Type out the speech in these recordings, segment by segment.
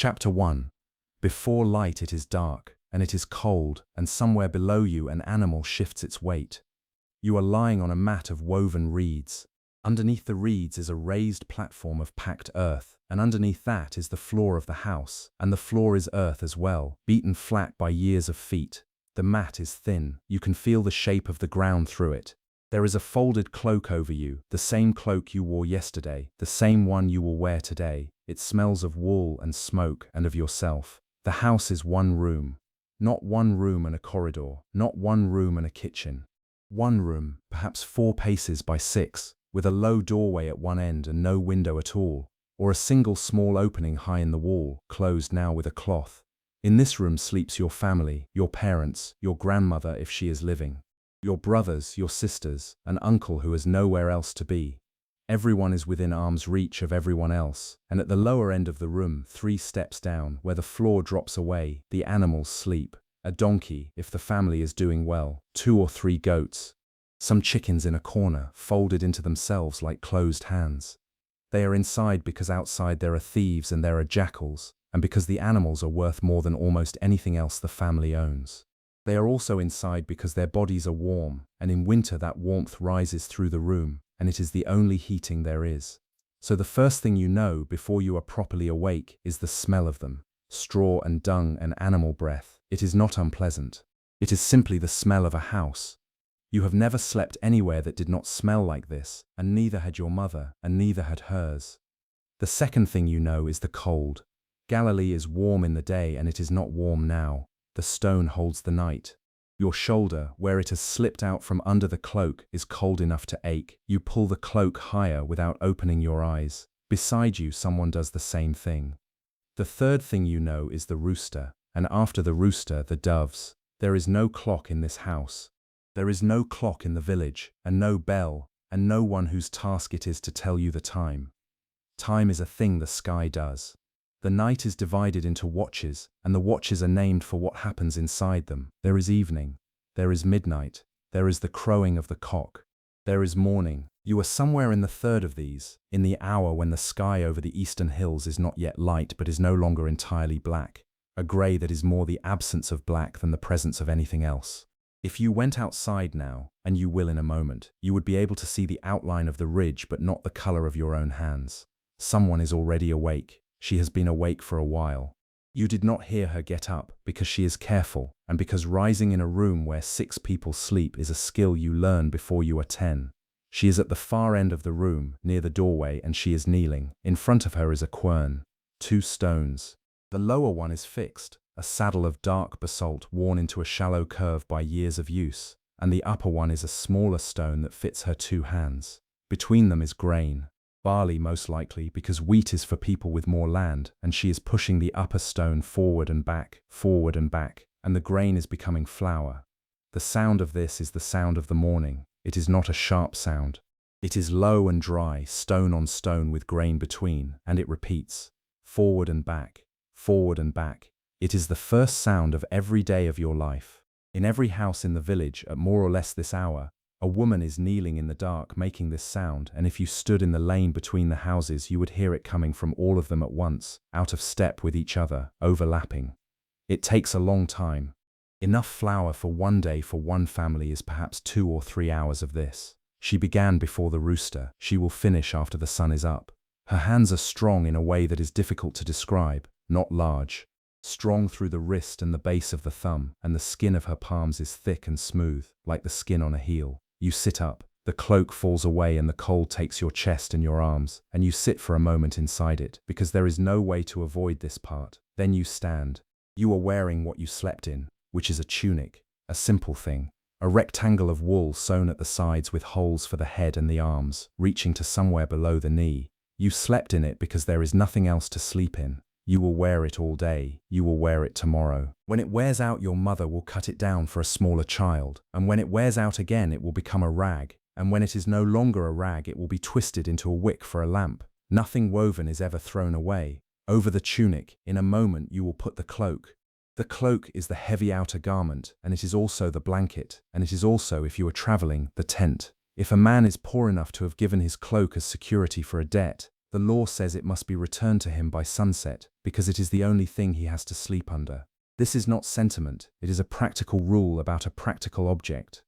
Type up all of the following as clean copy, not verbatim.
Chapter 1. Before light it is dark, and it is cold, and somewhere below you an animal shifts its weight. You are lying on a mat of woven reeds. Underneath the reeds is a raised platform of packed earth, and underneath that is the floor of the house, and the floor is earth as well, beaten flat by years of feet. The mat is thin, you can feel the shape of the ground through it. There is a folded cloak over you, the same cloak you wore yesterday, the same one you will wear today. It smells of wool and smoke and of yourself. The house is one room. Not one room and a corridor, not one room and a kitchen. One room, perhaps 4 paces by 6, with a low doorway at one end and no window at all, or a single small opening high in the wall, closed now with a cloth. In this room sleeps your family, your parents, your grandmother if she is living, your brothers, your sisters, an uncle who has nowhere else to be. Everyone is within arm's reach of everyone else, and at the lower end of the room, 3 steps down, where the floor drops away, the animals sleep. A donkey, if the family is doing well, 2 or 3 goats, some chickens in a corner, folded into themselves like closed hands. They are inside because outside there are thieves and there are jackals, and because the animals are worth more than almost anything else the family owns. They are also inside because their bodies are warm, and in winter that warmth rises through the room, and it is the only heating there is. So the first thing you know before you are properly awake is the smell of them. Straw and dung and animal breath. It is not unpleasant. It is simply the smell of a house. You have never slept anywhere that did not smell like this, and neither had your mother, and neither had hers. The second thing you know is the cold. Galilee is warm in the day, and it is not warm now. The stone holds the night. Your shoulder, where it has slipped out from under the cloak, is cold enough to ache. You pull the cloak higher without opening your eyes. Beside you, someone does the same thing. The third thing you know is the rooster, and after the rooster, the doves. There is no clock in this house. There is no clock in the village, and no bell, and no one whose task it is to tell you the time. Time is a thing the sky does. The night is divided into watches, and the watches are named for what happens inside them. There is evening, there is midnight, there is the crowing of the cock, there is morning. You are somewhere in the third of these, in the hour when the sky over the eastern hills is not yet light but is no longer entirely black, a grey that is more the absence of black than the presence of anything else. If you went outside now, and you will in a moment, you would be able to see the outline of the ridge but not the colour of your own hands. Someone is already awake. She has been awake for a while. You did not hear her get up because she is careful, and because rising in a room where 6 people sleep is a skill you learn before you are 10. She is at the far end of the room, near the doorway, and she is kneeling. In front of her is a quern, 2 stones. The lower one is fixed, a saddle of dark basalt worn into a shallow curve by years of use, and the upper one is a smaller stone that fits her 2 hands. Between them is grain. Barley most likely, because wheat is for people with more land, and she is pushing the upper stone forward and back, and the grain is becoming flour. The sound of this is the sound of the morning. It is not a sharp sound. It is low and dry, stone on stone with grain between, and it repeats, forward and back, forward and back. It is the first sound of every day of your life. In every house in the village, at more or less this hour, a woman is kneeling in the dark making this sound, and if you stood in the lane between the houses you would hear it coming from all of them at once, out of step with each other, overlapping. It takes a long time. Enough flour for one day for one family is perhaps 2 or 3 hours of this. She began before the rooster. She will finish after the sun is up. Her hands are strong in a way that is difficult to describe, not large. Strong through the wrist and the base of the thumb, and the skin of her palms is thick and smooth, like the skin on a heel. You sit up, the cloak falls away and the cold takes your chest and your arms, and you sit for a moment inside it, because there is no way to avoid this part. Then you stand. You are wearing what you slept in, which is a tunic, a simple thing, a rectangle of wool sewn at the sides with holes for the head and the arms, reaching to somewhere below the knee. You slept in it because there is nothing else to sleep in. You will wear it all day, you will wear it tomorrow. When it wears out, your mother will cut it down for a smaller child, and when it wears out again, it will become a rag, and when it is no longer a rag, it will be twisted into a wick for a lamp. Nothing woven is ever thrown away. Over the tunic, in a moment, you will put the cloak. The cloak is the heavy outer garment, and it is also the blanket, and it is also, if you are traveling, the tent. If a man is poor enough to have given his cloak as security for a debt, The law says it must be returned to him by sunset, because it is the only thing he has to sleep under. This is not sentiment, it is a practical rule about a practical object.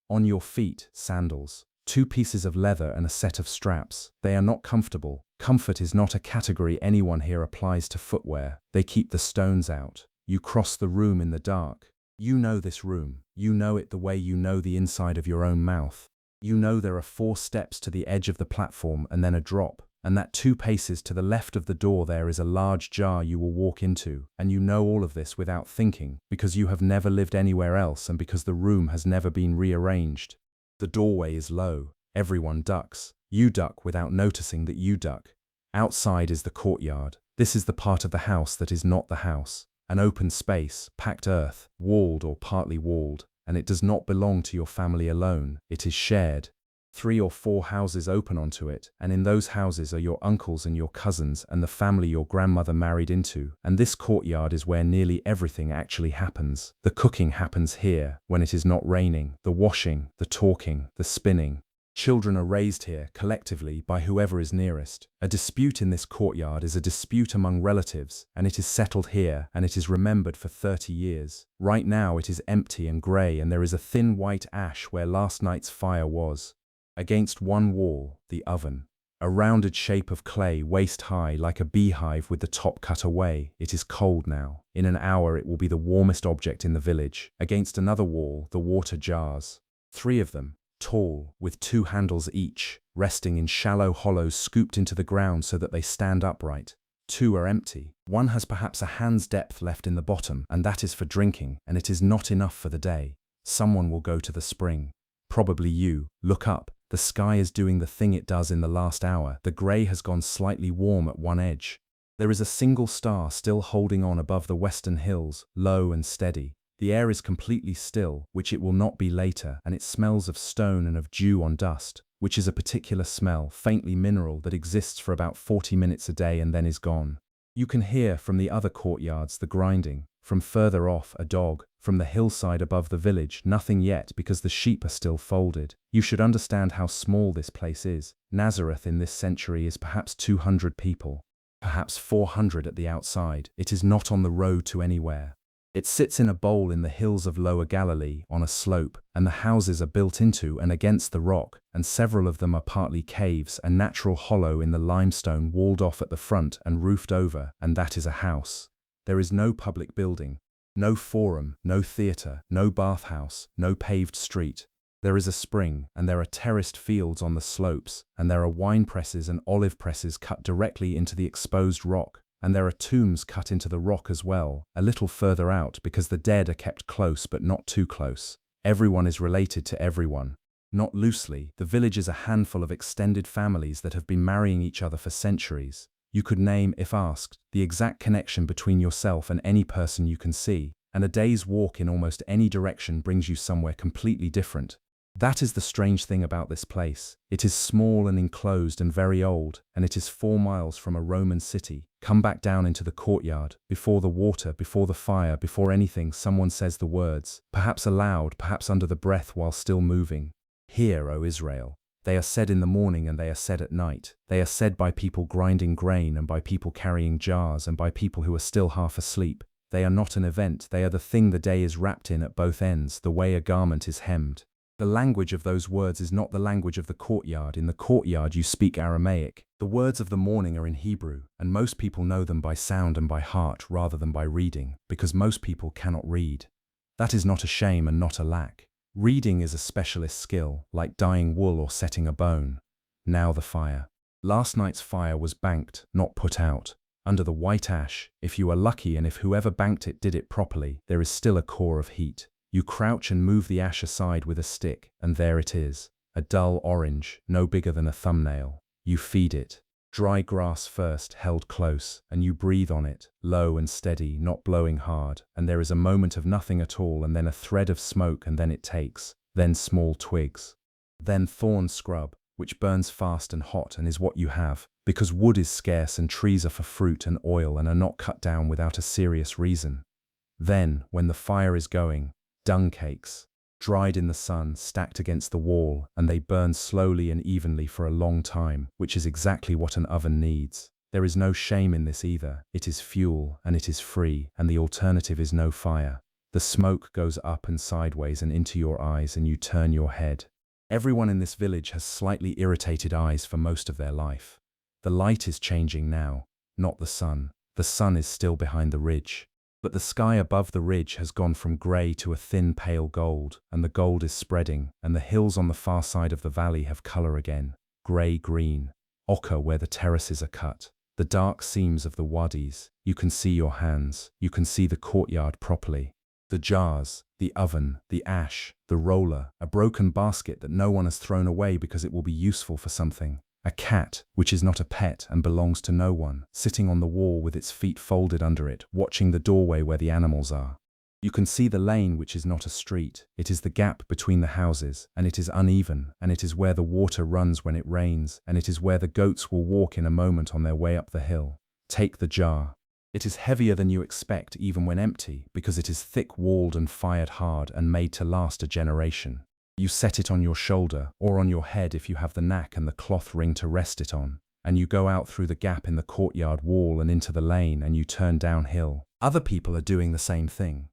On your feet, sandals. 2 pieces of leather and a set of straps. They are not comfortable. Comfort is not a category anyone here applies to footwear. They keep the stones out. You cross the room in the dark. You know this room. You know it the way you know the inside of your own mouth. You know there are 4 steps to the edge of the platform and then a drop, and that 2 paces to the left of the door there is a large jar you will walk into, and you know all of this without thinking, because you have never lived anywhere else and because the room has never been rearranged. The doorway is low. Everyone ducks. You duck without noticing that you duck. Outside is the courtyard. This is the part of the house that is not the house. An open space, packed earth, walled or partly walled, and it does not belong to your family alone. It is shared. 3 or 4 houses open onto it, and in those houses are your uncles and your cousins and the family your grandmother married into, and this courtyard is where nearly everything actually happens. The cooking happens here, when it is not raining, the washing, the talking, the spinning. Children are raised here, collectively, by whoever is nearest. A dispute in this courtyard is a dispute among relatives, and it is settled here, and it is remembered for 30 years. Right now it is empty and grey, and there is a thin white ash where last night's fire was. Against one wall, the oven. A rounded shape of clay waist-high like a beehive with the top cut away. It is cold now. In an hour it will be the warmest object in the village. Against another wall, the water jars. 3 of them, tall, with 2 handles each, resting in shallow hollows scooped into the ground so that they stand upright. 2 are empty. 1 has perhaps a hand's depth left in the bottom, and that is for drinking, and it is not enough for the day. Someone will go to the spring. Probably you. Look up. The sky is doing the thing it does in the last hour. The grey has gone slightly warm at one edge. There is a single star still holding on above the western hills, low and steady. The air is completely still, which it will not be later, and it smells of stone and of dew on dust, which is a particular smell, faintly mineral, that exists for about 40 minutes a day and then is gone. You can hear from the other courtyards the grinding, from further off a dog, from the hillside above the village nothing yet because the sheep are still folded. You should understand how small this place is. Nazareth in this century is perhaps 200 people, perhaps 400 at the outside. It is not on the road to anywhere. It sits in a bowl in the hills of Lower Galilee, on a slope, and the houses are built into and against the rock, and several of them are partly caves, a natural hollow in the limestone walled off at the front and roofed over, and that is a house. There is no public building, no forum, no theatre, no bathhouse, no paved street. There is a spring, and there are terraced fields on the slopes, and there are wine presses and olive presses cut directly into the exposed rock, and there are tombs cut into the rock as well, a little further out because the dead are kept close but not too close. Everyone is related to everyone. Not loosely, the village is a handful of extended families that have been marrying each other for centuries. You could name, if asked, the exact connection between yourself and any person you can see, and a day's walk in almost any direction brings you somewhere completely different. That is the strange thing about this place. It is small and enclosed and very old, and it is 4 miles from a Roman city. Come back down into the courtyard, before the water, before the fire, before anything, someone says the words, perhaps aloud, perhaps under the breath while still moving. Hear, O Israel. They are said in the morning and they are said at night. They are said by people grinding grain and by people carrying jars and by people who are still half asleep. They are not an event, they are the thing the day is wrapped in at both ends, the way a garment is hemmed. The language of those words is not the language of the courtyard. In the courtyard you speak Aramaic. The words of the morning are in Hebrew, and most people know them by sound and by heart rather than by reading, because most people cannot read. That is not a shame and not a lack. Reading is a specialist skill, like dyeing wool or setting a bone. Now the fire. Last night's fire was banked, not put out. Under the white ash, if you are lucky and if whoever banked it did it properly, there is still a core of heat. You crouch and move the ash aside with a stick, and there it is. A dull orange, no bigger than a thumbnail. You feed it. Dry grass first, held close, and you breathe on it, low and steady, not blowing hard, and there is a moment of nothing at all, and then a thread of smoke, and then it takes, then small twigs. Then thorn scrub, which burns fast and hot and is what you have, because wood is scarce and trees are for fruit and oil and are not cut down without a serious reason. Then, when the fire is going, dung cakes. dried in the sun, stacked against the wall, and they burn slowly and evenly for a long time, which is exactly what an oven needs. There is no shame in this either. It is fuel, and it is free, and the alternative is no fire. The smoke goes up and sideways and into your eyes, and you turn your head. Everyone in this village has slightly irritated eyes for most of their life. The light is changing now, not the sun. The sun is still behind the ridge. But the sky above the ridge has gone from grey to a thin pale gold, and the gold is spreading, and the hills on the far side of the valley have colour again. Grey-green, ochre where the terraces are cut. The dark seams of the wadis, you can see your hands, you can see the courtyard properly. The jars, the oven, the ash, the roller, a broken basket that no one has thrown away because it will be useful for something. A cat, which is not a pet and belongs to no one, sitting on the wall with its feet folded under it, watching the doorway where the animals are. You can see the lane, which is not a street. It is the gap between the houses, and it is uneven, and it is where the water runs when it rains, and it is where the goats will walk in a moment on their way up the hill. Take the jar. It is heavier than you expect even when empty, because it is thick-walled and fired hard and made to last a generation. You set it on your shoulder, or on your head if you have the knack and the cloth ring to rest it on, and you go out through the gap in the courtyard wall and into the lane, and you turn downhill. Other people are doing the same thing.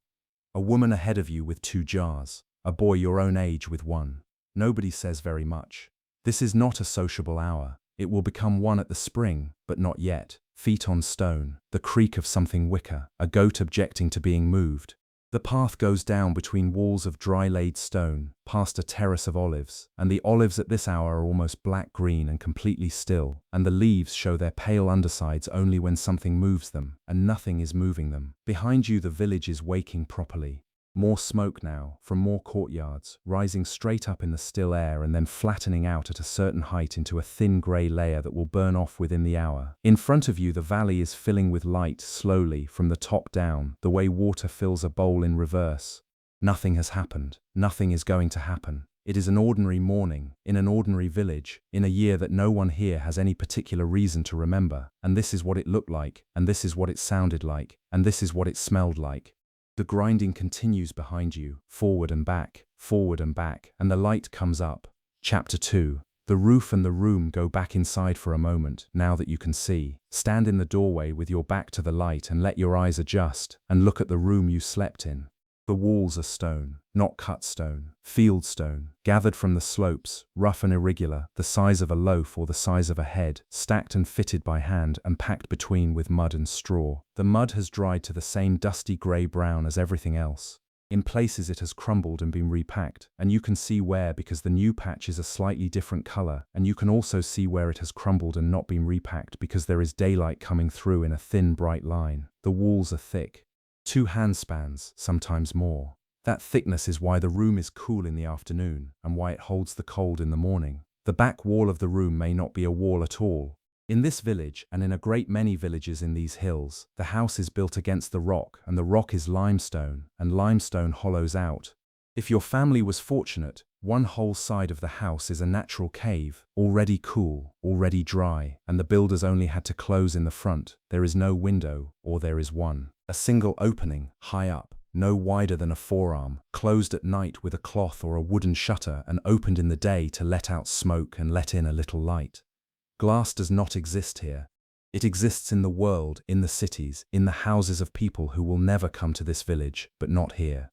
A woman ahead of you with 2 jars, a boy your own age with 1. Nobody says very much. This is not a sociable hour. It will become one at the spring, but not yet. Feet on stone, the creak of something wicker, a goat objecting to being moved. The path goes down between walls of dry-laid stone, past a terrace of olives, and the olives at this hour are almost black-green and completely still, and the leaves show their pale undersides only when something moves them, and nothing is moving them. Behind you the village is waking properly. More smoke now, from more courtyards, rising straight up in the still air and then flattening out at a certain height into a thin grey layer that will burn off within the hour. In front of you the valley is filling with light slowly from the top down, the way water fills a bowl in reverse. Nothing has happened. Nothing is going to happen. It is an ordinary morning, in an ordinary village, in a year that no one here has any particular reason to remember, and this is what it looked like, and this is what it sounded like, and this is what it smelled like. The grinding continues behind you, forward and back, and the light comes up. Chapter 2. The roof and the room go back inside for a moment, now that you can see. Stand in the doorway with your back to the light and let your eyes adjust, and look at the room you slept in. The walls are stone, not cut stone, field stone, gathered from the slopes, rough and irregular, the size of a loaf or the size of a head, stacked and fitted by hand and packed between with mud and straw. The mud has dried to the same dusty grey-brown as everything else. In places it has crumbled and been repacked, and you can see where because the new patch is a slightly different color, and you can also see where it has crumbled and not been repacked because there is daylight coming through in a thin, bright line. The walls are thick. 2 handspans, sometimes more. That thickness is why the room is cool in the afternoon and why it holds the cold in the morning. The back wall of the room may not be a wall at all. In this village, and in a great many villages in these hills, the house is built against the rock, and the rock is limestone, and limestone hollows out. If your family was fortunate, one whole side of the house is a natural cave, already cool, already dry, and the builders only had to close in the front. There is no window, or there is one. A single opening, high up, no wider than a forearm, closed at night with a cloth or a wooden shutter and opened in the day to let out smoke and let in a little light. Glass does not exist here. It exists in the world, in the cities, in the houses of people who will never come to this village, but not here.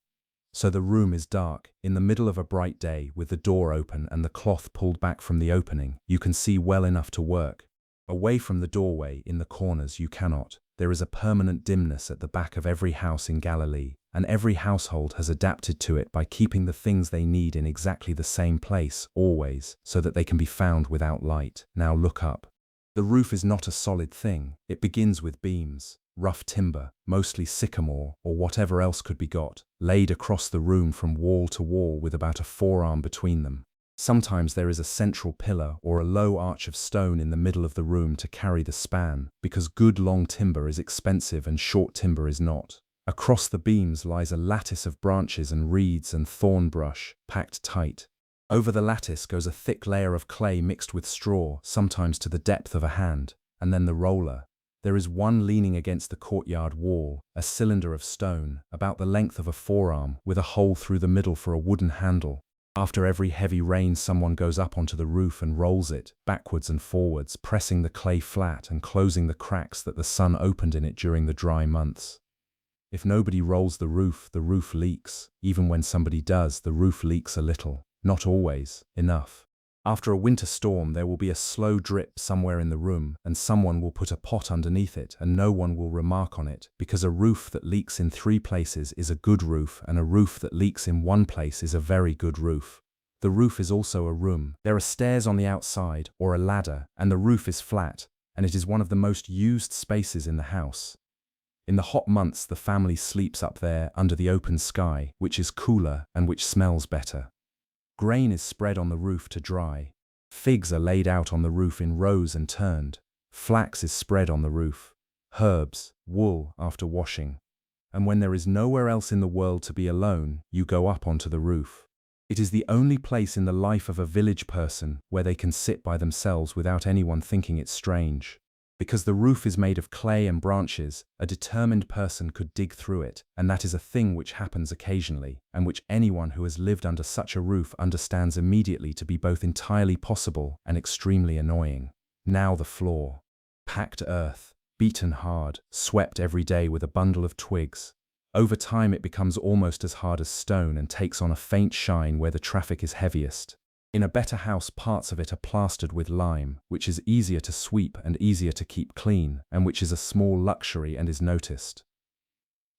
So the room is dark, in the middle of a bright day, with the door open and the cloth pulled back from the opening. You can see well enough to work. Away from the doorway, in the corners, you cannot. There is a permanent dimness at the back of every house in Galilee, and every household has adapted to it by keeping the things they need in exactly the same place, always, so that they can be found without light. Now look up. The roof is not a solid thing. It begins with beams, rough timber, mostly sycamore or whatever else could be got, laid across the room from wall to wall with about a forearm between them. Sometimes there is a central pillar or a low arch of stone in the middle of the room to carry the span, because good long timber is expensive and short timber is not. Across the beams lies a lattice of branches and reeds and thorn brush, packed tight. Over the lattice goes a thick layer of clay mixed with straw, sometimes to the depth of a hand, and then the roller. There is one leaning against the courtyard wall, a cylinder of stone, about the length of a forearm, with a hole through the middle for a wooden handle. After every heavy rain, someone goes up onto the roof and rolls it, backwards and forwards, pressing the clay flat and closing the cracks that the sun opened in it during the dry months. If nobody rolls the roof leaks. Even when somebody does, the roof leaks a little. Not always, enough. After a winter storm, there will be a slow drip somewhere in the room, and someone will put a pot underneath it, and no one will remark on it, because a roof that leaks in 3 places is a good roof, and a roof that leaks in 1 place is a very good roof. The roof is also a room. There are stairs on the outside, or a ladder, and the roof is flat, and it is one of the most used spaces in the house. In the hot months, the family sleeps up there under the open sky, which is cooler and which smells better. Grain is spread on the roof to dry. Figs are laid out on the roof in rows and turned. Flax is spread on the roof. Herbs, wool after washing. And when there is nowhere else in the world to be alone, you go up onto the roof. It is the only place in the life of a village person where they can sit by themselves without anyone thinking it strange. Because the roof is made of clay and branches, a determined person could dig through it, and that is a thing which happens occasionally, and which anyone who has lived under such a roof understands immediately to be both entirely possible and extremely annoying. Now the floor. Packed earth, beaten hard, swept every day with a bundle of twigs. Over time it becomes almost as hard as stone and takes on a faint shine where the traffic is heaviest. In a better house, parts of it are plastered with lime, which is easier to sweep and easier to keep clean, and which is a small luxury and is noticed.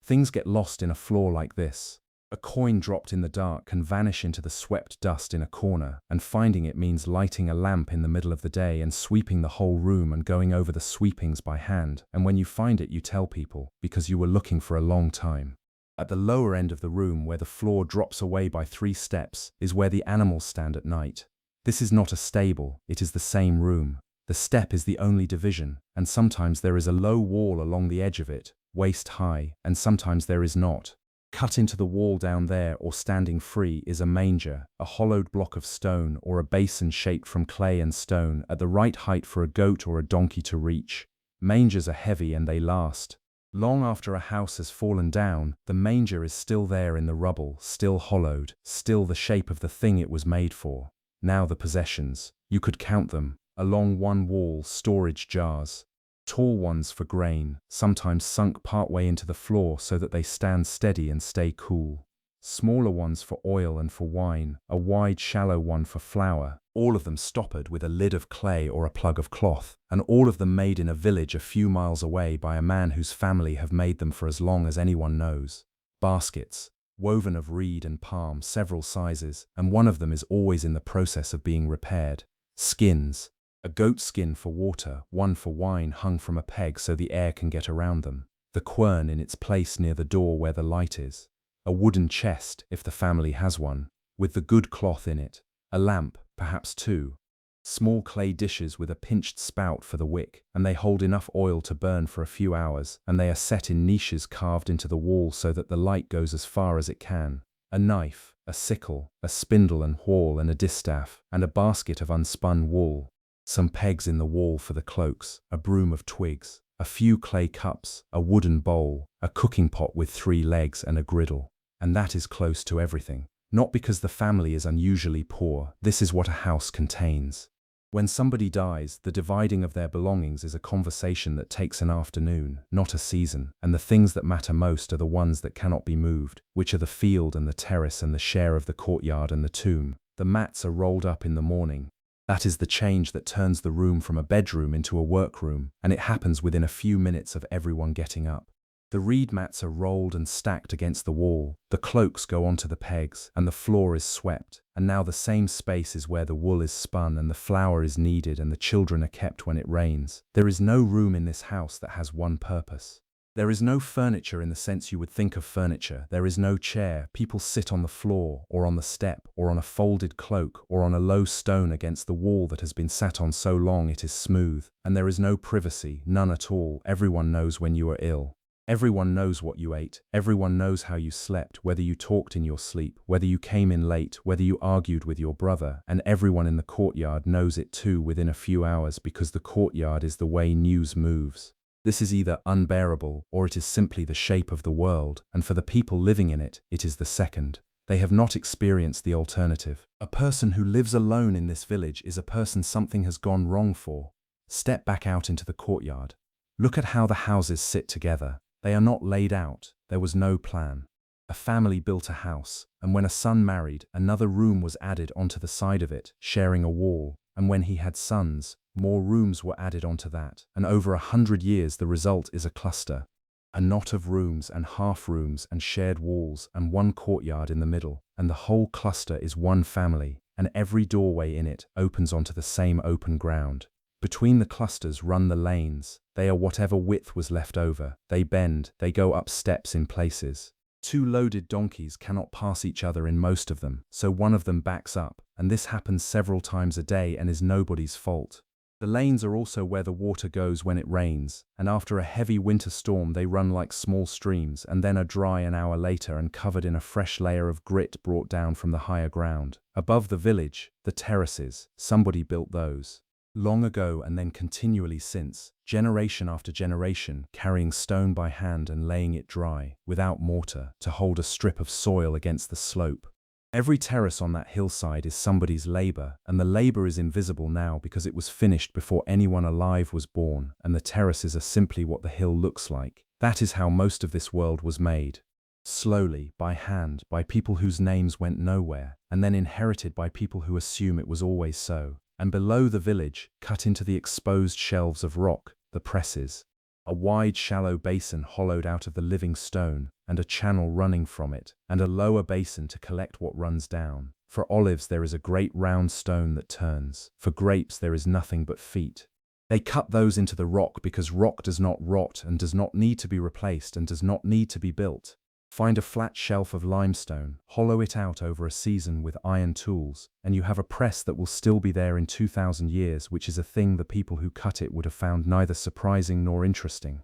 Things get lost in a floor like this. A coin dropped in the dark can vanish into the swept dust in a corner, and finding it means lighting a lamp in the middle of the day and sweeping the whole room and going over the sweepings by hand, and when you find it you tell people, because you were looking for a long time. At the lower end of the room, where the floor drops away by 3 steps, is where the animals stand at night. This is not a stable, it is the same room. The step is the only division, and sometimes there is a low wall along the edge of it, waist high, and sometimes there is not. Cut into the wall down there, or standing free, is a manger, a hollowed block of stone or a basin shaped from clay and stone at the right height for a goat or a donkey to reach. Mangers are heavy and they last. Long after a house has fallen down, the manger is still there in the rubble, still hollowed, still the shape of the thing it was made for. Now the possessions, you could count them, along one wall, storage jars. Tall ones for grain, sometimes sunk partway into the floor so that they stand steady and stay cool. Smaller ones for oil and for wine, a wide shallow one for flour, all of them stoppered with a lid of clay or a plug of cloth, and all of them made in a village a few miles away by a man whose family have made them for as long as anyone knows. Baskets, woven of reed and palm, several sizes, and one of them is always in the process of being repaired. Skins, a goat skin for water, one for wine hung from a peg so the air can get around them. The quern in its place near the door where the light is. A wooden chest, if the family has one, with the good cloth in it. A lamp, perhaps 2. Small clay dishes with a pinched spout for the wick, and they hold enough oil to burn for a few hours, and they are set in niches carved into the wall so that the light goes as far as it can. A knife, a sickle, a spindle and whorl and a distaff, and a basket of unspun wool. Some pegs in the wall for the cloaks, a broom of twigs, a few clay cups, a wooden bowl, a cooking pot with 3 legs and a griddle. And that is close to everything. Not because the family is unusually poor, this is what a house contains. When somebody dies, the dividing of their belongings is a conversation that takes an afternoon, not a season, and the things that matter most are the ones that cannot be moved, which are the field and the terrace and the share of the courtyard and the tomb. The mats are rolled up in the morning. That is the change that turns the room from a bedroom into a workroom, and it happens within a few minutes of everyone getting up. The reed mats are rolled and stacked against the wall, the cloaks go onto the pegs, and the floor is swept, and now the same space is where the wool is spun and the flour is kneaded and the children are kept when it rains. There is no room in this house that has one purpose. There is no furniture in the sense you would think of furniture. There is no chair. People sit on the floor, or on the step, or on a folded cloak, or on a low stone against the wall that has been sat on so long it is smooth, and there is no privacy, none at all. Everyone knows when you are ill. Everyone knows what you ate, everyone knows how you slept, whether you talked in your sleep, whether you came in late, whether you argued with your brother, and everyone in the courtyard knows it too within a few hours because the courtyard is the way news moves. This is either unbearable or it is simply the shape of the world, and for the people living in it, it is the second. They have not experienced the alternative. A person who lives alone in this village is a person something has gone wrong for. Step back out into the courtyard. Look at how the houses sit together. They are not laid out. There was no plan. A family built a house, and when a son married, another room was added onto the side of it, sharing a wall, and when he had sons, more rooms were added onto that, and over 100 years the result is a cluster. A knot of rooms and half rooms and shared walls and one courtyard in the middle, and the whole cluster is one family, and every doorway in it opens onto the same open ground. Between the clusters run the lanes. They are whatever width was left over. They bend, they go up steps in places. Two loaded donkeys cannot pass each other in most of them, so one of them backs up, and this happens several times a day and is nobody's fault. The lanes are also where the water goes when it rains, and after a heavy winter storm they run like small streams and then are dry an hour later and covered in a fresh layer of grit brought down from the higher ground. Above the village, the terraces, somebody built those. Long ago and then continually since, generation after generation, carrying stone by hand and laying it dry, without mortar, to hold a strip of soil against the slope. Every terrace on that hillside is somebody's labor, and the labor is invisible now because it was finished before anyone alive was born, and the terraces are simply what the hill looks like. That is how most of this world was made. Slowly, by hand, by people whose names went nowhere, and then inherited by people who assume it was always so. And below the village, cut into the exposed shelves of rock, the presses. A wide shallow basin hollowed out of the living stone, and a channel running from it, and a lower basin to collect what runs down. For olives there is a great round stone that turns. For grapes there is nothing but feet. They cut those into the rock because rock does not rot and does not need to be replaced and does not need to be built. Find a flat shelf of limestone, hollow it out over a season with iron tools, and you have a press that will still be there in 2,000 years, which is a thing the people who cut it would have found neither surprising nor interesting.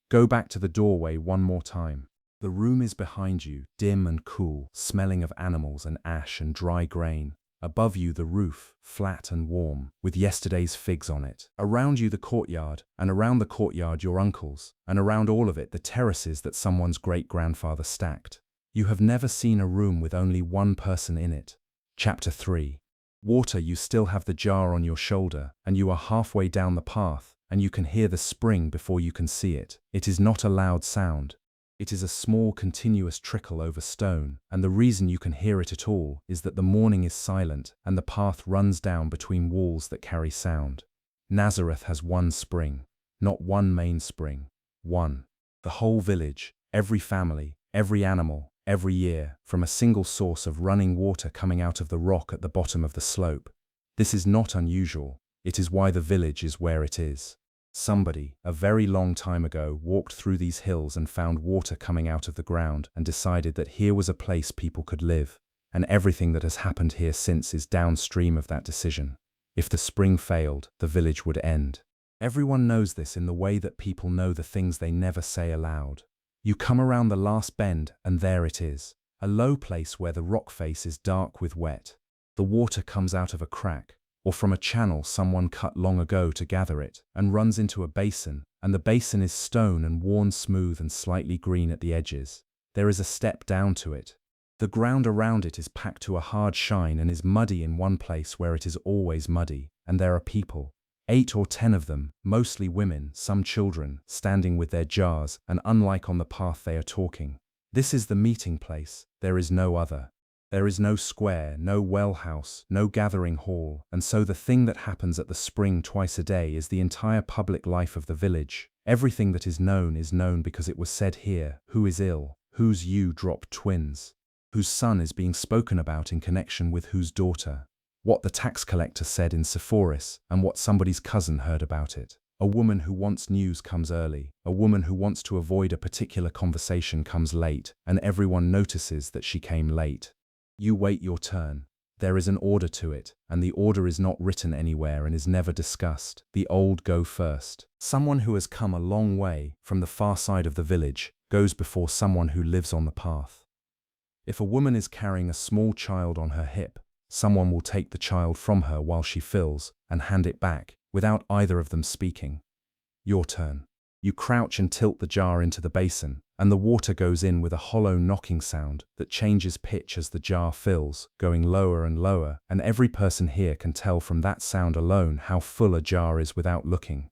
Go back to the doorway one more time. The room is behind you, dim and cool, smelling of animals and ash and dry grain. Above you the roof, flat and warm, with yesterday's figs on it. Around you the courtyard, and around the courtyard your uncles, and around all of it the terraces that someone's great-grandfather stacked. You have never seen a room with only one person in it. Chapter 3. Water. You still have the jar on your shoulder, and you are halfway down the path, and you can hear the spring before you can see it. It is not a loud sound. It is a small continuous trickle over stone, and the reason you can hear it at all is that the morning is silent and the path runs down between walls that carry sound. Nazareth has one spring, not one main spring, one. The whole village, every family, every animal, every year, from a single source of running water coming out of the rock at the bottom of the slope. This is not unusual. It is why the village is where it is. Somebody, a very long time ago, walked through these hills and found water coming out of the ground and decided that here was a place people could live, and everything that has happened here since is downstream of that decision. If the spring failed, the village would end. Everyone knows this in the way that people know the things they never say aloud. You come around the last bend and there it is, a low place where the rock face is dark with wet. The water comes out of a crack, or from a channel someone cut long ago to gather it, and runs into a basin, and the basin is stone and worn smooth and slightly green at the edges. There is a step down to it. The ground around it is packed to a hard shine and is muddy in one place where it is always muddy, and there are people, 8 or 10 of them, mostly women, some children, standing with their jars, and unlike on the path they are talking. This is the meeting place, there is no other. There is no square, no well house, no gathering hall, and so the thing that happens at the spring twice a day is the entire public life of the village. Everything that is known because it was said here, who is ill, whose ewe dropped twins, whose son is being spoken about in connection with whose daughter, what the tax collector said in Sepphoris, and what somebody's cousin heard about it. A woman who wants news comes early, a woman who wants to avoid a particular conversation comes late, and everyone notices that she came late. You wait your turn. There is an order to it, and the order is not written anywhere and is never discussed. The old go first. Someone who has come a long way from the far side of the village goes before someone who lives on the path. If a woman is carrying a small child on her hip, someone will take the child from her while she fills and hand it back, without either of them speaking. Your turn. You crouch and tilt the jar into the basin, and the water goes in with a hollow knocking sound that changes pitch as the jar fills, going lower and lower, and every person here can tell from that sound alone how full a jar is without looking.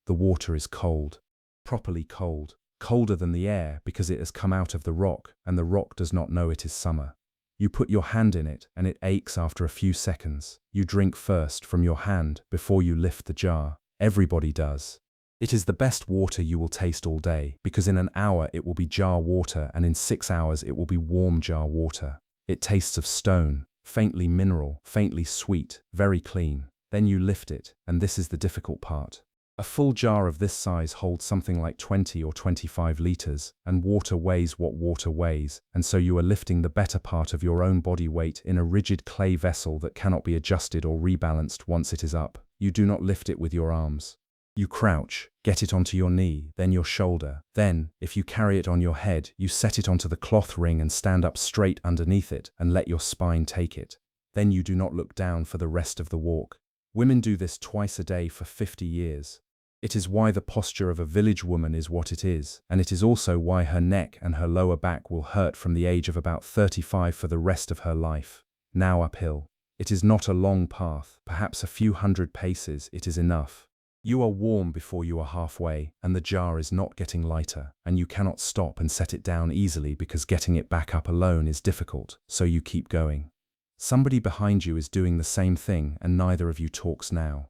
The water is cold, properly cold, colder than the air because it has come out of the rock, and the rock does not know it is summer. You put your hand in it, and it aches after a few seconds. You drink first from your hand before you lift the jar. Everybody does. It is the best water you will taste all day, because in an hour it will be jar water, and in 6 hours it will be warm jar water. It tastes of stone, faintly mineral, faintly sweet, very clean. Then you lift it, and this is the difficult part. A full jar of this size holds something like 20 or 25 liters, and water weighs what water weighs, and so you are lifting the better part of your own body weight in a rigid clay vessel that cannot be adjusted or rebalanced once it is up. You do not lift it with your arms. You crouch, get it onto your knee, then your shoulder. Then, if you carry it on your head, you set it onto the cloth ring and stand up straight underneath it and let your spine take it. Then you do not look down for the rest of the walk. Women do this twice a day for 50 years. It is why the posture of a village woman is what it is, and it is also why her neck and her lower back will hurt from the age of about 35 for the rest of her life. Now uphill. It is not a long path, perhaps a few hundred paces, it is enough. You are warm before you are halfway, and the jar is not getting lighter, and you cannot stop and set it down easily because getting it back up alone is difficult, so you keep going. Somebody behind you is doing the same thing, and neither of you talks now.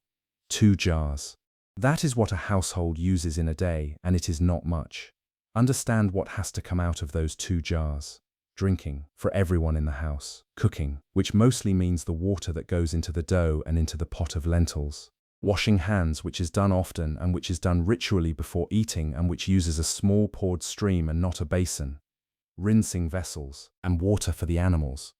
2 jars. That is what a household uses in a day, and it is not much. Understand what has to come out of those 2 jars. Drinking, for everyone in the house. Cooking, which mostly means the water that goes into the dough and into the pot of lentils. Washing hands, which is done often and which is done ritually before eating and which uses a small poured stream and not a basin. Rinsing vessels, and water for the animals.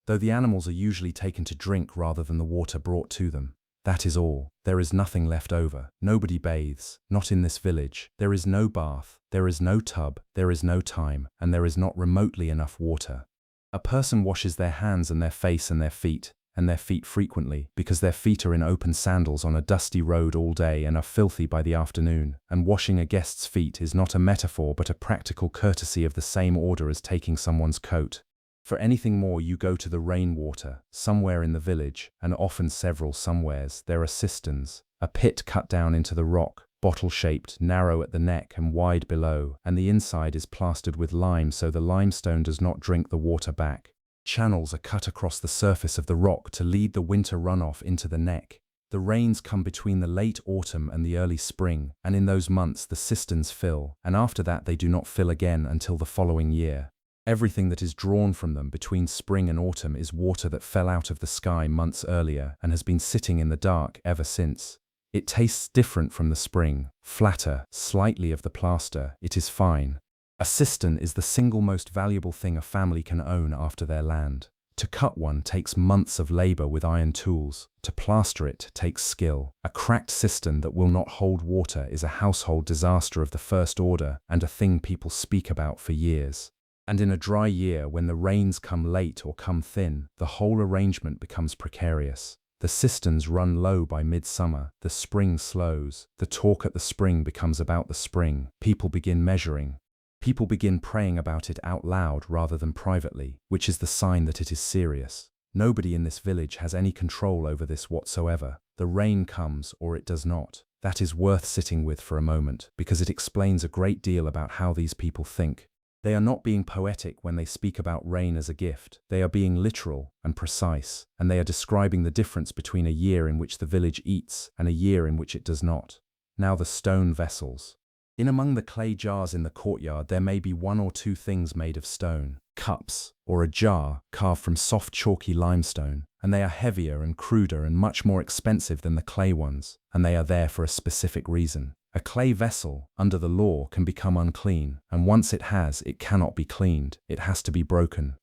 Though the animals are usually taken to drink rather than the water brought to them. That is all. There is nothing left over. Nobody bathes, not in this village. There is no bath, there is no tub, there is no time, and there is not remotely enough water. A person washes their hands and their face and their feet frequently, because their feet are in open sandals on a dusty road all day and are filthy by the afternoon, and washing a guest's feet is not a metaphor but a practical courtesy of the same order as taking someone's coat. For anything more you go to the rainwater, somewhere in the village, and often several somewheres, there are cisterns, a pit cut down into the rock, bottle-shaped, narrow at the neck and wide below, and the inside is plastered with lime so the limestone does not drink the water back. Channels are cut across the surface of the rock to lead the winter runoff into the neck. The rains come between the late autumn and the early spring, and in those months the cisterns fill, and after that they do not fill again until the following year. Everything that is drawn from them between spring and autumn is water that fell out of the sky months earlier and has been sitting in the dark ever since. It tastes different from the spring, flatter, slightly of the plaster, it is fine. A cistern is the single most valuable thing a family can own after their land. To cut one takes months of labor with iron tools. To plaster it takes skill. A cracked cistern that will not hold water is a household disaster of the first order and a thing people speak about for years. And in a dry year, when the rains come late or come thin, the whole arrangement becomes precarious. The cisterns run low by midsummer, the spring slows, the talk at the spring becomes about the spring, people begin measuring. People begin praying about it out loud rather than privately, which is the sign that it is serious. Nobody in this village has any control over this whatsoever. The rain comes or it does not. That is worth sitting with for a moment, because it explains a great deal about how these people think. They are not being poetic when they speak about rain as a gift. They are being literal and precise, and they are describing the difference between a year in which the village eats and a year in which it does not. Now the stone vessels. In among the clay jars in the courtyard there may be 1 or 2 things made of stone, cups, or a jar carved from soft chalky limestone, and they are heavier and cruder and much more expensive than the clay ones, and they are there for a specific reason. A clay vessel, under the law, can become unclean, and once it has, it cannot be cleaned, it has to be broken.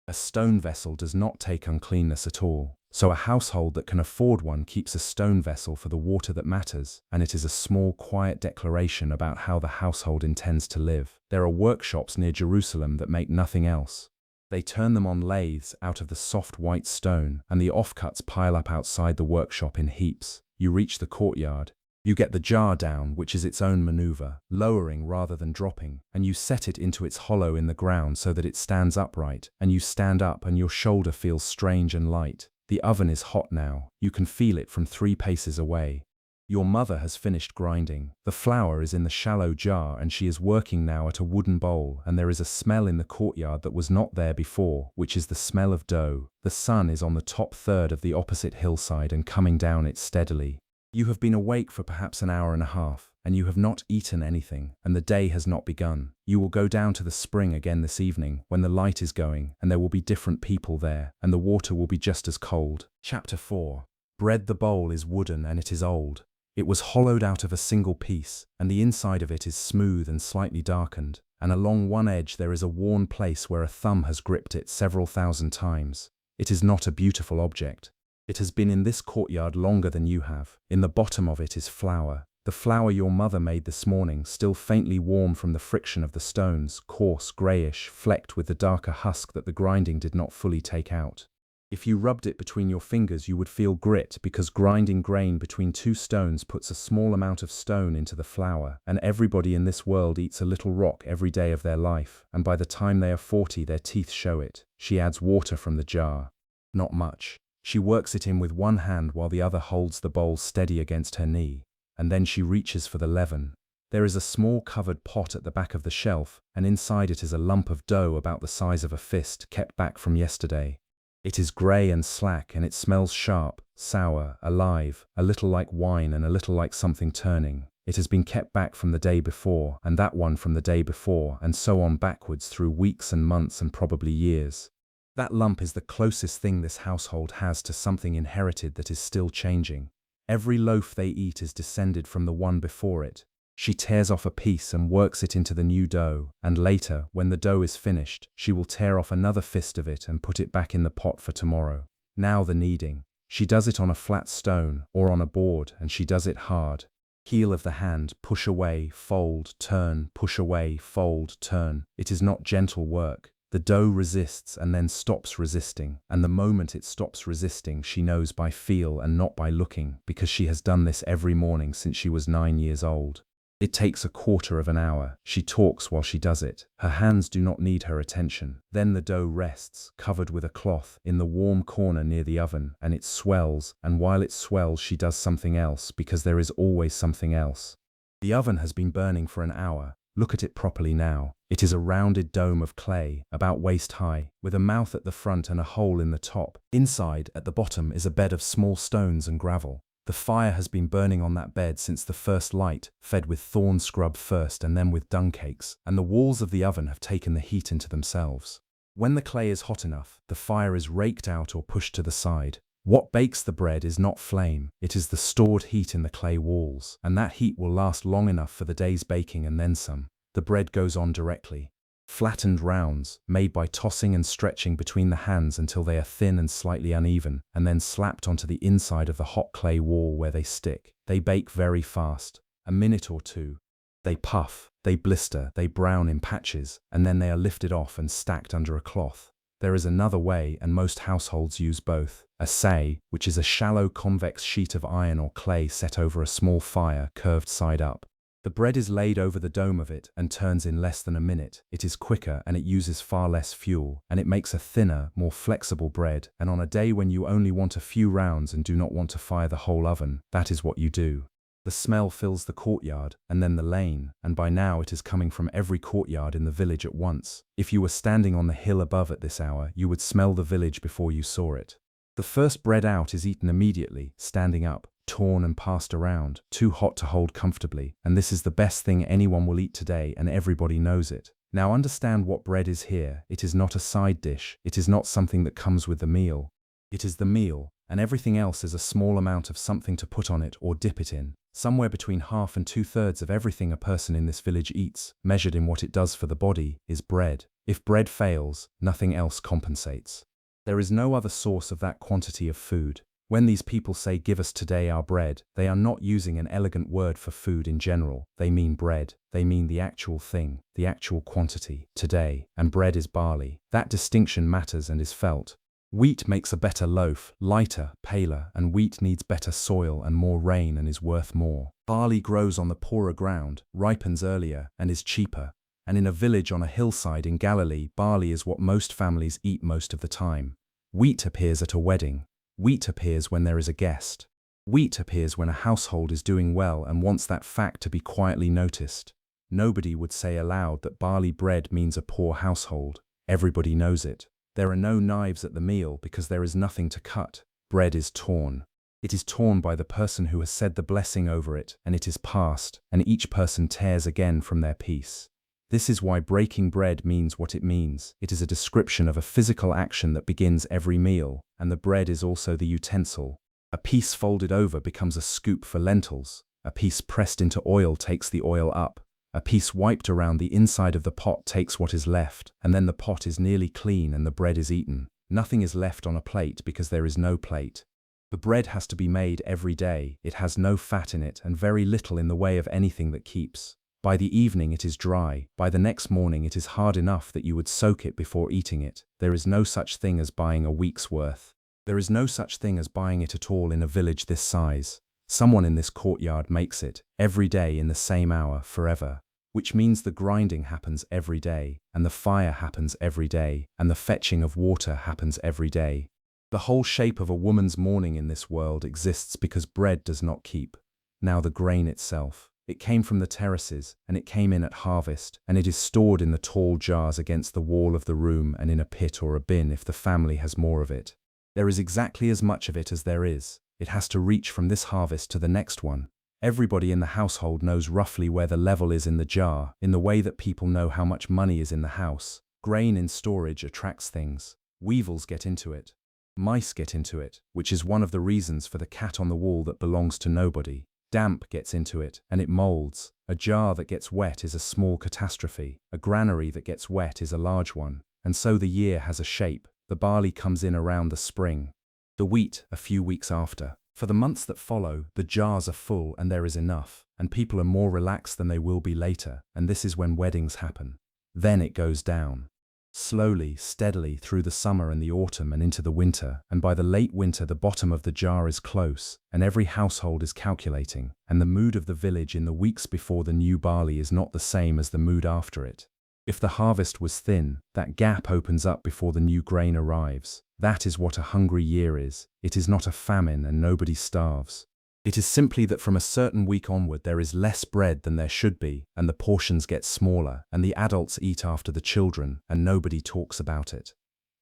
A stone vessel does not take uncleanness at all, so a household that can afford one keeps a stone vessel for the water that matters, and it is a small, quiet declaration about how the household intends to live. There are workshops near Jerusalem that make nothing else. They turn them on lathes out of the soft white stone, and the offcuts pile up outside the workshop in heaps. You reach the courtyard. You get the jar down, which is its own maneuver, lowering rather than dropping, and you set it into its hollow in the ground so that it stands upright, and you stand up and your shoulder feels strange and light. The oven is hot now. You can feel it from 3 paces away. Your mother has finished grinding. The flour is in the shallow jar and she is working now at a wooden bowl, and there is a smell in the courtyard that was not there before, which is the smell of dough. The sun is on the top third of the opposite hillside and coming down it steadily. You have been awake for perhaps an hour and a half, and you have not eaten anything, and the day has not begun. You will go down to the spring again this evening, when the light is going, and there will be different people there, and the water will be just as cold. Chapter 4. Bread. The bowl is wooden and it is old. It was hollowed out of a single piece, and the inside of it is smooth and slightly darkened, and along one edge there is a worn place where a thumb has gripped it several thousand times. It is not a beautiful object. It has been in this courtyard longer than you have. In the bottom of it is flour. The flour your mother made this morning, still faintly warm from the friction of the stones, coarse, greyish, flecked with the darker husk that the grinding did not fully take out. If you rubbed it between your fingers you would feel grit, because grinding grain between 2 stones puts a small amount of stone into the flour, and everybody in this world eats a little rock every day of their life, and by the time they are 40 their teeth show it. She adds water from the jar. Not much. She works it in with one hand while the other holds the bowl steady against her knee, and then she reaches for the leaven. There is a small covered pot at the back of the shelf, and inside it is a lump of dough about the size of a fist, kept back from yesterday. It is grey and slack, and it smells sharp, sour, alive, a little like wine and a little like something turning. It has been kept back from the day before, and that one from the day before, and so on backwards through weeks and months and probably years. That lump is the closest thing this household has to something inherited that is still changing. Every loaf they eat is descended from the one before it. She tears off a piece and works it into the new dough, and later, when the dough is finished, she will tear off another fist of it and put it back in the pot for tomorrow. Now the kneading. She does it on a flat stone, or on a board, and she does it hard. Heel of the hand, push away, fold, turn, push away, fold, turn. It is not gentle work. The dough resists and then stops resisting, and the moment it stops resisting she knows by feel and not by looking, because she has done this every morning since she was 9 years old. It takes a quarter of an hour. She talks while she does it. Her hands do not need her attention. Then the dough rests, covered with a cloth, in the warm corner near the oven, and it swells, and while it swells she does something else, because there is always something else. The oven has been burning for an hour. Look at it properly now. It is a rounded dome of clay, about waist high, with a mouth at the front and a hole in the top. Inside, at the bottom, is a bed of small stones and gravel. The fire has been burning on that bed since the first light, fed with thorn scrub first and then with dung cakes, and the walls of the oven have taken the heat into themselves. When the clay is hot enough, the fire is raked out or pushed to the side. What bakes the bread is not flame, it is the stored heat in the clay walls, and that heat will last long enough for the day's baking and then some. The bread goes on directly. Flattened rounds, made by tossing and stretching between the hands until they are thin and slightly uneven, and then slapped onto the inside of the hot clay wall where they stick. They bake very fast, a minute or 2. They puff, they blister, they brown in patches, and then they are lifted off and stacked under a cloth. There is another way, and most households use both. A sey, which is a shallow convex sheet of iron or clay set over a small fire, curved side up. The bread is laid over the dome of it and turns in less than a minute. It is quicker and it uses far less fuel, and it makes a thinner, more flexible bread, and on a day when you only want a few rounds and do not want to fire the whole oven, that is what you do. The smell fills the courtyard, and then the lane, and by now it is coming from every courtyard in the village at once. If you were standing on the hill above at this hour, you would smell the village before you saw it. The first bread out is eaten immediately, standing up, torn and passed around, too hot to hold comfortably, and this is the best thing anyone will eat today, and everybody knows it. Now understand what bread is here. It is not a side dish, it is not something that comes with the meal. It is the meal, and everything else is a small amount of something to put on it or dip it in. Somewhere between half and 2/3 of everything a person in this village eats, measured in what it does for the body, is bread. If bread fails, nothing else compensates. There is no other source of that quantity of food. When these people say "give us today our bread," they are not using an elegant word for food in general. They mean bread. They mean the actual thing, the actual quantity, today, and bread is barley. That distinction matters and is felt. Wheat makes a better loaf, lighter, paler, and wheat needs better soil and more rain and is worth more. Barley grows on the poorer ground, ripens earlier, and is cheaper. And in a village on a hillside in Galilee, barley is what most families eat most of the time. Wheat appears at a wedding. Wheat appears when there is a guest. Wheat appears when a household is doing well and wants that fact to be quietly noticed. Nobody would say aloud that barley bread means a poor household. Everybody knows it. There are no knives at the meal because there is nothing to cut. Bread is torn. It is torn by the person who has said the blessing over it, and it is passed, and each person tears again from their piece. This is why breaking bread means what it means. It is a description of a physical action that begins every meal, and the bread is also the utensil. A piece folded over becomes a scoop for lentils. A piece pressed into oil takes the oil up. A piece wiped around the inside of the pot takes what is left, and then the pot is nearly clean and the bread is eaten. Nothing is left on a plate because there is no plate. The bread has to be made every day. It has no fat in it and very little in the way of anything that keeps. By the evening it is dry. By the next morning it is hard enough that you would soak it before eating it. There is no such thing as buying a week's worth. There is no such thing as buying it at all in a village this size. Someone in this courtyard makes it, every day in the same hour, forever. Which means the grinding happens every day, and the fire happens every day, and the fetching of water happens every day. The whole shape of a woman's morning in this world exists because bread does not keep. Now the grain itself. It came from the terraces, and it came in at harvest, and it is stored in the tall jars against the wall of the room and in a pit or a bin if the family has more of it. There is exactly as much of it as there is. It has to reach from this harvest to the next one. Everybody in the household knows roughly where the level is in the jar, in the way that people know how much money is in the house. Grain in storage attracts things. Weevils get into it. Mice get into it, which is one of the reasons for the cat on the wall that belongs to nobody. Damp gets into it, and it molds. A jar that gets wet is a small catastrophe. A granary that gets wet is a large one. And so the year has a shape. The barley comes in around the spring. The wheat a few weeks after. For the months that follow, the jars are full and there is enough, and people are more relaxed than they will be later, and this is when weddings happen. Then it goes down. Slowly, steadily through the summer and the autumn and into the winter, and by the late winter the bottom of the jar is close, and every household is calculating, and the mood of the village in the weeks before the new barley is not the same as the mood after it. If the harvest was thin, that gap opens up before the new grain arrives. That is what a hungry year is. It is not a famine and nobody starves. It is simply that from a certain week onward there is less bread than there should be, and the portions get smaller, and the adults eat after the children, and nobody talks about it.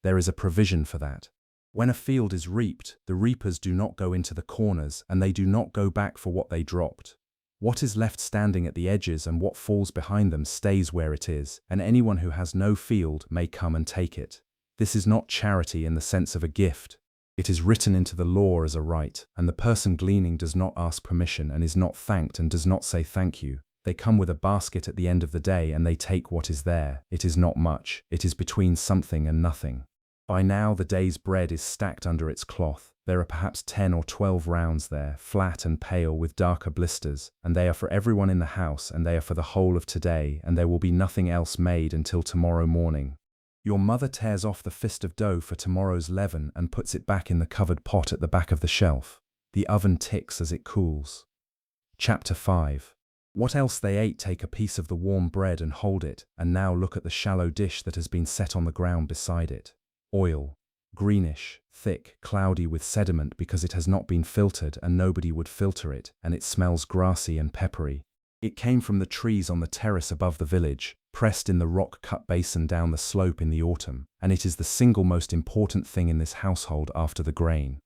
There is a provision for that. When a field is reaped, the reapers do not go into the corners, and they do not go back for what they dropped. What is left standing at the edges and what falls behind them stays where it is, and anyone who has no field may come and take it. This is not charity in the sense of a gift. It is written into the law as a right, and the person gleaning does not ask permission and is not thanked and does not say thank you. They come with a basket at the end of the day and they take what is there. It is not much. It is between something and nothing. By now the day's bread is stacked under its cloth. There are perhaps 10 or 12 rounds there, flat and pale with darker blisters, and they are for everyone in the house and they are for the whole of today, and there will be nothing else made until tomorrow morning. Your mother tears off the fist of dough for tomorrow's leaven and puts it back in the covered pot at the back of the shelf. The oven ticks as it cools. Chapter 5. What else they ate. Take a piece of the warm bread and hold it, and now look at the shallow dish that has been set on the ground beside it. Oil. Greenish, thick, cloudy with sediment because it has not been filtered and nobody would filter it, and it smells grassy and peppery. It came from the trees on the terrace above the village, pressed in the rock-cut basin down the slope in the autumn, and it is the single most important thing in this household after the grain.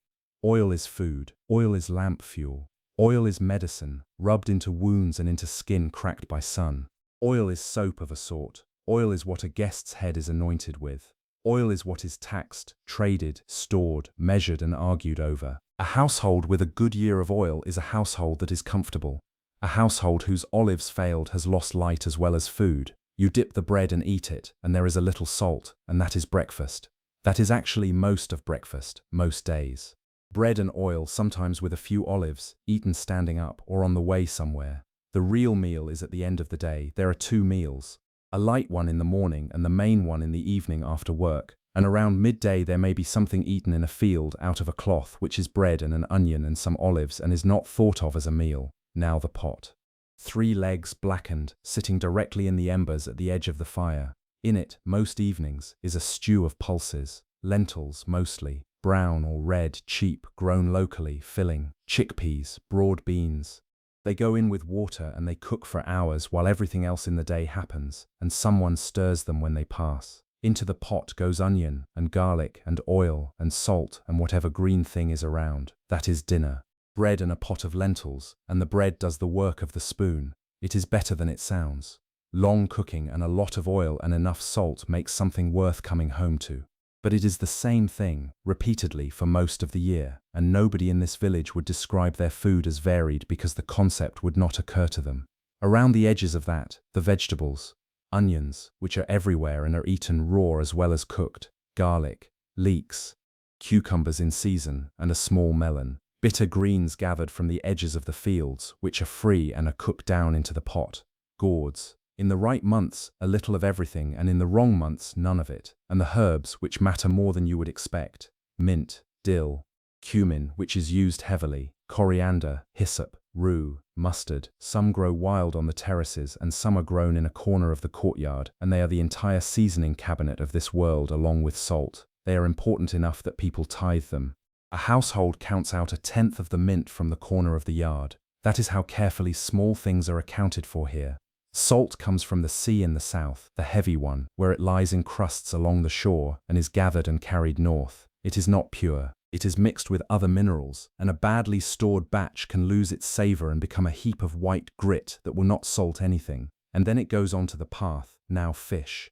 Oil is food. Oil is lamp fuel. Oil is medicine, rubbed into wounds and into skin cracked by sun. Oil is soap of a sort. Oil is what a guest's head is anointed with. Oil is what is taxed, traded, stored, measured and argued over. A household with a good year of oil is a household that is comfortable. A household whose olives failed has lost light as well as food. You dip the bread and eat it, and there is a little salt, and that is breakfast. That is actually most of breakfast, most days. Bread and oil, sometimes with a few olives, eaten standing up or on the way somewhere. The real meal is at the end of the day. There are two meals. A light one in the morning and the main one in the evening after work, And around midday there may be something eaten in a field out of a cloth, which is bread and an onion and some olives, and is not thought of as a meal. Now the pot. 3 legs blackened, sitting directly in the embers at the edge of the fire. In it, most evenings, is a stew of pulses, lentils mostly, brown or red, cheap, grown locally, filling, chickpeas, broad beans. They go in with water and they cook for hours while everything else in the day happens, and someone stirs them when they pass. Into the pot goes onion and garlic and oil and salt and whatever green thing is around. That is dinner. Bread and a pot of lentils, and the bread does the work of the spoon. It is better than it sounds. Long cooking and a lot of oil and enough salt makes something worth coming home to. But it is the same thing, repeatedly, for most of the year, and nobody in this village would describe their food as varied because the concept would not occur to them. Around the edges of that, the vegetables, onions, which are everywhere and are eaten raw as well as cooked, garlic, leeks, cucumbers in season, and a small melon. Bitter greens gathered from the edges of the fields, which are free and are cooked down into the pot. Gourds. In the right months, a little of everything, and in the wrong months, none of it. And the herbs, which matter more than you would expect. Mint, dill, cumin, which is used heavily, coriander, hyssop, rue, mustard. Some grow wild on the terraces, and some are grown in a corner of the courtyard, and they are the entire seasoning cabinet of this world along with salt. They are important enough that people tithe them. A household counts out 1/10 of the mint from the corner of the yard. That is how carefully small things are accounted for here. Salt comes from the sea in the south, the heavy one, where it lies in crusts along the shore and is gathered and carried north. It is not pure. It is mixed with other minerals, and a badly stored batch can lose its savor and become a heap of white grit that will not salt anything. And then it goes on to the path, now fish.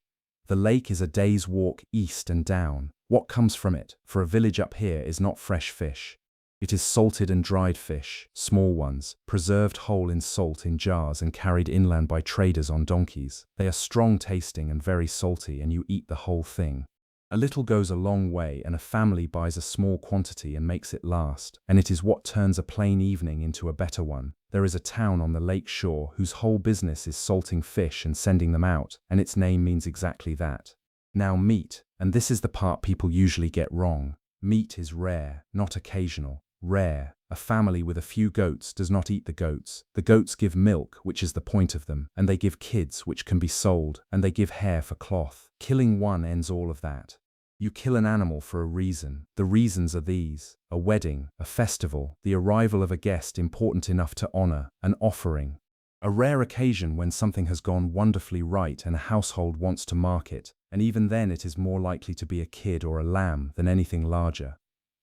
The lake is a day's walk east and down. What comes from it, for a village up here, is not fresh fish. It is salted and dried fish, small ones, preserved whole in salt in jars and carried inland by traders on donkeys. They are strong tasting and very salty, and you eat the whole thing. A little goes a long way, and a family buys a small quantity and makes it last, and it is what turns a plain evening into a better one. There is a town on the lake shore whose whole business is salting fish and sending them out, and its name means exactly that. Now meat, and this is the part people usually get wrong. Meat is rare, not occasional. Rare. A family with a few goats does not eat the goats. The goats give milk, which is the point of them, and they give kids, which can be sold, and they give hair for cloth. Killing one ends all of that. You kill an animal for a reason. The reasons are these: a wedding, a festival, the arrival of a guest important enough to honor, an offering. A rare occasion when something has gone wonderfully right and a household wants to mark it, and even then it is more likely to be a kid or a lamb than anything larger.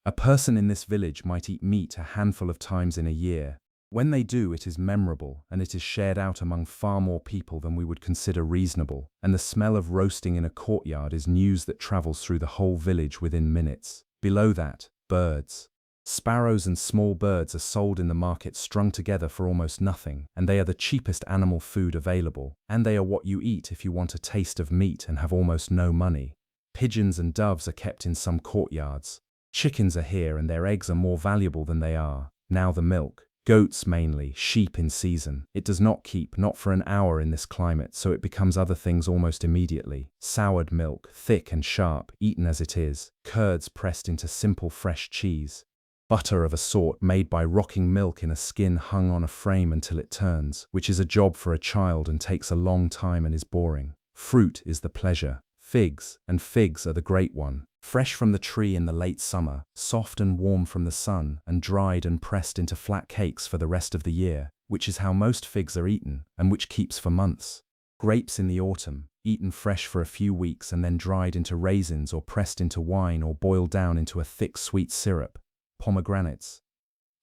A person in this village might eat meat a handful of times in a year. When they do, it is memorable, and it is shared out among far more people than we would consider reasonable, and the smell of roasting in a courtyard is news that travels through the whole village within minutes. Below that, birds. Sparrows and small birds are sold in the market strung together for almost nothing, and they are the cheapest animal food available, and they are what you eat if you want a taste of meat and have almost no money. Pigeons and doves are kept in some courtyards. Chickens are here, and their eggs are more valuable than they are. Now the milk. Goats mainly, sheep in season. It does not keep, not for an hour in this climate, so it becomes other things almost immediately. Soured milk, thick and sharp, eaten as it is. Curds pressed into simple fresh cheese. Butter of a sort made by rocking milk in a skin hung on a frame until it turns, which is a job for a child and takes a long time and is boring. Fruit is the pleasure. Figs, and figs are the great one. Fresh from the tree in the late summer, soft and warm from the sun, and dried and pressed into flat cakes for the rest of the year, which is how most figs are eaten, and which keeps for months. Grapes in the autumn, eaten fresh for a few weeks and then dried into raisins or pressed into wine or boiled down into a thick sweet syrup. Pomegranates.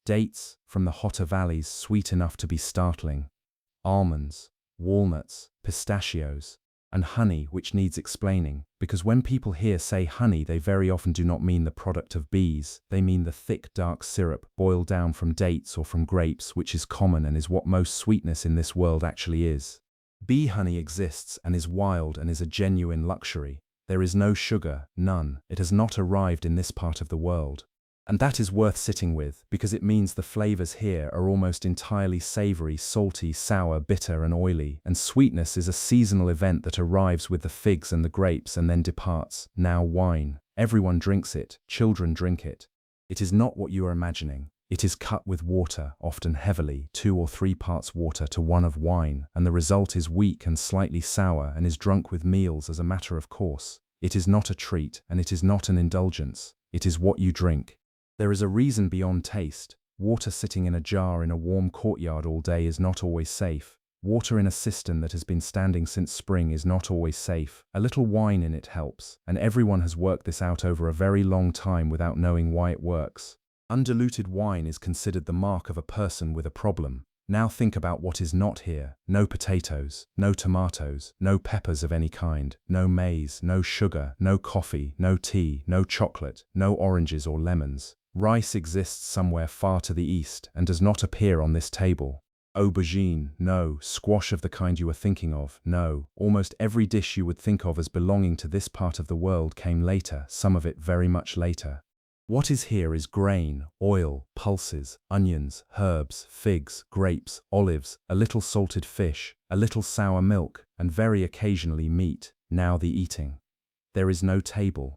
Dates, from the hotter valleys, sweet enough to be startling. Almonds, walnuts, pistachios, and honey, which needs explaining, because when people here say honey, they very often do not mean the product of bees. They mean the thick, dark syrup boiled down from dates or from grapes, which is common and is what most sweetness in this world actually is. Bee honey exists and is wild and is a genuine luxury. There is no sugar, none. It has not arrived in this part of the world. And that is worth sitting with, because it means the flavors here are almost entirely savory, salty, sour, bitter, and oily, and sweetness is a seasonal event that arrives with the figs and the grapes and then departs. Now wine. Everyone drinks it, children drink it. It is not what you are imagining. It is cut with water, often heavily, 2 or 3 parts water to 1 of wine, and the result is weak and slightly sour and is drunk with meals as a matter of course. It is not a treat, and it is not an indulgence. It is what you drink. There is a reason beyond taste. Water sitting in a jar in a warm courtyard all day is not always safe. Water in a cistern that has been standing since spring is not always safe. A little wine in it helps, and everyone has worked this out over a very long time without knowing why it works. Undiluted wine is considered the mark of a person with a problem. Now think about what is not here. No potatoes, no tomatoes, no peppers of any kind, no maize, no sugar, no coffee, no tea, no chocolate, no oranges or lemons. Rice exists somewhere far to the east and does not appear on this table. Aubergine, no. Squash of the kind you are thinking of, no. Almost every dish you would think of as belonging to this part of the world came later, some of it very much later. What is here is grain, oil, pulses, onions, herbs, figs, grapes, olives, a little salted fish, a little sour milk, and very occasionally meat. Now the eating. There is no table.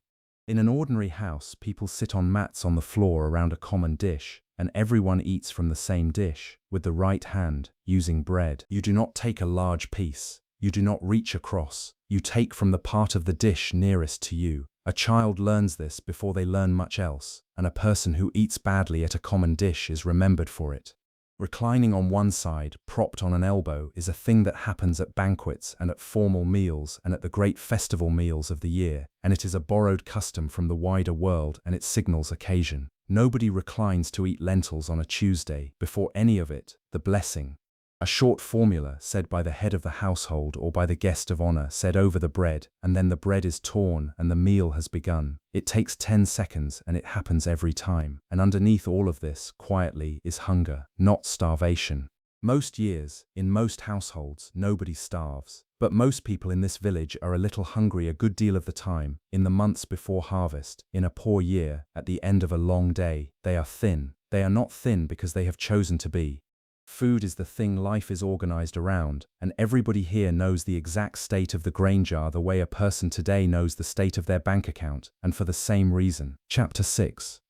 In an ordinary house, people sit on mats on the floor around a common dish, and everyone eats from the same dish, with the right hand, using bread. You do not take a large piece. You do not reach across. You take from the part of the dish nearest to you. A child learns this before they learn much else, and a person who eats badly at a common dish is remembered for it. Reclining on one side, propped on an elbow, is a thing that happens at banquets and at formal meals and at the great festival meals of the year, and it is a borrowed custom from the wider world, and it signals occasion. Nobody reclines to eat lentils on a Tuesday. Before any of it, the blessing. A short formula said by the head of the household or by the guest of honor said over the bread, and then the bread is torn and the meal has begun. It takes 10 seconds and it happens every time. And underneath all of this, quietly, is hunger, not starvation. Most years, in most households, nobody starves. But most people in this village are a little hungry a good deal of the time, in the months before harvest, in a poor year, at the end of a long day. They are thin. They are not thin because they have chosen to be. Food is the thing life is organized around, and everybody here knows the exact state of the grain jar the way a person today knows the state of their bank account, and for the same reason. Chapter 6.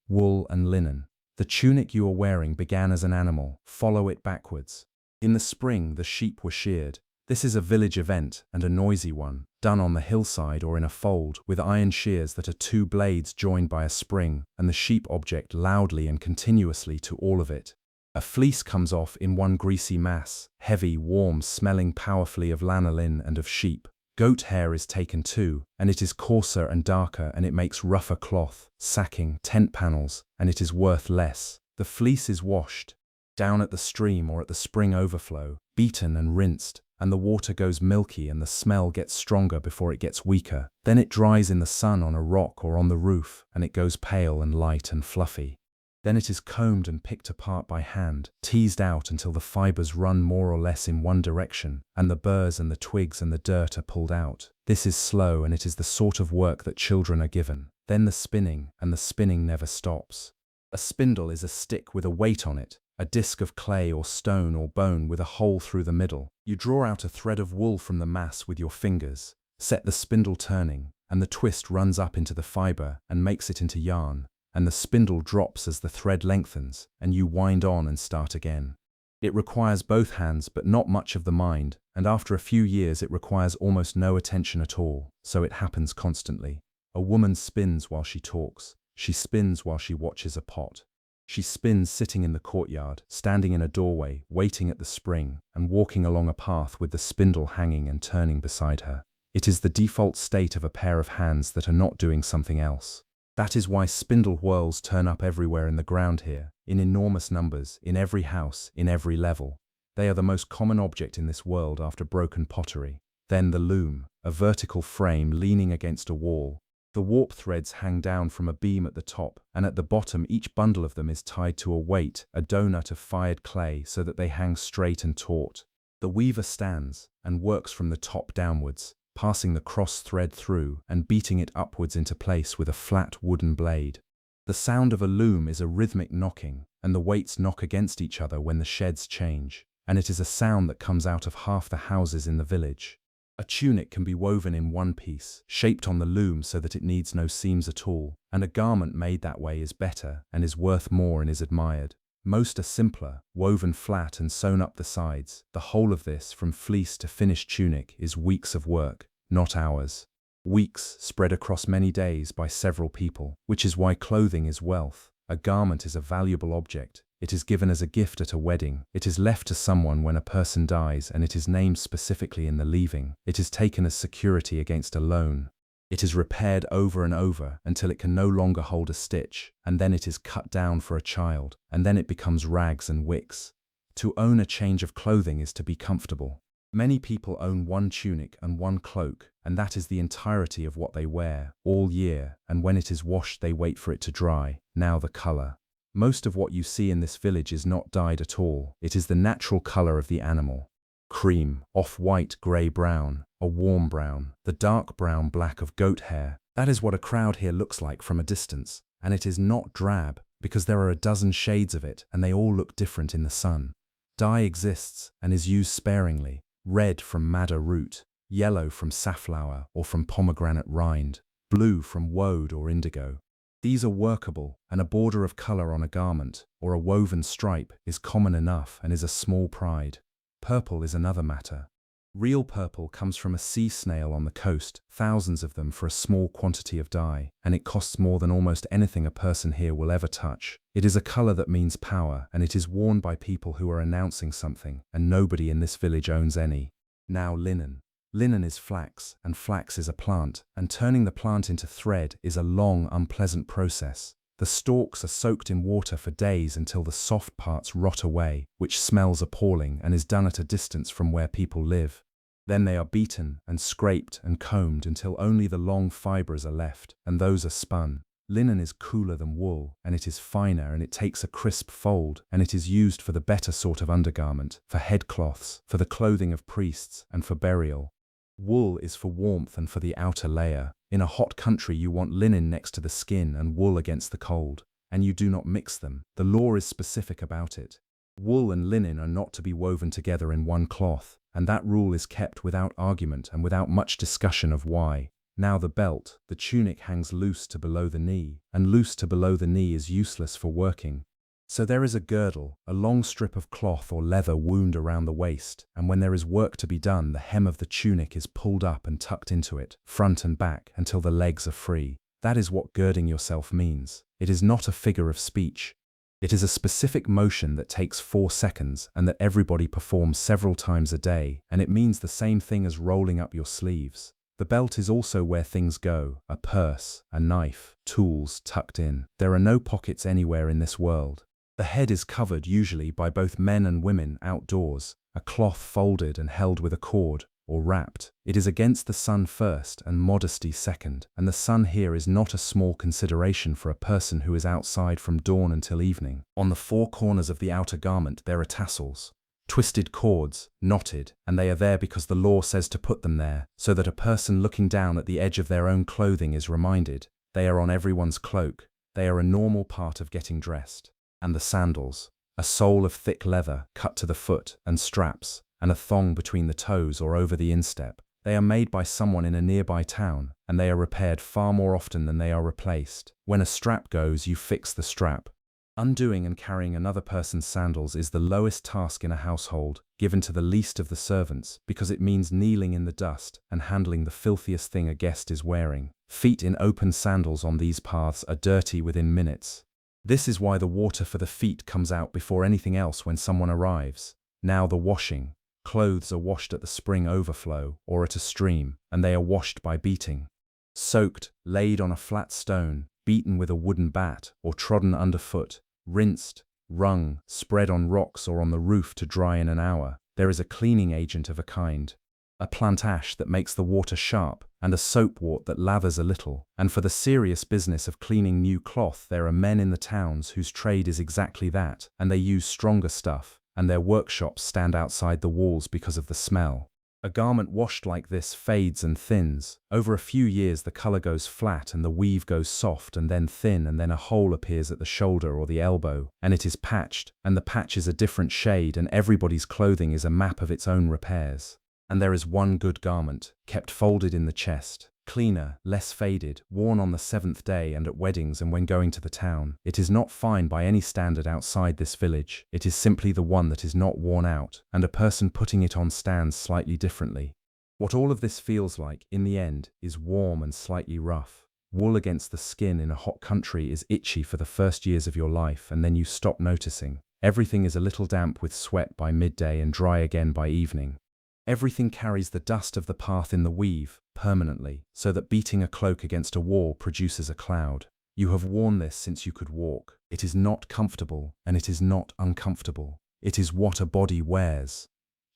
Wool and linen. The tunic you are wearing began as an animal. Follow it backwards. In the spring, the sheep were sheared. This is a village event, and a noisy one, done on the hillside or in a fold, with iron shears that are 2 blades joined by a spring, and the sheep object loudly and continuously to all of it. A fleece comes off in one greasy mass, heavy, warm, smelling powerfully of lanolin and of sheep. Goat hair is taken too, and it is coarser and darker, and it makes rougher cloth, sacking, tent panels, and it is worth less. The fleece is washed down at the stream or at the spring overflow, beaten and rinsed, and the water goes milky and the smell gets stronger before it gets weaker. Then it dries in the sun on a rock or on the roof, and it goes pale and light and fluffy. Then it is combed and picked apart by hand, teased out until the fibers run more or less in one direction, and the burrs and the twigs and the dirt are pulled out. This is slow, and it is the sort of work that children are given. Then the spinning, and the spinning never stops. A spindle is a stick with a weight on it, a disc of clay or stone or bone with a hole through the middle. You draw out a thread of wool from the mass with your fingers, set the spindle turning, and the twist runs up into the fiber and makes it into yarn. And the spindle drops as the thread lengthens, and you wind on and start again. It requires both hands but not much of the mind, and after a few years it requires almost no attention at all, so it happens constantly. A woman spins while she talks. She spins while she watches a pot. She spins sitting in the courtyard, standing in a doorway, waiting at the spring, and walking along a path with the spindle hanging and turning beside her. It is the default state of a pair of hands that are not doing something else. That is why spindle whorls turn up everywhere in the ground here, in enormous numbers, in every house, in every level. They are the most common object in this world after broken pottery. Then the loom, a vertical frame leaning against a wall. The warp threads hang down from a beam at the top, and at the bottom each bundle of them is tied to a weight, a donut of fired clay, so that they hang straight and taut. The weaver stands and works from the top downwards, passing the cross thread through and beating it upwards into place with a flat wooden blade. The sound of a loom is a rhythmic knocking, and the weights knock against each other when the sheds change, and it is a sound that comes out of half the houses in the village. A tunic can be woven in one piece, shaped on the loom so that it needs no seams at all, and a garment made that way is better and is worth more and is admired. Most are simpler, woven flat and sewn up the sides. The whole of this, from fleece to finished tunic, is weeks of work, not hours. Weeks spread across many days by several people, which is why clothing is wealth. A garment is a valuable object. It is given as a gift at a wedding. It is left to someone when a person dies, and it is named specifically in the leaving. It is taken as security against a loan. It is repaired over and over until it can no longer hold a stitch, and then it is cut down for a child, and then it becomes rags and wicks. To own a change of clothing is to be comfortable. Many people own one tunic and one cloak, and that is the entirety of what they wear all year, and when it is washed they wait for it to dry. Now the color. Most of what you see in this village is not dyed at all. It is the natural color of the animal. Cream, off-white, grey-brown, a warm brown, the dark brown black of goat hair. That is what a crowd here looks like from a distance, and it is not drab, because there are a dozen shades of it and they all look different in the sun. Dye exists and is used sparingly. Red from madder root, yellow from safflower or from pomegranate rind, blue from woad or indigo. These are workable, and a border of color on a garment, or a woven stripe, is common enough and is a small pride. Purple is another matter. Real purple comes from a sea snail on the coast, thousands of them for a small quantity of dye, and it costs more than almost anything a person here will ever touch. It is a color that means power, and it is worn by people who are announcing something, and nobody in this village owns any. Now linen. Linen is flax, and flax is a plant, and turning the plant into thread is a long, unpleasant process. The stalks are soaked in water for days until the soft parts rot away, which smells appalling and is done at a distance from where people live. Then they are beaten and scraped and combed until only the long fibers are left, and those are spun. Linen is cooler than wool, and it is finer, and it takes a crisp fold, and it is used for the better sort of undergarment, for headcloths, for the clothing of priests, and for burial. Wool is for warmth and for the outer layer. In a hot country you want linen next to the skin and wool against the cold, and you do not mix them. The law is specific about it. Wool and linen are not to be woven together in one cloth, and that rule is kept without argument and without much discussion of why. Now the belt, the tunic hangs loose to below the knee, and loose to below the knee is useless for working. So there is a girdle, a long strip of cloth or leather wound around the waist, and when there is work to be done, the hem of the tunic is pulled up and tucked into it, front and back, until the legs are free. That is what girding yourself means. It is not a figure of speech. It is a specific motion that takes 4 seconds and that everybody performs several times a day, and it means the same thing as rolling up your sleeves. The belt is also where things go, a purse, a knife, tools tucked in. There are no pockets anywhere in this world. The head is covered usually by both men and women outdoors, a cloth folded and held with a cord, or wrapped. It is against the sun first and modesty second, and the sun here is not a small consideration for a person who is outside from dawn until evening. On the 4 corners of the outer garment there are tassels, twisted cords, knotted, and they are there because the law says to put them there, so that a person looking down at the edge of their own clothing is reminded. They are on everyone's cloak. They are a normal part of getting dressed. And the sandals, a sole of thick leather cut to the foot and straps, and a thong between the toes or over the instep. They are made by someone in a nearby town, and they are repaired far more often than they are replaced. When a strap goes, you fix the strap. Undoing and carrying another person's sandals is the lowest task in a household, given to the least of the servants, because it means kneeling in the dust and handling the filthiest thing a guest is wearing. Feet in open sandals on these paths are dirty within minutes. This is why the water for the feet comes out before anything else when someone arrives. Now the washing. Clothes are washed at the spring overflow or at a stream, and they are washed by beating. Soaked, laid on a flat stone, beaten with a wooden bat, or trodden underfoot, rinsed, wrung, spread on rocks or on the roof to dry in an hour. There is a cleaning agent of a kind. A plant ash that makes the water sharp, and a soapwort that lathers a little. And for the serious business of cleaning new cloth there are men in the towns whose trade is exactly that, and they use stronger stuff, and their workshops stand outside the walls because of the smell. A garment washed like this fades and thins. Over a few years the color goes flat and the weave goes soft and then thin, and then a hole appears at the shoulder or the elbow, and it is patched, and the patch is a different shade, and everybody's clothing is a map of its own repairs. And there is one good garment, kept folded in the chest, cleaner, less faded, worn on the seventh day and at weddings and when going to the town. It is not fine by any standard outside this village. It is simply the one that is not worn out, and a person putting it on stands slightly differently. What all of this feels like, in the end, is warm and slightly rough. Wool against the skin in a hot country is itchy for the first years of your life, and then you stop noticing. Everything is a little damp with sweat by midday and dry again by evening. Everything carries the dust of the path in the weave, permanently, so that beating a cloak against a wall produces a cloud. You have worn this since you could walk. It is not comfortable, and it is not uncomfortable. It is what a body wears.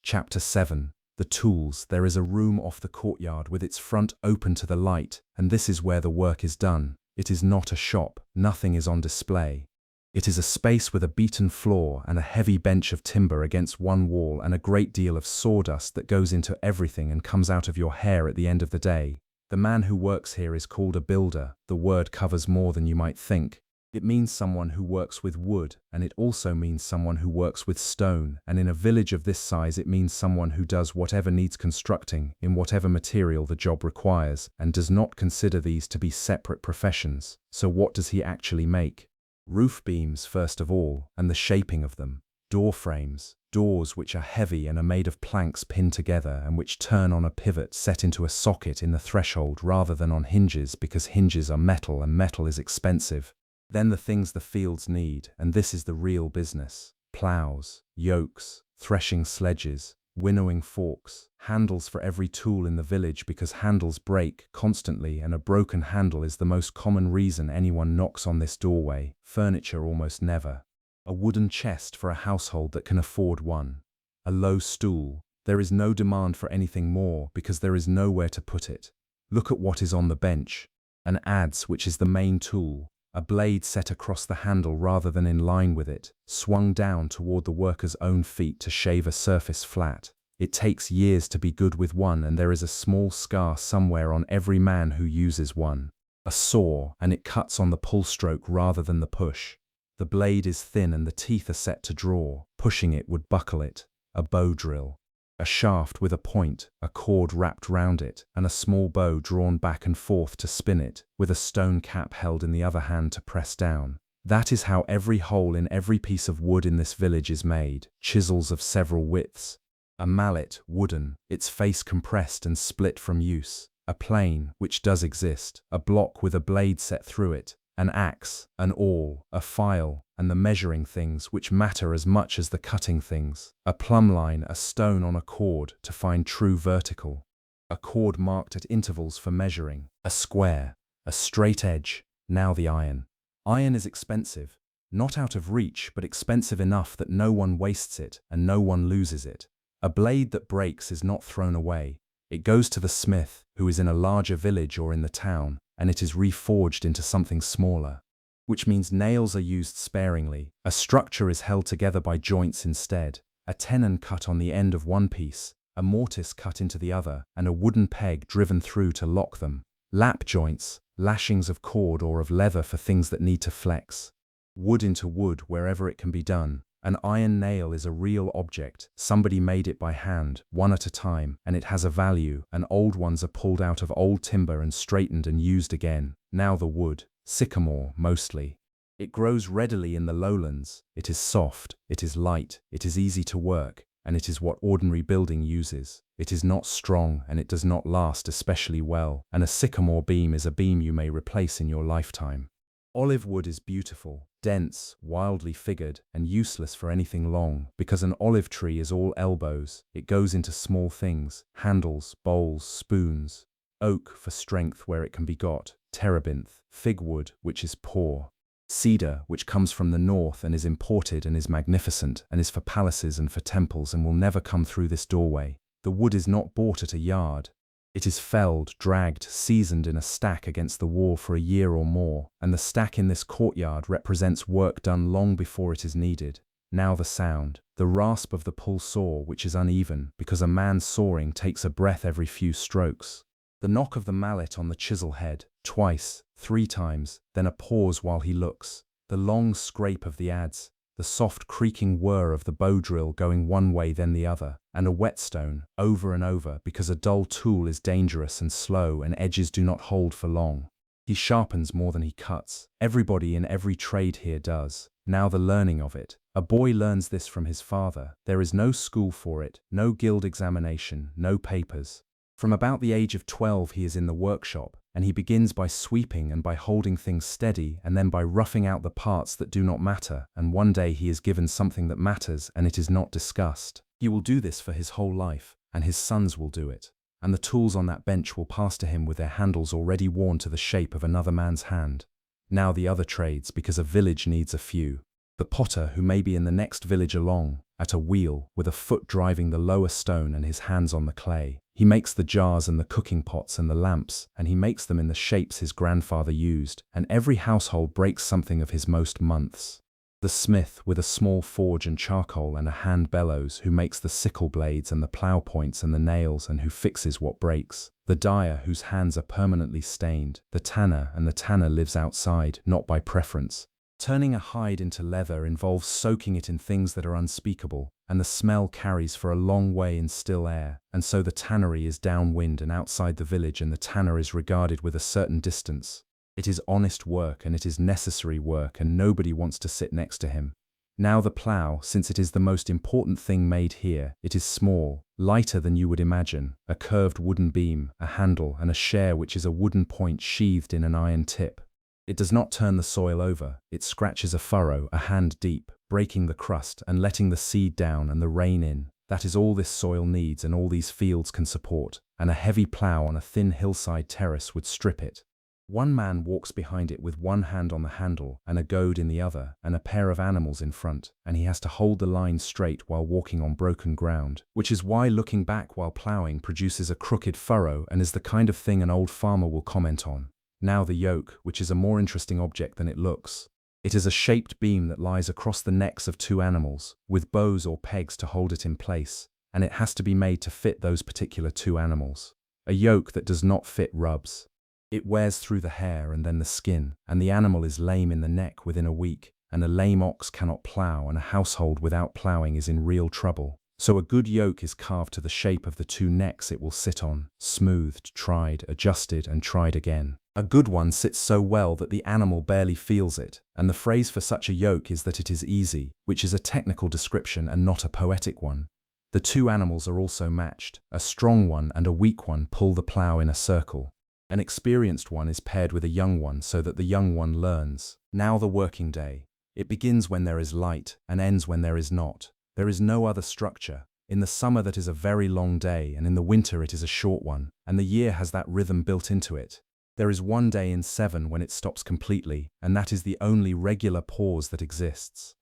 Chapter 7. The tools. There is a room off the courtyard with its front open to the light, and this is where the work is done. It is not a shop. Nothing is on display. It is a space with a beaten floor and a heavy bench of timber against one wall and a great deal of sawdust that goes into everything and comes out of your hair at the end of the day. The man who works here is called a builder. The word covers more than you might think. It means someone who works with wood, and it also means someone who works with stone, and in a village of this size it means someone who does whatever needs constructing, in whatever material the job requires, and does not consider these to be separate professions. So what does he actually make? Roof beams first of all, and the shaping of them. Door frames, doors which are heavy and are made of planks pinned together and which turn on a pivot set into a socket in the threshold rather than on hinges, because hinges are metal and metal is expensive. Then the things the fields need, and this is the real business. Plows, yokes, threshing sledges, winnowing forks, handles for every tool in the village, because handles break constantly and a broken handle is the most common reason anyone knocks on this doorway. Furniture almost never. A wooden chest for a household that can afford one. A low stool. There is no demand for anything more because there is nowhere to put it. Look at what is on the bench. An adze, which is the main tool. A blade set across the handle rather than in line with it, swung down toward the worker's own feet to shave a surface flat. It takes years to be good with one, and there is a small scar somewhere on every man who uses one. A saw, and it cuts on the pull stroke rather than the push. The blade is thin and the teeth are set to draw. Pushing it would buckle it. A bow drill. A shaft with a point, a cord wrapped round it, and a small bow drawn back and forth to spin it, with a stone cap held in the other hand to press down. That is how every hole in every piece of wood in this village is made. Chisels of several widths. A mallet, wooden, its face compressed and split from use. A plane, which does exist, a block with a blade set through it. An axe, an awl, a file, and the measuring things which matter as much as the cutting things. A plumb line, a stone on a cord to find true vertical. A cord marked at intervals for measuring. A square, a straight edge, now the iron. Iron is expensive, not out of reach, but expensive enough that no one wastes it and no one loses it. A blade that breaks is not thrown away. It goes to the smith, who is in a larger village or in the town, and it is reforged into something smaller, which means nails are used sparingly. A structure is held together by joints instead. A tenon cut on the end of one piece, a mortise cut into the other, and a wooden peg driven through to lock them. Lap joints, lashings of cord or of leather for things that need to flex. Wood into wood wherever it can be done. An iron nail is a real object. Somebody made it by hand, one at a time, and it has a value, and old ones are pulled out of old timber and straightened and used again. Now the wood, sycamore mostly. It grows readily in the lowlands. It is soft, it is light, it is easy to work, and it is what ordinary building uses. It is not strong, and it does not last especially well, and a sycamore beam is a beam you may replace in your lifetime. Olive wood is beautiful, dense, wildly figured, and useless for anything long, because an olive tree is all elbows. It goes into small things, handles, bowls, spoons. Oak for strength where it can be got, terebinth, fig wood, which is poor. Cedar, which comes from the north and is imported and is magnificent, and is for palaces and for temples and will never come through this doorway. The wood is not bought at a yard. It is felled, dragged, seasoned in a stack against the wall for a year or more, and the stack in this courtyard represents work done long before it is needed. Now the sound, the rasp of the pull saw, which is uneven because a man sawing takes a breath every few strokes. The knock of the mallet on the chisel head, twice, 3 times, then a pause while he looks. The long scrape of the adze, the soft creaking whir of the bow drill going one way then the other, and a whetstone, over and over, because a dull tool is dangerous and slow and edges do not hold for long. He sharpens more than he cuts. Everybody in every trade here does. Now the learning of it. A boy learns this from his father. There is no school for it, no guild examination, no papers. From about the age of 12 he is in the workshop, and he begins by sweeping and by holding things steady and then by roughing out the parts that do not matter, and one day he is given something that matters and it is not discussed. He will do this for his whole life, and his sons will do it. And the tools on that bench will pass to him with their handles already worn to the shape of another man's hand. Now the other trades, because a village needs a few. The potter, who may be in the next village along, at a wheel, with a foot driving the lower stone and his hands on the clay. He makes the jars and the cooking pots and the lamps, and he makes them in the shapes his grandfather used, and every household breaks something of his most months. The smith, with a small forge and charcoal and a hand bellows, who makes the sickle blades and the plough points and the nails and who fixes what breaks. The dyer, whose hands are permanently stained. The tanner, and the tanner lives outside, not by preference. Turning a hide into leather involves soaking it in things that are unspeakable, and the smell carries for a long way in still air, and so the tannery is downwind and outside the village, and the tanner is regarded with a certain distance. It is honest work and it is necessary work, and nobody wants to sit next to him. Now the plough, since it is the most important thing made here, it is small, lighter than you would imagine, a curved wooden beam, a handle, and a share which is a wooden point sheathed in an iron tip. It does not turn the soil over, it scratches a furrow a hand deep, breaking the crust and letting the seed down and the rain in. That is all this soil needs and all these fields can support, and a heavy plough on a thin hillside terrace would strip it. One man walks behind it with one hand on the handle and a goad in the other and a pair of animals in front, and he has to hold the line straight while walking on broken ground, which is why looking back while ploughing produces a crooked furrow and is the kind of thing an old farmer will comment on. Now the yoke, which is a more interesting object than it looks. It is a shaped beam that lies across the necks of 2 animals, with bows or pegs to hold it in place, and it has to be made to fit those particular 2 animals. A yoke that does not fit rubs. It wears through the hair and then the skin, and the animal is lame in the neck within a week, and a lame ox cannot plough, and a household without ploughing is in real trouble. So a good yoke is carved to the shape of the 2 necks it will sit on, smoothed, tried, adjusted, and tried again. A good one sits so well that the animal barely feels it, and the phrase for such a yoke is that it is easy, which is a technical description and not a poetic one. The 2 animals are also matched. A strong one and a weak one pull the plough in a circle. An experienced one is paired with a young one so that the young one learns. Now the working day. It begins when there is light and ends when there is not. There is no other structure. In the summer that is a very long day, and in the winter it is a short one, and the year has that rhythm built into it. There is one day in 7 when it stops completely, and that is the only regular pause that exists.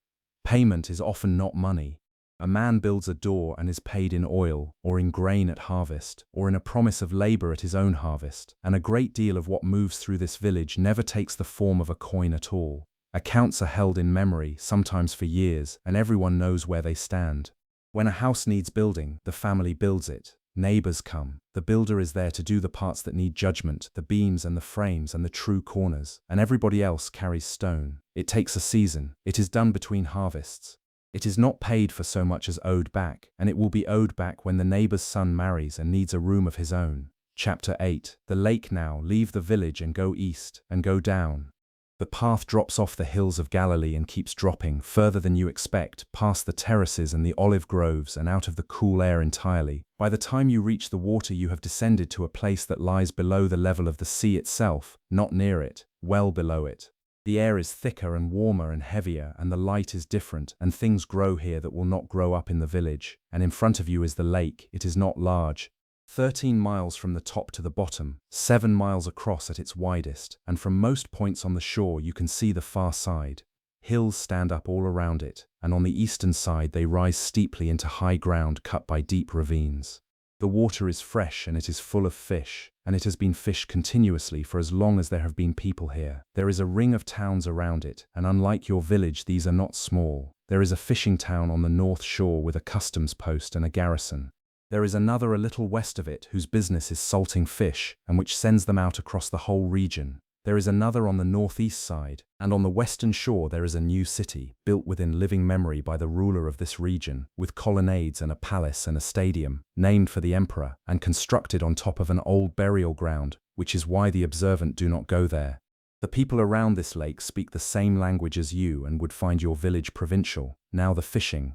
Payment is often not money. A man builds a door and is paid in oil, or in grain at harvest, or in a promise of labor at his own harvest, and a great deal of what moves through this village never takes the form of a coin at all. Accounts are held in memory, sometimes for years, and everyone knows where they stand. When a house needs building, the family builds it. Neighbors come. The builder is there to do the parts that need judgment, the beams and the frames and the true corners, and everybody else carries stone. It takes a season. It is done between harvests. It is not paid for so much as owed back, and it will be owed back when the neighbor's son marries and needs a room of his own. Chapter 8. The lake. Now leave the village and go east, and go down. The path drops off the hills of Galilee and keeps dropping, further than you expect, past the terraces and the olive groves and out of the cool air entirely. By the time you reach the water you have descended to a place that lies below the level of the sea itself, not near it, well below it. The air is thicker and warmer and heavier, and the light is different, and things grow here that will not grow up in the village. And in front of you is the lake. It is not large. 13 miles from the top to the bottom, 7 miles across at its widest, and from most points on the shore you can see the far side. Hills stand up all around it, and on the eastern side they rise steeply into high ground cut by deep ravines. The water is fresh and it is full of fish, and it has been fished continuously for as long as there have been people here. There is a ring of towns around it, and unlike your village these are not small. There is a fishing town on the north shore with a customs post and a garrison. There is another a little west of it whose business is salting fish and which sends them out across the whole region. There is another on the northeast side, and on the western shore there is a new city, built within living memory by the ruler of this region, with colonnades and a palace and a stadium, named for the emperor, and constructed on top of an old burial ground, which is why the observant do not go there. The people around this lake speak the same language as you and would find your village provincial. Now the fishing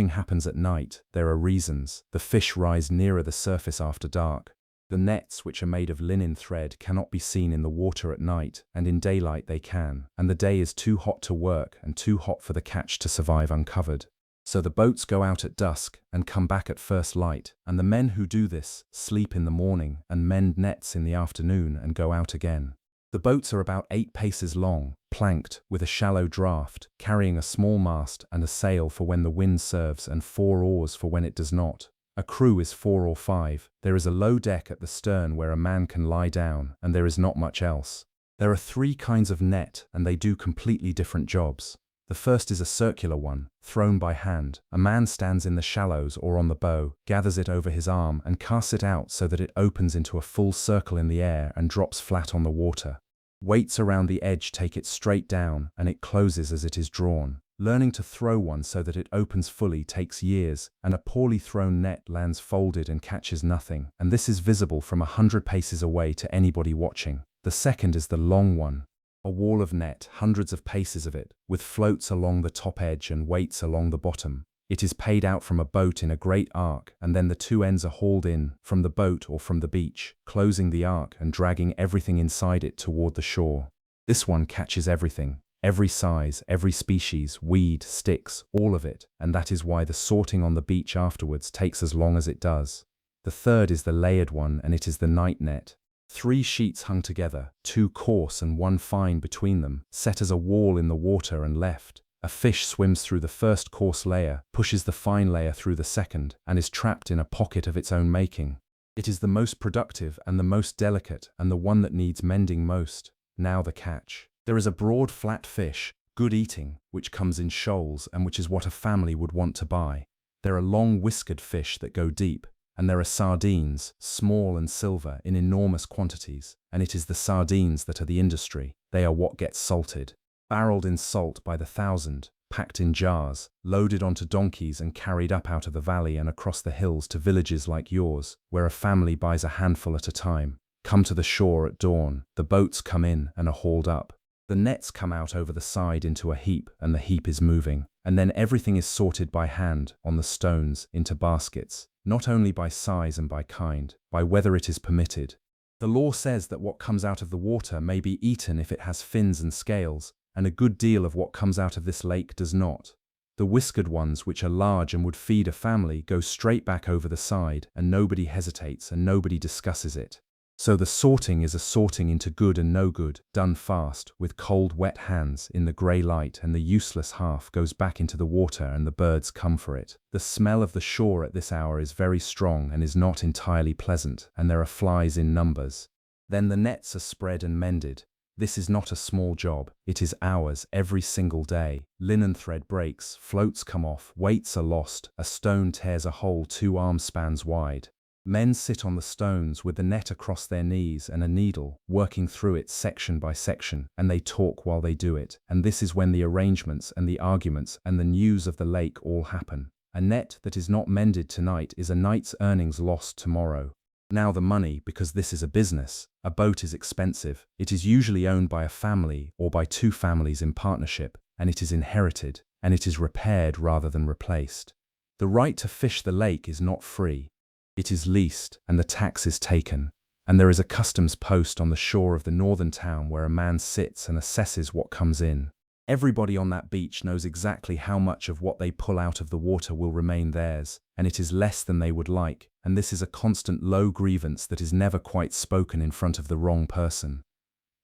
happens at night. There are reasons. The fish rise nearer the surface after dark. The nets, which are made of linen thread, cannot be seen in the water at night, and in daylight they can, and the day is too hot to work and too hot for the catch to survive uncovered. So the boats go out at dusk and come back at first light, and the men who do this sleep in the morning and mend nets in the afternoon and go out again. The boats are about 8 paces long, planked, with a shallow draft, carrying a small mast and a sail for when the wind serves and 4 oars for when it does not. A crew is 4 or 5. There is a low deck at the stern where a man can lie down, and there is not much else. There are 3 kinds of net, and they do completely different jobs. The first is a circular one, thrown by hand. A man stands in the shallows or on the bow, gathers it over his arm and casts it out so that it opens into a full circle in the air and drops flat on the water. Weights around the edge take it straight down, and it closes as it is drawn. Learning to throw one so that it opens fully takes years, and a poorly thrown net lands folded and catches nothing, and this is visible from 100 paces away to anybody watching. The second is the long one. A wall of net, hundreds of paces of it, with floats along the top edge and weights along the bottom. It is paid out from a boat in a great arc, and then the 2 ends are hauled in, from the boat or from the beach, closing the arc and dragging everything inside it toward the shore. This one catches everything. Every size, every species, weed, sticks, all of it, and that is why the sorting on the beach afterwards takes as long as it does. The third is the layered one, and it is the night net. 3 sheets hung together, 2 coarse and 1 fine between them, set as a wall in the water and left. A fish swims through the first coarse layer, pushes the fine layer through the second, and is trapped in a pocket of its own making. It is the most productive and the most delicate, and the one that needs mending most. Now the catch. There is a broad flat fish, good eating, which comes in shoals and which is what a family would want to buy. There are long whiskered fish that go deep, and there are sardines, small and silver, in enormous quantities, and it is the sardines that are the industry. They are what gets salted. Barreled in salt by the thousand, packed in jars, loaded onto donkeys and carried up out of the valley and across the hills to villages like yours, where a family buys a handful at a time. Come to the shore at dawn, the boats come in and are hauled up. The nets come out over the side into a heap, and the heap is moving, and then everything is sorted by hand, on the stones, into baskets, not only by size and by kind, by whether it is permitted. The law says that what comes out of the water may be eaten if it has fins and scales, and a good deal of what comes out of this lake does not. The whiskered ones, which are large and would feed a family, go straight back over the side, and nobody hesitates and nobody discusses it. So the sorting is a sorting into good and no good, done fast, with cold wet hands, in the grey light, and the useless half goes back into the water and the birds come for it. The smell of the shore at this hour is very strong and is not entirely pleasant, and there are flies in numbers. Then the nets are spread and mended. This is not a small job. It is hours every single day. Linen thread breaks, floats come off, weights are lost, a stone tears a hole 2 arm spans wide. Men sit on the stones with the net across their knees and a needle, working through it section by section, and they talk while they do it, and this is when the arrangements and the arguments and the news of the lake all happen. A net that is not mended tonight is a night's earnings lost tomorrow. Now the money, because this is a business. A boat is expensive. It is usually owned by a family or by 2 families in partnership, and it is inherited, and it is repaired rather than replaced. The right to fish the lake is not free. It is leased, and the tax is taken, and there is a customs post on the shore of the northern town where a man sits and assesses what comes in. Everybody on that beach knows exactly how much of what they pull out of the water will remain theirs, and it is less than they would like, and this is a constant low grievance that is never quite spoken in front of the wrong person.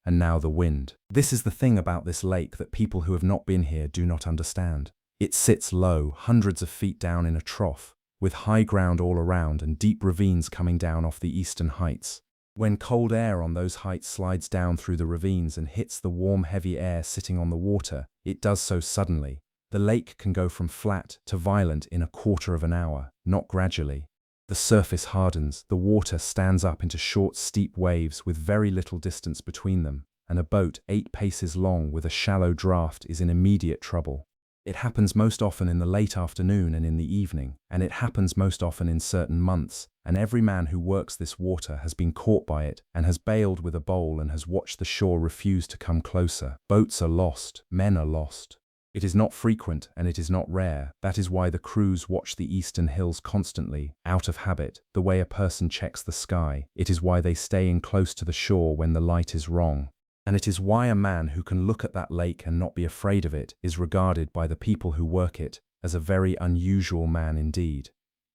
And now the wind. This is the thing about this lake that people who have not been here do not understand. It sits low, hundreds of feet down in a trough, with high ground all around and deep ravines coming down off the eastern heights. When cold air on those heights slides down through the ravines and hits the warm, heavy air sitting on the water, it does so suddenly, The lake can go from flat to violent in a quarter of an hour, not gradually. The surface hardens, the water stands up into short, steep waves with very little distance between them, and a boat 8 paces long with a shallow draft is in immediate trouble. It happens most often in the late afternoon and in the evening, and it happens most often in certain months, and every man who works this water has been caught by it and has bailed with a bowl and has watched the shore refuse to come closer. Boats are lost, men are lost. It is not frequent and it is not rare. That is why the crews watch the eastern hills constantly, out of habit, the way a person checks the sky. It is why they stay in close to the shore when the light is wrong. And it is why a man who can look at that lake and not be afraid of it is regarded by the people who work it as a very unusual man indeed.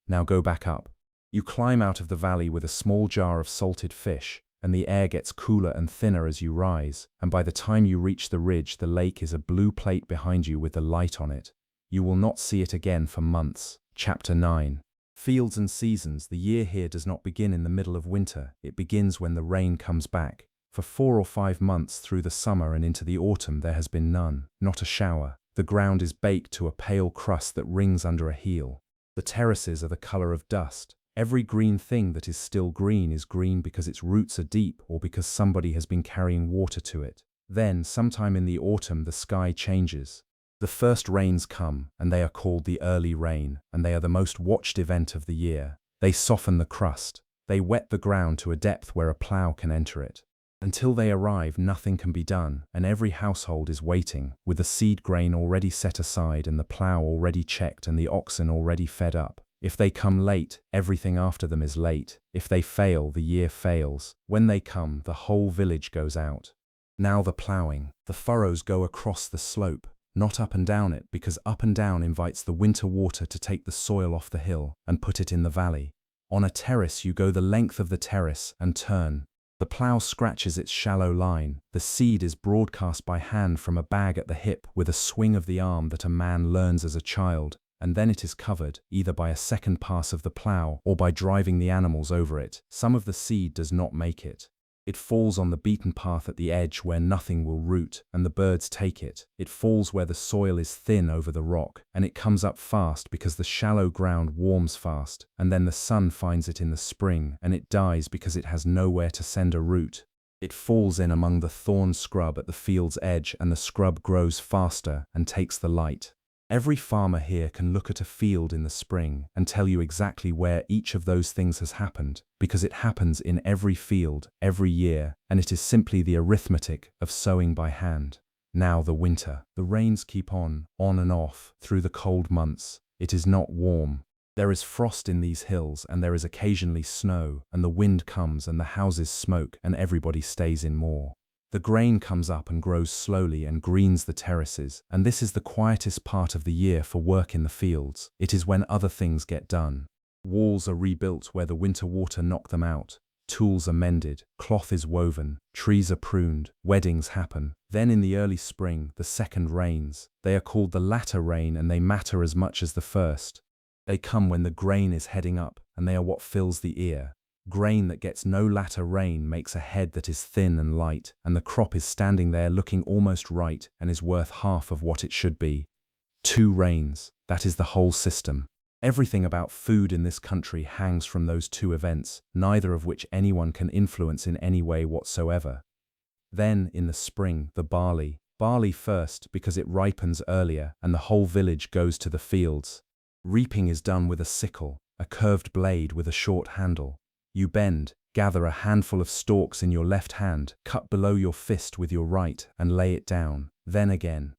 Now go back up. You climb out of the valley with a small jar of salted fish, and the air gets cooler and thinner as you rise, and by the time you reach the ridge, the lake is a blue plate behind you with the light on it. You will not see it again for months. Chapter 9. Fields and seasons. The year here does not begin in the middle of winter. It begins when the rain comes back. For 4 or 5 months through the summer and into the autumn there has been none, not a shower. The ground is baked to a pale crust that rings under a heel. The terraces are the color of dust. Every green thing that is still green is green because its roots are deep or because somebody has been carrying water to it. Then, sometime in the autumn, the sky changes. The first rains come, and they are called the early rain, and they are the most watched event of the year. They soften the crust. They wet the ground to a depth where a plow can enter it. Until they arrive, nothing can be done, and every household is waiting, with the seed grain already set aside and the plow already checked and the oxen already fed up. If they come late, everything after them is late. If they fail, the year fails. When they come, the whole village goes out. Now the ploughing. The furrows go across the slope, not up and down it, because up and down invites the winter water to take the soil off the hill and put it in the valley. On a terrace you go the length of the terrace and turn. The plough scratches its shallow line. The seed is broadcast by hand from a bag at the hip with a swing of the arm that a man learns as a child, and then it is covered, either by a second pass of the plough or by driving the animals over it. Some of the seed does not make it. It falls on the beaten path at the edge where nothing will root, and the birds take it. It falls where the soil is thin over the rock, and it comes up fast because the shallow ground warms fast, and then the sun finds it in the spring, and it dies because it has nowhere to send a root. It falls in among the thorn scrub at the field's edge, and the scrub grows faster and takes the light. Every farmer here can look at a field in the spring and tell you exactly where each of those things has happened, because it happens in every field, every year, and it is simply the arithmetic of sowing by hand. Now the winter. The rains keep on and off, through the cold months. It is not warm. There is frost in these hills, and there is occasionally snow, and the wind comes and the houses smoke and everybody stays in more. The grain comes up and grows slowly and greens the terraces, and this is the quietest part of the year for work in the fields. It is when other things get done. Walls are rebuilt where the winter water knocked them out. Tools are mended, cloth is woven, trees are pruned, weddings happen. Then in the early spring, the second rains. They are called the latter rain, and they matter as much as the first. They come when the grain is heading up, and they are what fills the ear. Grain that gets no latter rain makes a head that is thin and light, and the crop is standing there looking almost right and is worth half of what it should be. 2 rains, that is the whole system. Everything about food in this country hangs from those 2 events, neither of which anyone can influence in any way whatsoever. Then, in the spring, the barley. Barley first, because it ripens earlier, and the whole village goes to the fields. Reaping is done with a sickle, a curved blade with a short handle. You bend, gather a handful of stalks in your left hand, cut below your fist with your right, and lay it down. Then again,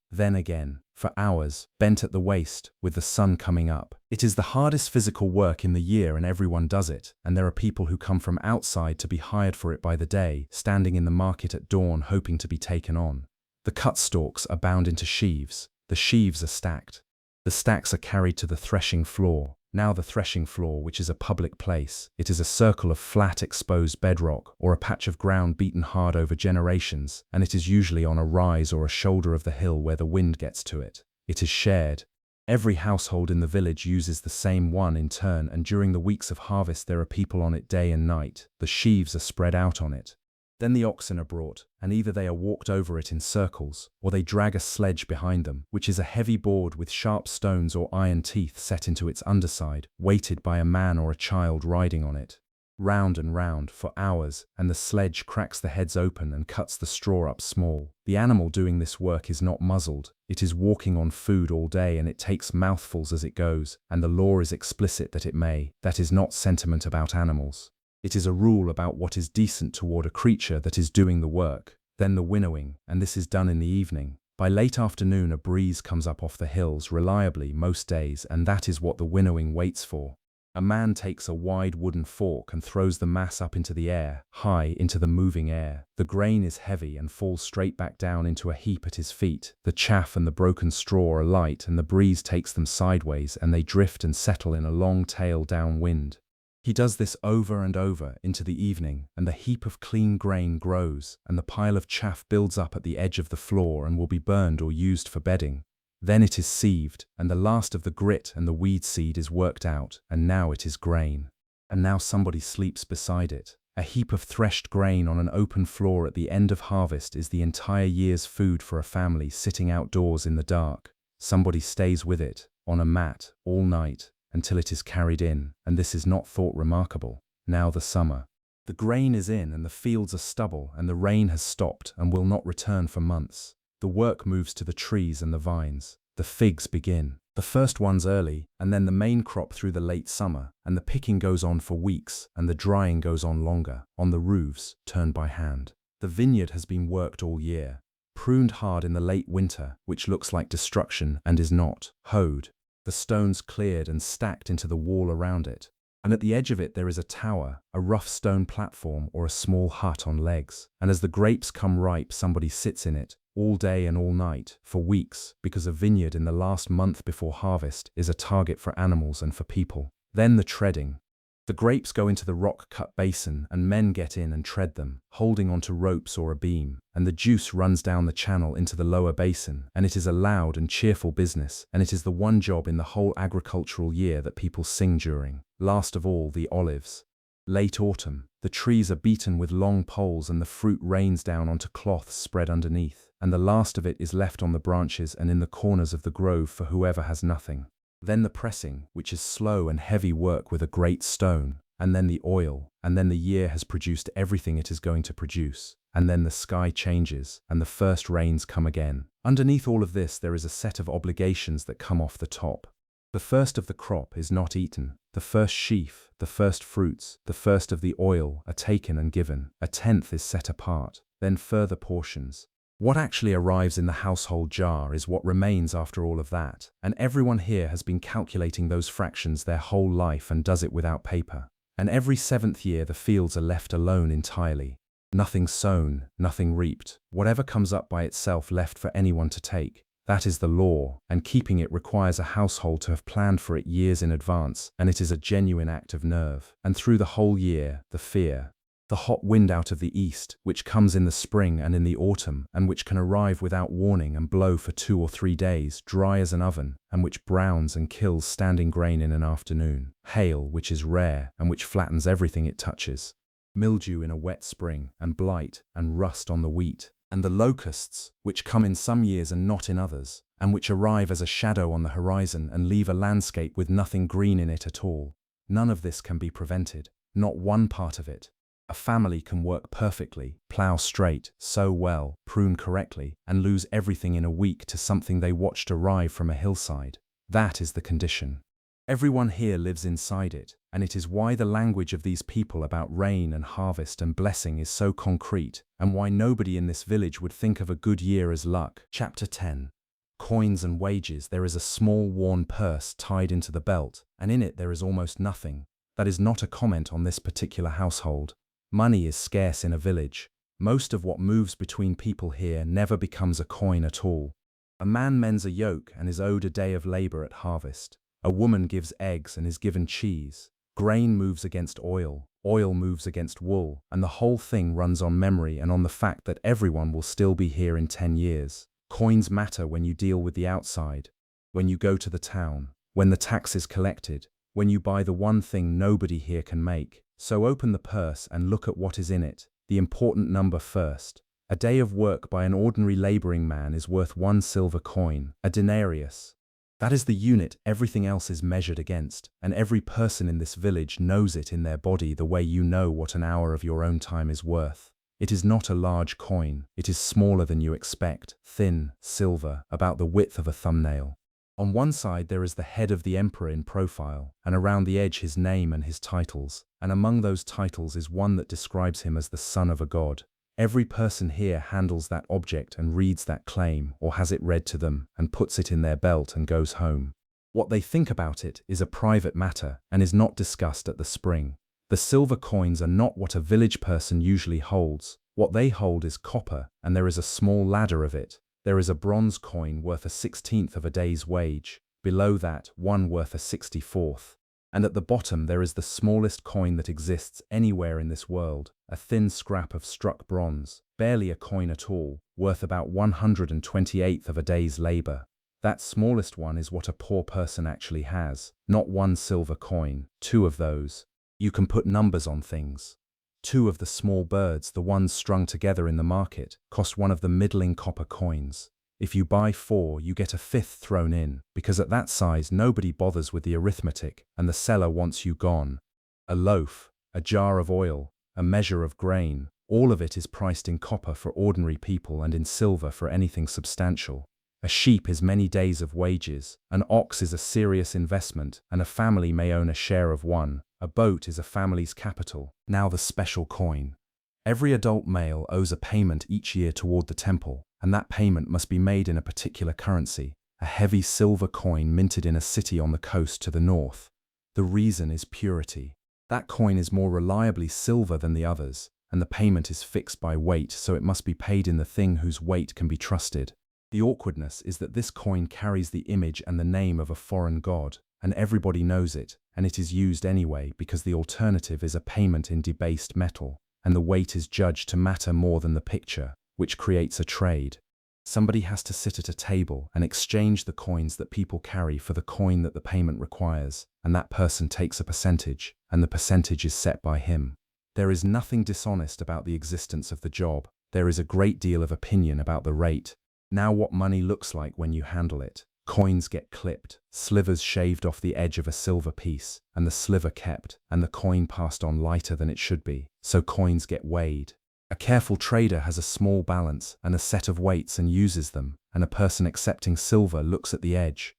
for hours, bent at the waist, with the sun coming up. It is the hardest physical work in the year, and everyone does it, and there are people who come from outside to be hired for it by the day, standing in the market at dawn hoping to be taken on. The cut stalks are bound into sheaves. The sheaves are stacked. The stacks are carried to the threshing floor. Now the threshing floor, which is a public place, it is a circle of flat exposed bedrock or a patch of ground beaten hard over generations, and it is usually on a rise or a shoulder of the hill where the wind gets to it. It is shared. Every household in the village uses the same one in turn, and during the weeks of harvest there are people on it day and night. The sheaves are spread out on it. Then the oxen are brought, and either they are walked over it in circles, or they drag a sledge behind them, which is a heavy board with sharp stones or iron teeth set into its underside, weighted by a man or a child riding on it. Round and round, for hours, and the sledge cracks the heads open and cuts the straw up small. The animal doing this work is not muzzled, it is walking on food all day and it takes mouthfuls as it goes, and the law is explicit that it may. That is not sentiment about animals. It is a rule about what is decent toward a creature that is doing the work. Then the winnowing, and this is done in the evening. By late afternoon a breeze comes up off the hills reliably most days, and that is what the winnowing waits for. A man takes a wide wooden fork and throws the mass up into the air, high into the moving air. The grain is heavy and falls straight back down into a heap at his feet. The chaff and the broken straw are light, and the breeze takes them sideways, and they drift and settle in a long tail downwind. He does this over and over into the evening, and the heap of clean grain grows, and the pile of chaff builds up at the edge of the floor and will be burned or used for bedding. Then it is sieved, and the last of the grit and the weed seed is worked out, and now it is grain. And now somebody sleeps beside it. A heap of threshed grain on an open floor at the end of harvest is the entire year's food for a family sitting outdoors in the dark. Somebody stays with it, on a mat, all night, until it is carried in, and this is not thought remarkable. Now the summer. The grain is in and the fields are stubble, and the rain has stopped and will not return for months. The work moves to the trees and the vines. The figs begin. The first ones early, and then the main crop through the late summer, and the picking goes on for weeks, and the drying goes on longer, on the roofs, turned by hand. The vineyard has been worked all year, pruned hard in the late winter, which looks like destruction and is not, hoed. The stones cleared and stacked into the wall around it, and at the edge of it there is a tower, a rough stone platform or a small hut on legs, and as the grapes come ripe somebody sits in it, all day and all night, for weeks, because a vineyard in the last month before harvest is a target for animals and for people. Then the treading. The grapes go into the rock-cut basin and men get in and tread them, holding onto ropes or a beam, and the juice runs down the channel into the lower basin, and it is a loud and cheerful business, and it is the one job in the whole agricultural year that people sing during. Last of all, the olives. Late autumn, the trees are beaten with long poles and the fruit rains down onto cloths spread underneath, and the last of it is left on the branches and in the corners of the grove for whoever has nothing. Then the pressing, which is slow and heavy work with a great stone, and then the oil, and then the year has produced everything it is going to produce, and then the sky changes, and the first rains come again. Underneath all of this there is a set of obligations that come off the top. The first of the crop is not eaten. The first sheaf, the first fruits, the first of the oil are taken and given. A tenth is set apart, then further portions. What actually arrives in the household jar is what remains after all of that, and everyone here has been calculating those fractions their whole life and does it without paper. And every 7th year the fields are left alone entirely. Nothing sown, nothing reaped, whatever comes up by itself left for anyone to take. That is the law, and keeping it requires a household to have planned for it years in advance, and it is a genuine act of nerve. And through the whole year, the fear. The hot wind out of the east, which comes in the spring and in the autumn, and which can arrive without warning and blow for 2 or 3 days, dry as an oven, and which browns and kills standing grain in an afternoon. Hail, which is rare, and which flattens everything it touches. Mildew in a wet spring, and blight, and rust on the wheat. And the locusts, which come in some years and not in others, and which arrive as a shadow on the horizon and leave a landscape with nothing green in it at all. None of this can be prevented, not one part of it. A family can work perfectly, plow straight, sow well, prune correctly, and lose everything in a week to something they watched arrive from a hillside. That is the condition. Everyone here lives inside it, and it is why the language of these people about rain and harvest and blessing is so concrete, and why nobody in this village would think of a good year as luck. Chapter 10. Coins and wages. There is a small worn purse tied into the belt, and in it there is almost nothing. That is not a comment on this particular household. Money is scarce in a village. Most of what moves between people here never becomes a coin at all. A man mends a yoke and is owed a day of labor at harvest. A woman gives eggs and is given cheese. Grain moves against oil, oil moves against wool, and the whole thing runs on memory and on the fact that everyone will still be here in 10 years. Coins matter when you deal with the outside, when you go to the town, when the tax is collected, when you buy the one thing nobody here can make. So open the purse and look at what is in it. The important number first. A day of work by an ordinary laboring man is worth 1 silver coin, a denarius. That is the unit everything else is measured against, and every person in this village knows it in their body the way you know what an hour of your own time is worth. It is not a large coin, it is smaller than you expect, thin, silver, about the width of a thumbnail. On one side there is the head of the emperor in profile, and around the edge his name and his titles, and among those titles is one that describes him as the son of a god. Every person here handles that object and reads that claim, or has it read to them, and puts it in their belt and goes home. What they think about it is a private matter and is not discussed at the spring. The silver coins are not what a village person usually holds. What they hold is copper, and there is a small ladder of it. There is a bronze coin worth a 16th of a day's wage, below that one worth a 64th. And at the bottom there is the smallest coin that exists anywhere in this world, a thin scrap of struck bronze, barely a coin at all, worth about 128th of a day's labor. That smallest one is what a poor person actually has, not 1 silver coin, 2 of those. You can put numbers on things. 2 of the small birds, the ones strung together in the market, cost one of the middling copper coins. If you buy 4, you get a 5th thrown in, because at that size nobody bothers with the arithmetic, and the seller wants you gone. A loaf, a jar of oil, a measure of grain, all of it is priced in copper for ordinary people and in silver for anything substantial. A sheep is many days of wages, an ox is a serious investment, and a family may own a share of one. A boat is a family's capital. Now the special coin. Every adult male owes a payment each year toward the temple, and that payment must be made in a particular currency, a heavy silver coin minted in a city on the coast to the north. The reason is purity. That coin is more reliably silver than the others, and the payment is fixed by weight, so it must be paid in the thing whose weight can be trusted. The awkwardness is that this coin carries the image and the name of a foreign god, and everybody knows it, and it is used anyway because the alternative is a payment in debased metal, and the weight is judged to matter more than the picture, which creates a trade. Somebody has to sit at a table and exchange the coins that people carry for the coin that the payment requires, and that person takes a percentage, and the percentage is set by him. There is nothing dishonest about the existence of the job. There is a great deal of opinion about the rate. Now what money looks like when you handle it. Coins get clipped, slivers shaved off the edge of a silver piece, and the sliver kept, and the coin passed on lighter than it should be, so coins get weighed. A careful trader has a small balance and a set of weights and uses them, and a person accepting silver looks at the edge.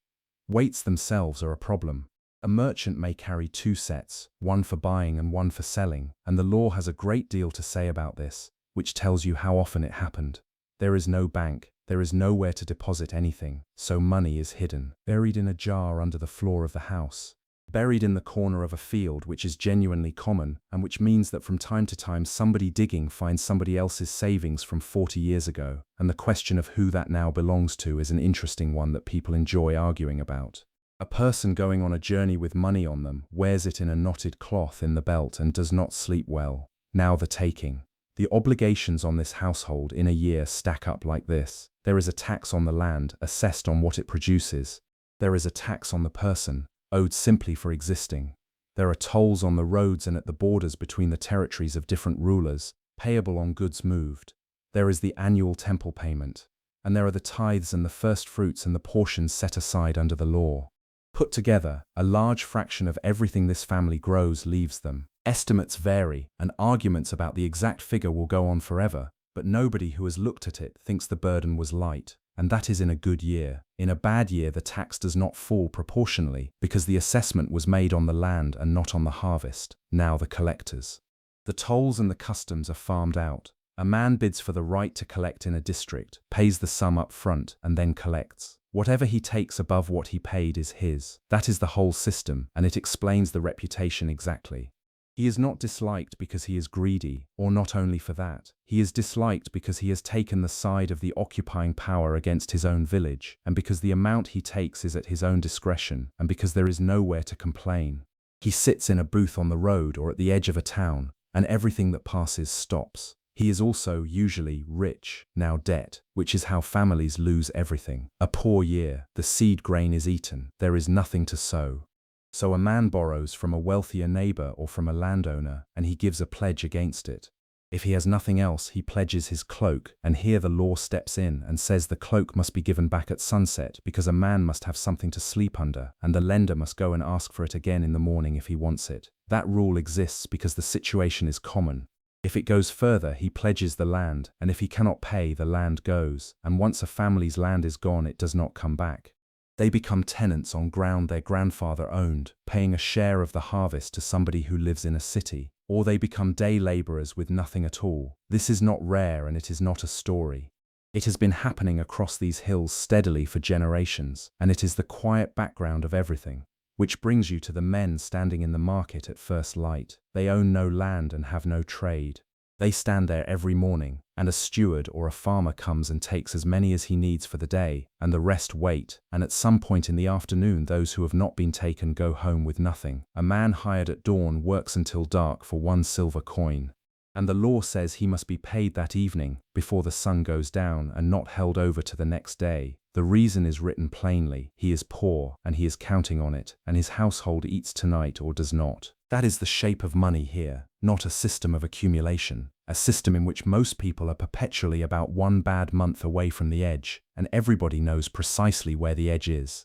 Weights themselves are a problem. A merchant may carry 2 sets, one for buying and one for selling, and the law has a great deal to say about this, which tells you how often it happened. There is no bank. There is nowhere to deposit anything, so money is hidden, buried in a jar under the floor of the house, buried in the corner of a field, which is genuinely common, and which means that from time to time somebody digging finds somebody else's savings from 40 years ago, and the question of who that now belongs to is an interesting one that people enjoy arguing about. A person going on a journey with money on them wears it in a knotted cloth in the belt and does not sleep well. Now the taking. The obligations on this household in a year stack up like this. There is a tax on the land, assessed on what it produces. There is a tax on the person, owed simply for existing. There are tolls on the roads and at the borders between the territories of different rulers, payable on goods moved. There is the annual temple payment. And there are the tithes and the first fruits and the portions set aside under the law. Put together, a large fraction of everything this family grows leaves them. Estimates vary, and arguments about the exact figure will go on forever, but nobody who has looked at it thinks the burden was light, and that is in a good year. In a bad year, the tax does not fall proportionally, because the assessment was made on the land and not on the harvest. Now the collectors. The tolls and the customs are farmed out. A man bids for the right to collect in a district, pays the sum up front, and then collects. Whatever he takes above what he paid is his. That is the whole system, and it explains the reputation exactly. He is not disliked because he is greedy, or not only for that. He is disliked because he has taken the side of the occupying power against his own village, and because the amount he takes is at his own discretion, and because there is nowhere to complain. He sits in a booth on the road or at the edge of a town, and everything that passes stops. He is also usually rich, now debt, which is how families lose everything. A poor year, the seed grain is eaten, there is nothing to sow. So a man borrows from a wealthier neighbor or from a landowner, and he gives a pledge against it. If he has nothing else, he pledges his cloak, and here the law steps in and says the cloak must be given back at sunset because a man must have something to sleep under, and the lender must go and ask for it again in the morning if he wants it. That rule exists because the situation is common. If it goes further, he pledges the land, and if he cannot pay, the land goes, and once a family's land is gone, it does not come back. They become tenants on ground their grandfather owned, paying a share of the harvest to somebody who lives in a city, or they become day laborers with nothing at all. This is not rare, and it is not a story. It has been happening across these hills steadily for generations, and it is the quiet background of everything. Which brings you to the men standing in the market at first light. They own no land and have no trade. They stand there every morning, and a steward or a farmer comes and takes as many as he needs for the day, and the rest wait, and at some point in the afternoon those who have not been taken go home with nothing. A man hired at dawn works until dark for 1 silver coin. And the law says he must be paid that evening, before the sun goes down, and not held over to the next day. The reason is written plainly: he is poor, and he is counting on it, and his household eats tonight or does not. That is the shape of money here, not a system of accumulation, a system in which most people are perpetually about 1 bad month away from the edge, and everybody knows precisely where the edge is.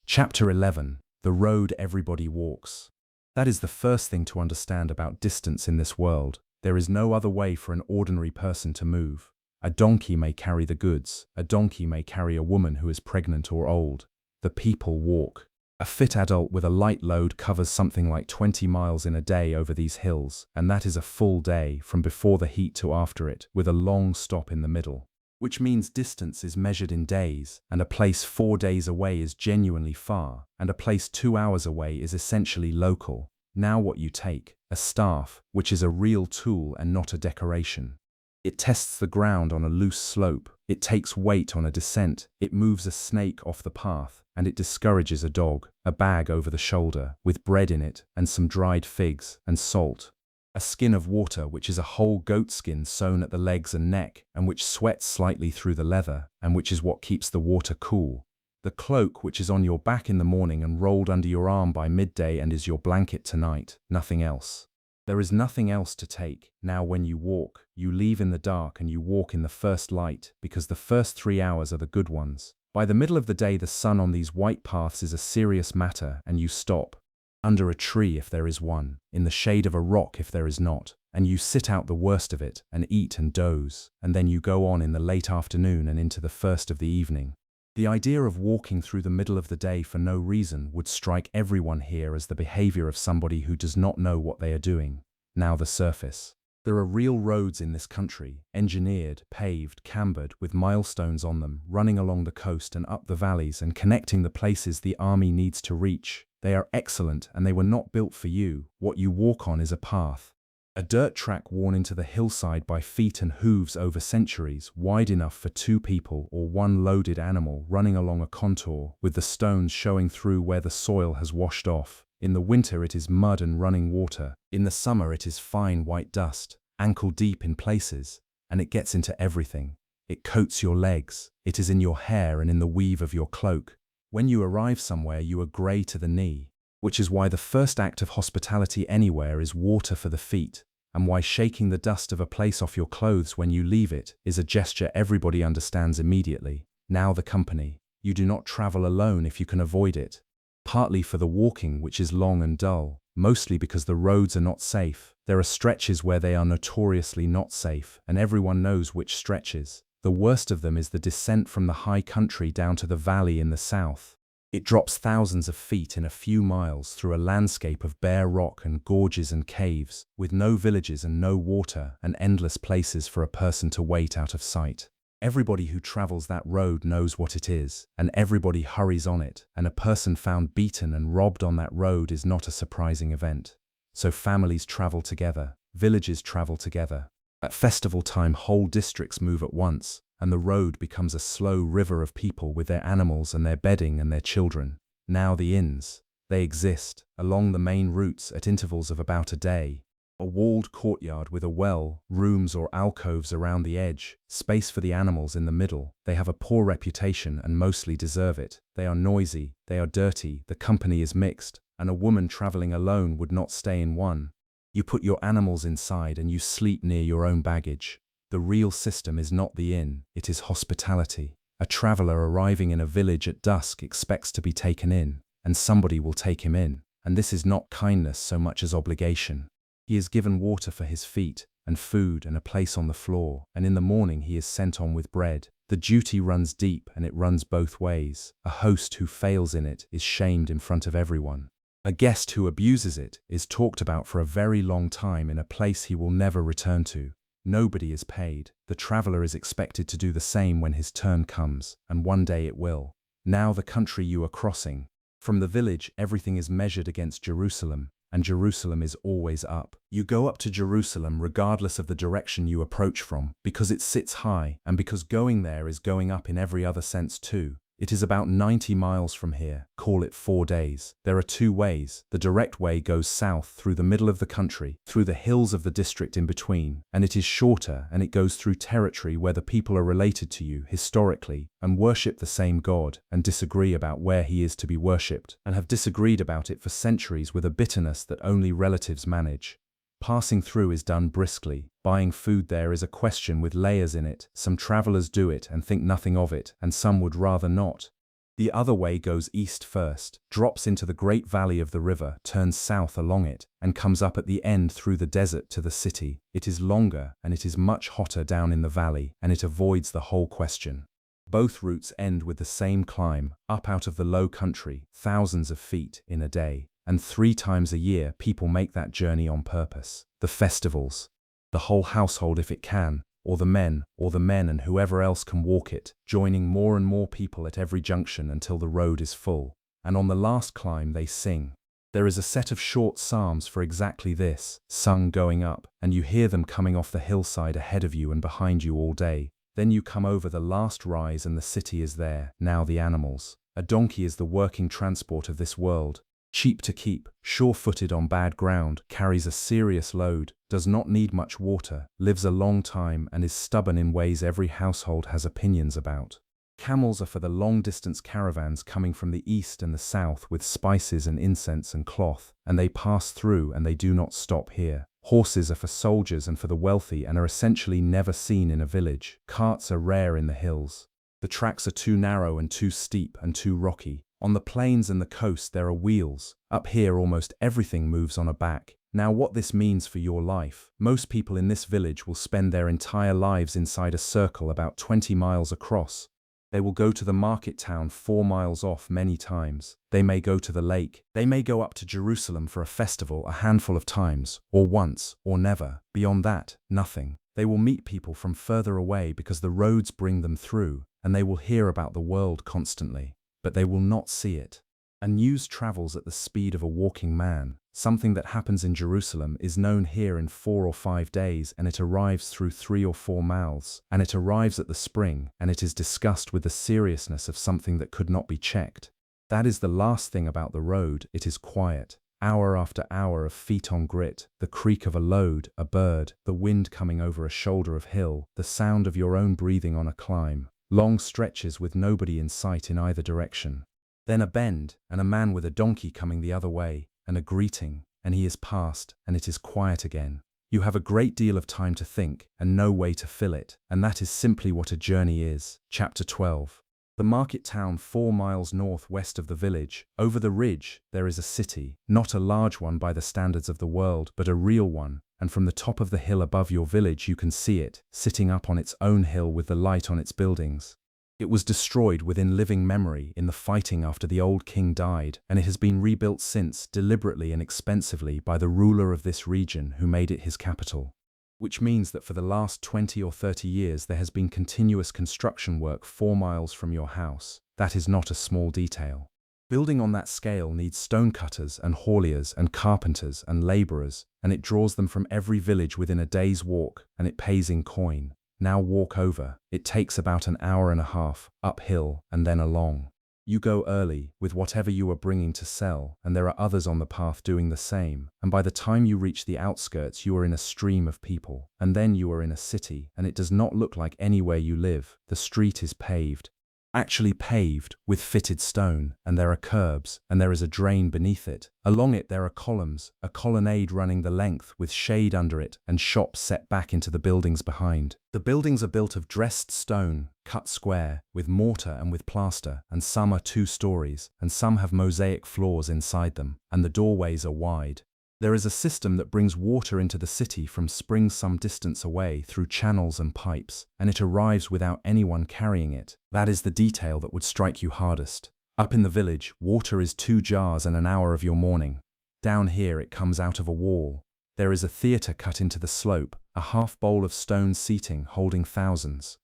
Chapter 11. The road everybody walks. That is the first thing to understand about distance in this world. There is no other way for an ordinary person to move. A donkey may carry the goods. A donkey may carry a woman who is pregnant or old. The people walk. A fit adult with a light load covers something like 20 miles in a day over these hills, and that is a full day from before the heat to after it, with a long stop in the middle. Which means distance is measured in days, and a place 4 days away is genuinely far, and a place 2 hours away is essentially local. Now what you take: a staff, which is a real tool and not a decoration. It tests the ground on a loose slope, it takes weight on a descent, it moves a snake off the path, and it discourages a dog. A bag over the shoulder, with bread in it, and some dried figs, and salt. A skin of water, which is a whole goat skin sewn at the legs and neck, and which sweats slightly through the leather, and which is what keeps the water cool. The cloak, which is on your back in the morning and rolled under your arm by midday and is your blanket tonight. Nothing else. There is nothing else to take. Now when you walk, you leave in the dark and you walk in the first light, because the first 3 hours are the good ones. By the middle of the day, the sun on these white paths is a serious matter, and you stop. Under a tree if there is one, in the shade of a rock if there is not, and you sit out the worst of it, and eat and doze, and then you go on in the late afternoon and into the first of the evening. The idea of walking through the middle of the day for no reason would strike everyone here as the behavior of somebody who does not know what they are doing. Now the surface. There are real roads in this country, engineered, paved, cambered, with milestones on them, running along the coast and up the valleys and connecting the places the army needs to reach. They are excellent, and they were not built for you. What you walk on is a path. A dirt track worn into the hillside by feet and hooves over centuries, wide enough for 2 people or 1 loaded animal running along a contour, with the stones showing through where the soil has washed off. In the winter it is mud and running water. In the summer it is fine white dust, ankle deep in places, and it gets into everything. It coats your legs, it is in your hair and in the weave of your cloak. When you arrive somewhere, you are grey to the knee. Which is why the first act of hospitality anywhere is water for the feet, and why shaking the dust of a place off your clothes when you leave it is a gesture everybody understands immediately. Now the company. You do not travel alone if you can avoid it. Partly for the walking, which is long and dull, mostly because the roads are not safe. There are stretches where they are notoriously not safe, and everyone knows which stretches. The worst of them is the descent from the high country down to the valley in the south. It drops thousands of feet in a few miles through a landscape of bare rock and gorges and caves, with no villages and no water, and endless places for a person to wait out of sight. Everybody who travels that road knows what it is, and everybody hurries on it, and a person found beaten and robbed on that road is not a surprising event. So families travel together, villages travel together. At festival time, whole districts move at once, and the road becomes a slow river of people with their animals and their bedding and their children. Now the inns. They exist, along the main routes at intervals of about a day. A walled courtyard with a well, rooms or alcoves around the edge, space for the animals in the middle. They have a poor reputation and mostly deserve it. They are noisy, they are dirty, the company is mixed, and a woman traveling alone would not stay in one. You put your animals inside and you sleep near your own baggage. The real system is not the inn, it is hospitality. A traveler arriving in a village at dusk expects to be taken in, and somebody will take him in, and this is not kindness so much as obligation. He is given water for his feet, and food and a place on the floor, and in the morning he is sent on with bread. The duty runs deep and it runs both ways. A host who fails in it is shamed in front of everyone. A guest who abuses it is talked about for a very long time in a place he will never return to. Nobody is paid. The traveler is expected to do the same when his turn comes, and one day it will. Now the country you are crossing. From the village, everything is measured against Jerusalem, and Jerusalem is always up. You go up to Jerusalem regardless of the direction you approach from, because it sits high, and because going there is going up in every other sense too. It is about 90 miles from here, call it 4 days. There are 2 ways. The direct way goes south through the middle of the country, through the hills of the district in between, and it is shorter and it goes through territory where the people are related to you historically and worship the same God and disagree about where he is to be worshipped, and have disagreed about it for centuries with a bitterness that only relatives manage. Passing through is done briskly. Buying food there is a question with layers in it. Some travelers do it and think nothing of it, and some would rather not. The other way goes east first, drops into the great valley of the river, turns south along it, and comes up at the end through the desert to the city. It is longer and it is much hotter down in the valley, and it avoids the whole question. Both routes end with the same climb, up out of the low country, thousands of feet in a day. And 3 times a year people make that journey on purpose. The festivals, the whole household if it can, or the men and whoever else can walk it, joining more and more people at every junction until the road is full. And on the last climb they sing. There is a set of short psalms for exactly this, sung going up, and you hear them coming off the hillside ahead of you and behind you all day. Then you come over the last rise and the city is there, now the animals. A donkey is the working transport of this world. Cheap to keep, sure-footed on bad ground, carries a serious load, does not need much water, lives a long time and is stubborn in ways every household has opinions about. Camels are for the long-distance caravans coming from the east and the south with spices and incense and cloth, and they pass through and they do not stop here. Horses are for soldiers and for the wealthy and are essentially never seen in a village. Carts are rare in the hills. The tracks are too narrow and too steep and too rocky. On the plains and the coast there are wheels. Up here almost everything moves on a back. Now what this means for your life. Most people in this village will spend their entire lives inside a circle about 20 miles across. They will go to the market town 4 miles off many times. They may go to the lake. They may go up to Jerusalem for a festival a handful of times, or once, or never. Beyond that, nothing. They will meet people from further away because the roads bring them through, and they will hear about the world constantly. But they will not see it. And news travels at the speed of a walking man. Something that happens in Jerusalem is known here in 4 or 5 days, and it arrives through 3 or 4 mouths, and it arrives at the spring, and it is discussed with the seriousness of something that could not be checked. That is the last thing about the road. It is quiet. Hour after hour of feet on grit, the creak of a load, a bird, the wind coming over a shoulder of hill, the sound of your own breathing on a climb. Long stretches with nobody in sight in either direction. Then a bend, and a man with a donkey coming the other way, and a greeting, and he is past, and it is quiet again. You have a great deal of time to think, and no way to fill it, and that is simply what a journey is. Chapter 12. The market town 4 miles northwest of the village. Over the ridge, there is a city, not a large one by the standards of the world, but a real one. And from the top of the hill above your village you can see it, sitting up on its own hill with the light on its buildings. It was destroyed within living memory in the fighting after the old king died, and it has been rebuilt since, deliberately and expensively, by the ruler of this region who made it his capital. Which means that for the last 20 or 30 years there has been continuous construction work 4 miles from your house. That is not a small detail. Building on that scale needs stonecutters and hauliers and carpenters and laborers, and it draws them from every village within a day's walk, and it pays in coin. Now walk over. It takes about an hour and a half, uphill and then along. You go early, with whatever you are bringing to sell, and there are others on the path doing the same, and by the time you reach the outskirts you are in a stream of people, and then you are in a city, and it does not look like anywhere you live. The street is paved. actually paved with fitted stone, and there are curbs, and there is a drain beneath it. Along it there are columns, a colonnade running the length with shade under it, and shops set back into the buildings behind. The buildings are built of dressed stone, cut square, with mortar and with plaster, and some are 2 stories, and some have mosaic floors inside them, and the doorways are wide. There is a system that brings water into the city from springs some distance away through channels and pipes, and it arrives without anyone carrying it. That is the detail that would strike you hardest. Up in the village, water is 2 jars and an hour of your morning. Down here it comes out of a wall. There is a theatre cut into the slope, a half bowl of stone seating holding thousands.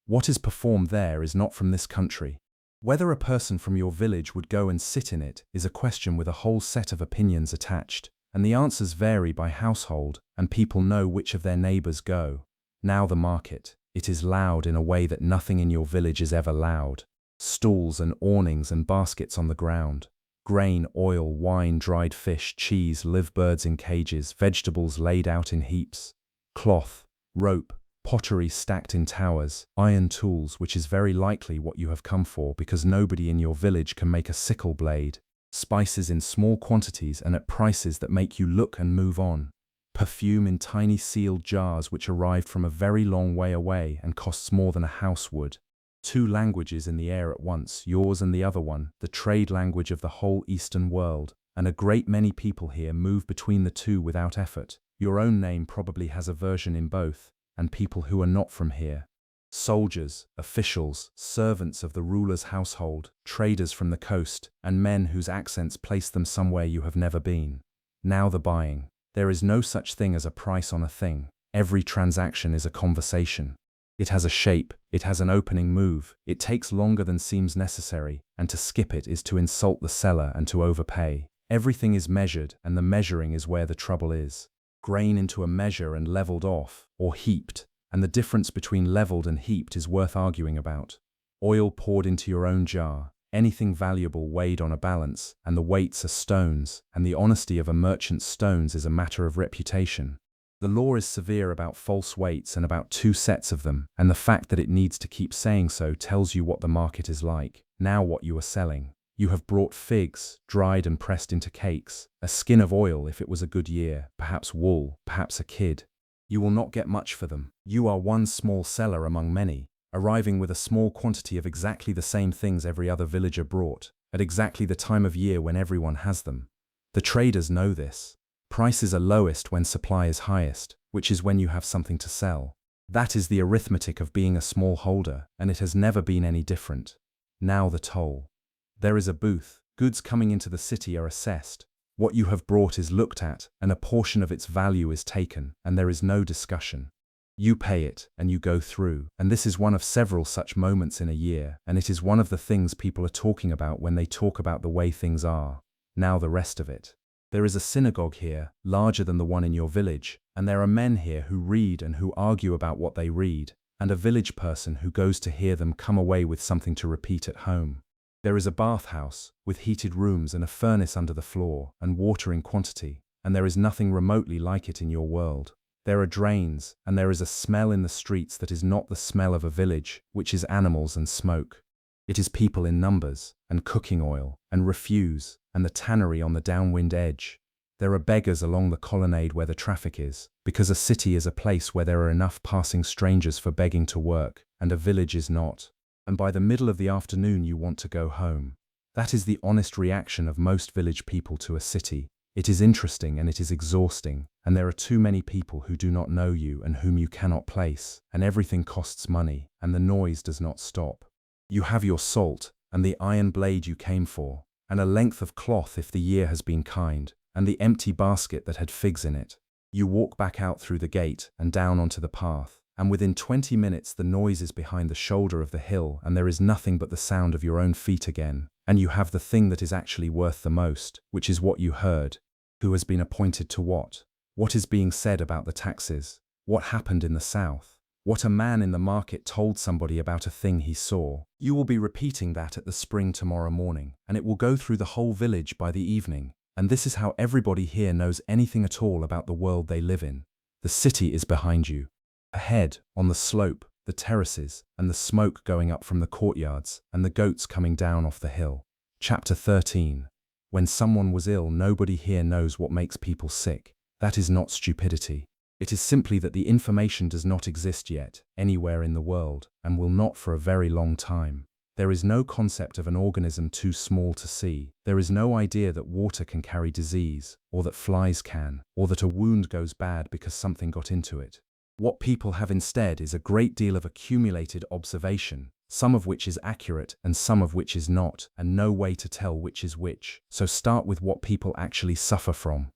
What is performed there is not from this country. Whether a person from your village would go and sit in it is a question with a whole set of opinions attached. And the answers vary by household, and people know which of their neighbors go. Now the market. It is loud in a way that nothing in your village is ever loud. Stalls and awnings and baskets on the ground. Grain, oil, wine, dried fish, cheese, live birds in cages, vegetables laid out in heaps. Cloth, rope, pottery stacked in towers, iron tools, which is very likely what you have come for because nobody in your village can make a sickle blade. Spices in small quantities and at prices that make you look and move on. Perfume in tiny sealed jars which arrived from a very long way away and costs more than a house would. 2 languages in the air at once, yours and the other one, the trade language of the whole Eastern world, and a great many people here move between the 2 without effort. Your own name probably has a version in both, and people who are not from here. Soldiers, officials, servants of the ruler's household, traders from the coast, and men whose accents place them somewhere you have never been. Now the buying. There is no such thing as a price on a thing. Every transaction is a conversation. It has a shape, it has an opening move, it takes longer than seems necessary, and to skip it is to insult the seller and to overpay. Everything is measured, and the measuring is where the trouble is. Grain into a measure and leveled off, or heaped. And the difference between leveled and heaped is worth arguing about. Oil poured into your own jar, anything valuable weighed on a balance, and the weights are stones, and the honesty of a merchant's stones is a matter of reputation. The law is severe about false weights and about 2 sets of them, and the fact that it needs to keep saying so tells you what the market is like. Now what you are selling. You have brought figs, dried and pressed into cakes, a skin of oil if it was a good year, perhaps wool, perhaps a kid. You will not get much for them. You are one small seller among many, arriving with a small quantity of exactly the same things every other villager brought, at exactly the time of year when everyone has them. The traders know this. Prices are lowest when supply is highest, which is when you have something to sell. That is the arithmetic of being a small holder, and it has never been any different. Now the toll. There is a booth. Goods coming into the city are assessed. What you have brought is looked at, and a portion of its value is taken, and there is no discussion. You pay it, and you go through, and this is one of several such moments in a year, and it is one of the things people are talking about when they talk about the way things are. Now the rest of it. There is a synagogue here, larger than the one in your village, and there are men here who read and who argue about what they read, and a village person who goes to hear them come away with something to repeat at home. There is a bathhouse, with heated rooms and a furnace under the floor, and water in quantity, and there is nothing remotely like it in your world. There are drains, and there is a smell in the streets that is not the smell of a village, which is animals and smoke. It is people in numbers, and cooking oil, and refuse, and the tannery on the downwind edge. There are beggars along the colonnade where the traffic is, because a city is a place where there are enough passing strangers for begging to work, and a village is not. And by the middle of the afternoon you want to go home. That is the honest reaction of most village people to a city. It is interesting and it is exhausting, and there are too many people who do not know you and whom you cannot place, and everything costs money, and the noise does not stop. You have your salt, and the iron blade you came for, and a length of cloth if the year has been kind, and the empty basket that had figs in it. You walk back out through the gate and down onto the path. And within 20 minutes the noise is behind the shoulder of the hill and there is nothing but the sound of your own feet again, and you have the thing that is actually worth the most, which is what you heard. Who has been appointed to what? What is being said about the taxes? What happened in the south? What a man in the market told somebody about a thing he saw. You will be repeating that at the spring tomorrow morning, and it will go through the whole village by the evening, and this is how everybody here knows anything at all about the world they live in. The city is behind you. Ahead, on the slope, the terraces, and the smoke going up from the courtyards, and the goats coming down off the hill. Chapter 13. When someone was ill, nobody here knows what makes people sick. That is not stupidity. It is simply that the information does not exist yet, anywhere in the world, and will not for a very long time. There is no concept of an organism too small to see. There is no idea that water can carry disease, or that flies can, or that a wound goes bad because something got into it. What people have instead is a great deal of accumulated observation, some of which is accurate and some of which is not, and no way to tell which is which. So start with what people actually suffer from.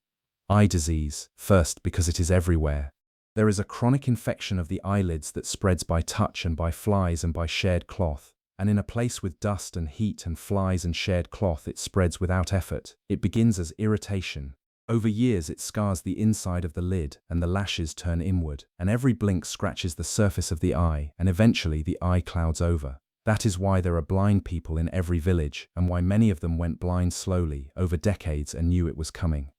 Eye disease, first, because it is everywhere. There is a chronic infection of the eyelids that spreads by touch and by flies and by shared cloth. And in a place with dust and heat and flies and shared cloth, it spreads without effort. It begins as irritation. Over years it scars the inside of the lid, and the lashes turn inward, and every blink scratches the surface of the eye, and eventually the eye clouds over. That is why there are blind people in every village, and why many of them went blind slowly, over decades, and knew it was coming.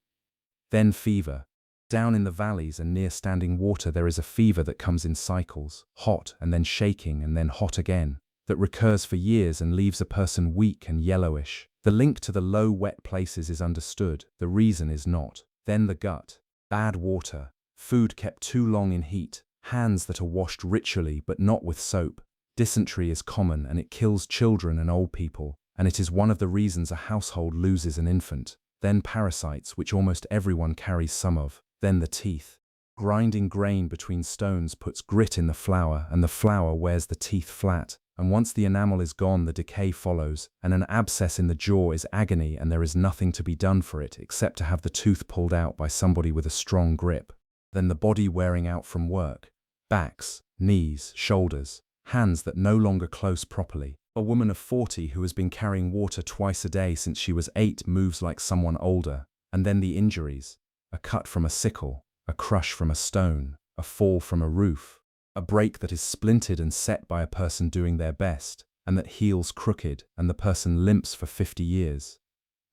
Then fever. Down in the valleys and near standing water there is a fever that comes in cycles, hot and then shaking and then hot again, that recurs for years and leaves a person weak and yellowish. The link to the low, wet places is understood, the reason is not. Then the gut. Bad water, food kept too long in heat, hands that are washed ritually but not with soap. Dysentery is common and it kills children and old people, and it is one of the reasons a household loses an infant. Then parasites, which almost everyone carries some of. Then the teeth. Grinding grain between stones puts grit in the flour, and the flour wears the teeth flat. And once the enamel is gone, the decay follows, and an abscess in the jaw is agony, and there is nothing to be done for it except to have the tooth pulled out by somebody with a strong grip. Then the body wearing out from work. Backs, knees, shoulders, hands that no longer close properly. A woman of 40 who has been carrying water twice a day since she was 8 moves like someone older. And then the injuries. A cut from a sickle, a crush from a stone, a fall from a roof. A break that is splintered and set by a person doing their best, and that heals crooked, and the person limps for 50 years.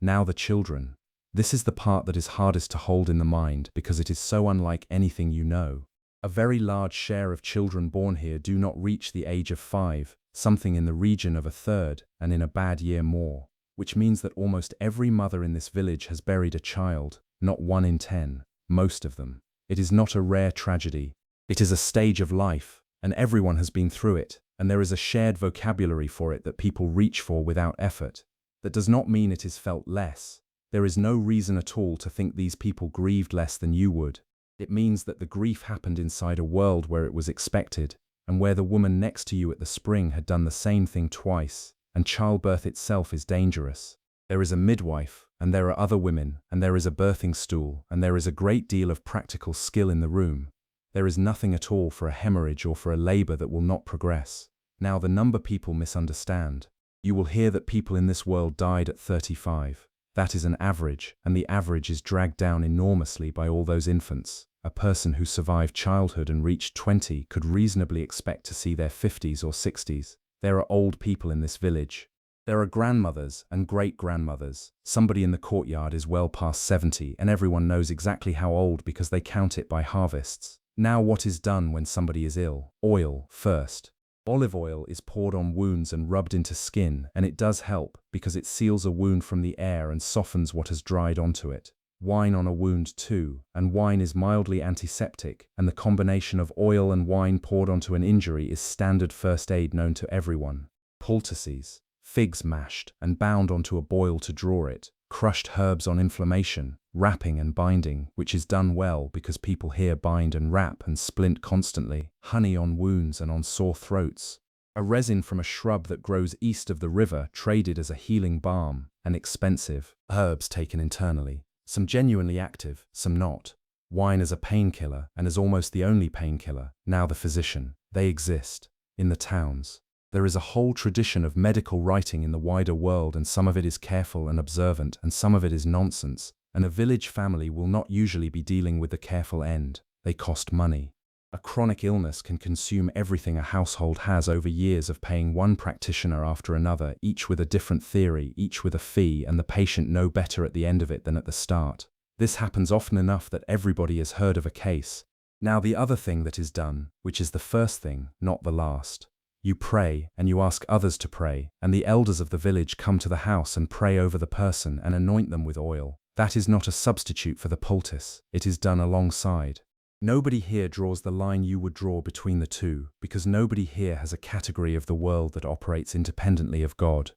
Now the children. This is the part that is hardest to hold in the mind because it is so unlike anything you know. A very large share of children born here do not reach the age of 5, something in the region of a third, and in a bad year more, which means that almost every mother in this village has buried a child, not 1 in 10, most of them. It is not a rare tragedy. It is a stage of life, and everyone has been through it, and there is a shared vocabulary for it that people reach for without effort. That does not mean it is felt less. There is no reason at all to think these people grieved less than you would. It means that the grief happened inside a world where it was expected, and where the woman next to you at the spring had done the same thing twice, and childbirth itself is dangerous. There is a midwife, and there are other women, and there is a birthing stool, and there is a great deal of practical skill in the room. There is nothing at all for a hemorrhage or for a labor that will not progress. Now the number people misunderstand. You will hear that people in this world died at 35. That is an average, and the average is dragged down enormously by all those infants. A person who survived childhood and reached 20 could reasonably expect to see their 50s or 60s. There are old people in this village. There are grandmothers and great-grandmothers. Somebody in the courtyard is well past 70, and everyone knows exactly how old because they count it by harvests. Now what is done when somebody is ill? Oil first. Olive oil is poured on wounds and rubbed into skin, and it does help because it seals a wound from the air and softens what has dried onto it. Wine on a wound too, and wine is mildly antiseptic, and the combination of oil and wine poured onto an injury is standard first aid known to everyone. Poultices. Figs mashed and bound onto a boil to draw it. Crushed herbs on inflammation, wrapping and binding, which is done well because people here bind and wrap and splint constantly. Honey on wounds and on sore throats. A resin from a shrub that grows east of the river traded as a healing balm, and expensive. Herbs taken internally, some genuinely active, some not. Wine as a painkiller, and as almost the only painkiller. Now the physician. They exist. In the towns. There is a whole tradition of medical writing in the wider world, and some of it is careful and observant, and some of it is nonsense, and a village family will not usually be dealing with the careful end. They cost money. A chronic illness can consume everything a household has over years of paying one practitioner after another, each with a different theory, each with a fee, and the patient no better at the end of it than at the start. This happens often enough that everybody has heard of a case. Now the other thing that is done, which is the first thing, not the last. You pray, and you ask others to pray, and the elders of the village come to the house and pray over the person and anoint them with oil. That is not a substitute for the poultice, it is done alongside. Nobody here draws the line you would draw between the two, because nobody here has a category of the world that operates independently of God.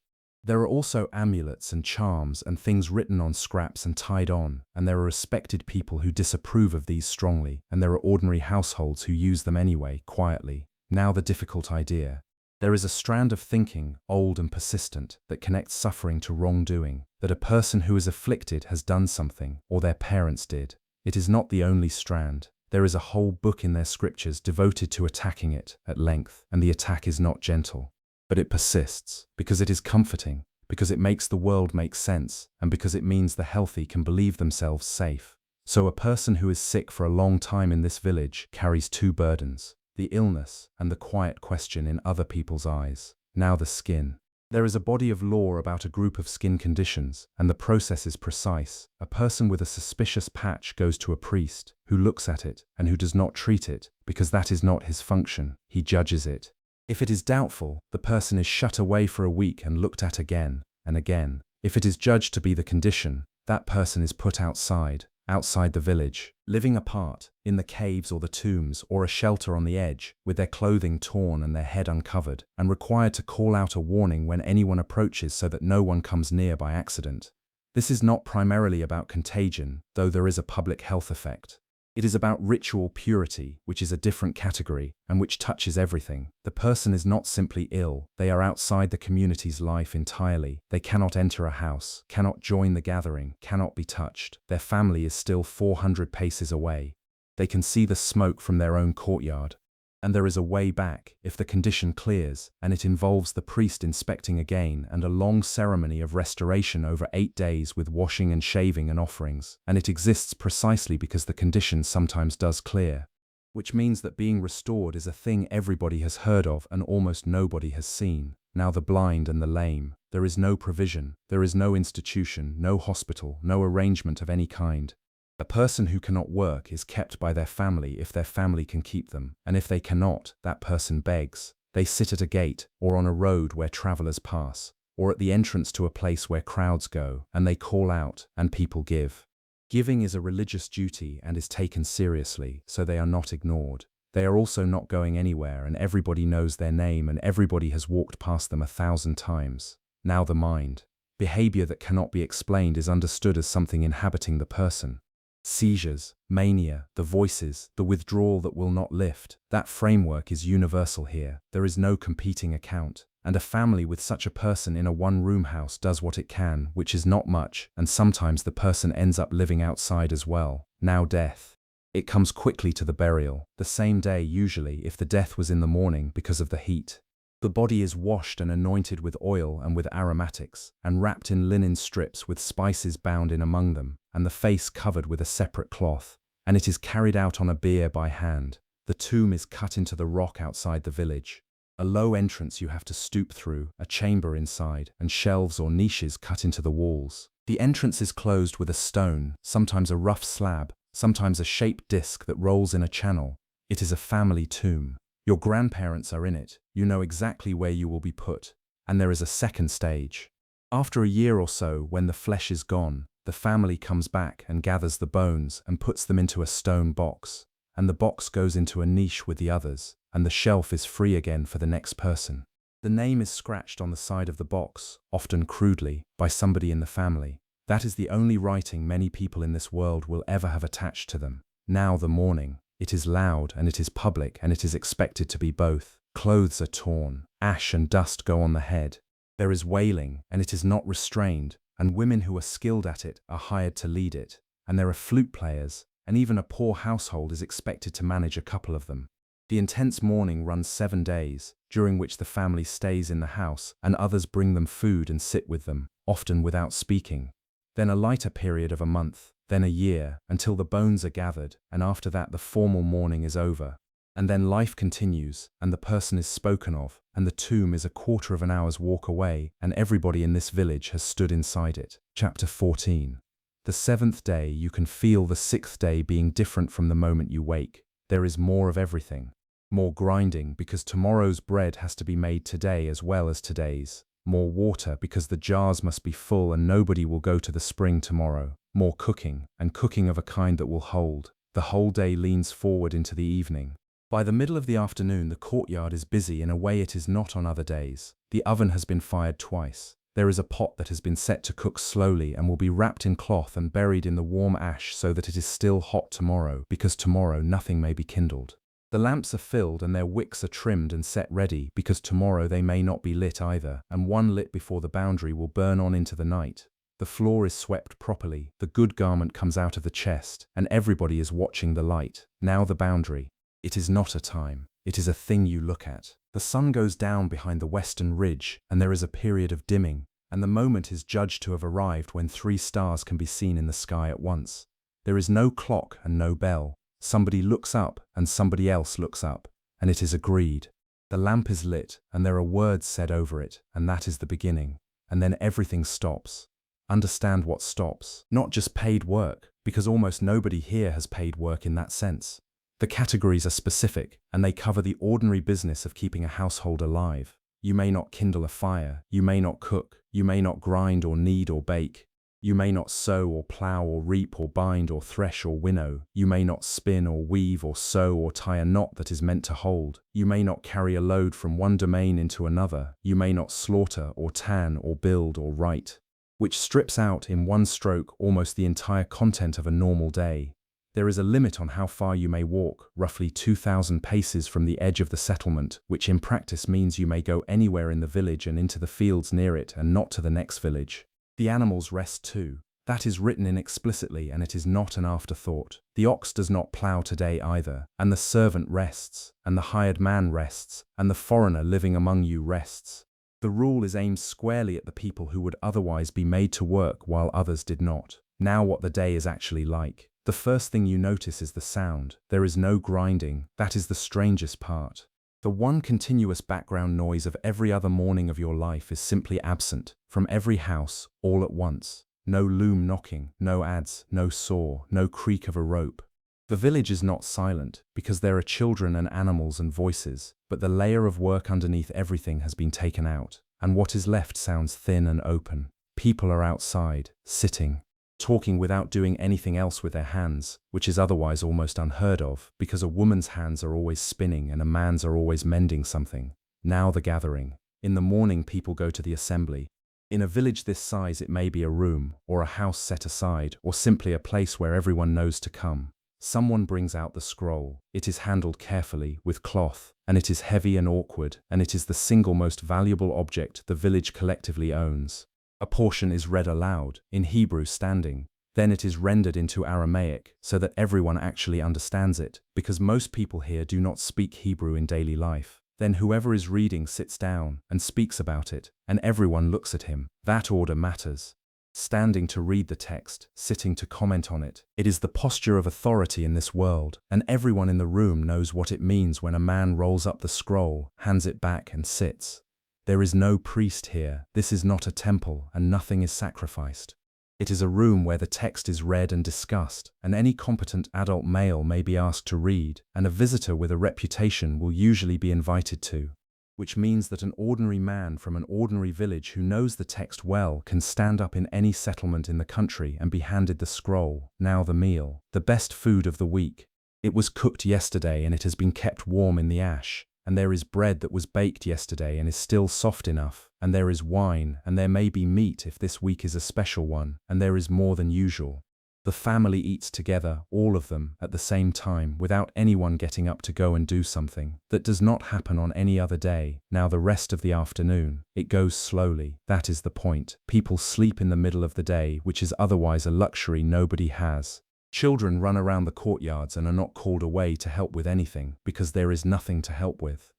There are also amulets and charms and things written on scraps and tied on, and there are respected people who disapprove of these strongly, and there are ordinary households who use them anyway, quietly. Now the difficult idea. There is a strand of thinking, old and persistent, that connects suffering to wrongdoing, that a person who is afflicted has done something, or their parents did. It is not the only strand. There is a whole book in their scriptures devoted to attacking it at length, and the attack is not gentle. But it persists, because it is comforting, because it makes the world make sense, and because it means the healthy can believe themselves safe. So a person who is sick for a long time in this village carries two burdens: the illness and the quiet question in other people's eyes. Now the skin. There is a body of law about a group of skin conditions, and the process is precise. A person with a suspicious patch goes to a priest, who looks at it, and who does not treat it, because that is not his function. He judges it. If it is doubtful, the person is shut away for a week and looked at again and again. If it is judged to be the condition, that person is put outside the village, living apart, in the caves or the tombs or a shelter on the edge, with their clothing torn and their head uncovered, and required to call out a warning when anyone approaches so that no one comes near by accident. This is not primarily about contagion, though there is a public health effect. It is about ritual purity, which is a different category, and which touches everything. The person is not simply ill, they are outside the community's life entirely. They cannot enter a house, cannot join the gathering, cannot be touched. Their family is still 400 paces away. They can see the smoke from their own courtyard. And there is a way back, if the condition clears, and it involves the priest inspecting again and a long ceremony of restoration over 8 days with washing and shaving and offerings. And it exists precisely because the condition sometimes does clear. Which means that being restored is a thing everybody has heard of and almost nobody has seen. Now the blind and the lame. There is no provision, there is no institution, no hospital, no arrangement of any kind. A person who cannot work is kept by their family if their family can keep them, and if they cannot, that person begs. They sit at a gate, or on a road where travelers pass, or at the entrance to a place where crowds go, and they call out, and people give. Giving is a religious duty and is taken seriously, so they are not ignored. They are also not going anywhere, and everybody knows their name, and everybody has walked past them 1,000 times. Now the mind. Behavior that cannot be explained is understood as something inhabiting the person. Seizures, mania, the voices, the withdrawal that will not lift. That framework is universal here. There is no competing account. And a family with such a person in a one-room house does what it can, which is not much, and sometimes the person ends up living outside as well. Now death. It comes quickly to the burial, the same day usually if the death was in the morning because of the heat. The body is washed and anointed with oil and with aromatics, and wrapped in linen strips with spices bound in among them, and the face covered with a separate cloth, and it is carried out on a bier by hand. The tomb is cut into the rock outside the village. A low entrance you have to stoop through, a chamber inside, and shelves or niches cut into the walls. The entrance is closed with a stone, sometimes a rough slab, sometimes a shaped disc that rolls in a channel. It is a family tomb. Your grandparents are in it, you know exactly where you will be put. And there is a second stage. After a year or so, when the flesh is gone, the family comes back and gathers the bones and puts them into a stone box. And the box goes into a niche with the others, and the shelf is free again for the next person. The name is scratched on the side of the box, often crudely, by somebody in the family. That is the only writing many people in this world will ever have attached to them. Now the mourning. It is loud and it is public and it is expected to be both. Clothes are torn, ash and dust go on the head. There is wailing and it is not restrained, and women who are skilled at it are hired to lead it. And there are flute players, and even a poor household is expected to manage a couple of them. The intense mourning runs 7 days, during which the family stays in the house and others bring them food and sit with them, often without speaking. Then a lighter period of a month, then a year, until the bones are gathered, and after that the formal mourning is over. And then life continues, and the person is spoken of, and the tomb is a quarter of an hour's walk away, and everybody in this village has stood inside it. Chapter 14. The 7th day you can feel the 6th day being different from the moment you wake. There is more of everything. More grinding because tomorrow's bread has to be made today as well as today's. More water because the jars must be full and nobody will go to the spring tomorrow. More cooking, and cooking of a kind that will hold. The whole day leans forward into the evening. By the middle of the afternoon, the courtyard is busy in a way it is not on other days. The oven has been fired twice. There is a pot that has been set to cook slowly and will be wrapped in cloth and buried in the warm ash so that it is still hot tomorrow, because tomorrow nothing may be kindled. The lamps are filled and their wicks are trimmed and set ready, because tomorrow they may not be lit either, and one lit before the boundary will burn on into the night. The floor is swept properly, the good garment comes out of the chest, and everybody is watching the light. Now the boundary. It is not a time, it is a thing you look at. The sun goes down behind the western ridge, and there is a period of dimming, and the moment is judged to have arrived when 3 stars can be seen in the sky at once. There is no clock and no bell. Somebody looks up and somebody else looks up, and it is agreed. The lamp is lit and there are words said over it, and that is the beginning. And then everything stops. Understand what stops. Not just paid work, because almost nobody here has paid work in that sense. The categories are specific, and they cover the ordinary business of keeping a household alive. You may not kindle a fire, you may not cook, you may not grind or knead or bake. You may not sow or plough or reap or bind or thresh or winnow. You may not spin or weave or sew or tie a knot that is meant to hold. You may not carry a load from one domain into another. You may not slaughter or tan or build or write. Which strips out in one stroke almost the entire content of a normal day. There is a limit on how far you may walk, roughly 2,000 paces from the edge of the settlement, which in practice means you may go anywhere in the village and into the fields near it and not to the next village. The animals rest too. That is written in explicitly, and it is not an afterthought. The ox does not plough today either, and the servant rests, and the hired man rests, and the foreigner living among you rests. The rule is aimed squarely at the people who would otherwise be made to work while others did not. Now what the day is actually like. The first thing you notice is the sound. There is no grinding. That is the strangest part. The one continuous background noise of every other morning of your life is simply absent, from every house, all at once. No loom knocking, no adze, no saw, no creak of a rope. The village is not silent, because there are children and animals and voices, but the layer of work underneath everything has been taken out, and what is left sounds thin and open. People are outside, sitting, talking without doing anything else with their hands, which is otherwise almost unheard of, because a woman's hands are always spinning and a man's are always mending something. Now the gathering. In the morning people go to the assembly. In a village this size it may be a room, or a house set aside, or simply a place where everyone knows to come. Someone brings out the scroll. It is handled carefully, with cloth, and it is heavy and awkward, and it is the single most valuable object the village collectively owns. A portion is read aloud, in Hebrew standing. Then it is rendered into Aramaic, so that everyone actually understands it, because most people here do not speak Hebrew in daily life. Then whoever is reading sits down and speaks about it, and everyone looks at him. That order matters. Standing to read the text, sitting to comment on it. It is the posture of authority in this world, and everyone in the room knows what it means when a man rolls up the scroll, hands it back and sits. There is no priest here. This is not a temple, and nothing is sacrificed. It is a room where the text is read and discussed, and any competent adult male may be asked to read, and a visitor with a reputation will usually be invited to. Which means that an ordinary man from an ordinary village who knows the text well can stand up in any settlement in the country and be handed the scroll, now the meal, the best food of the week. It was cooked yesterday and it has been kept warm in the ash. And there is bread that was baked yesterday and is still soft enough, and there is wine, and there may be meat if this week is a special one, and there is more than usual. The family eats together, all of them, at the same time, without anyone getting up to go and do something. That does not happen on any other day. Now the rest of the afternoon, it goes slowly. That is the point. People sleep in the middle of the day, which is otherwise a luxury nobody has. Children run around the courtyards and are not called away to help with anything, because there is nothing to help with.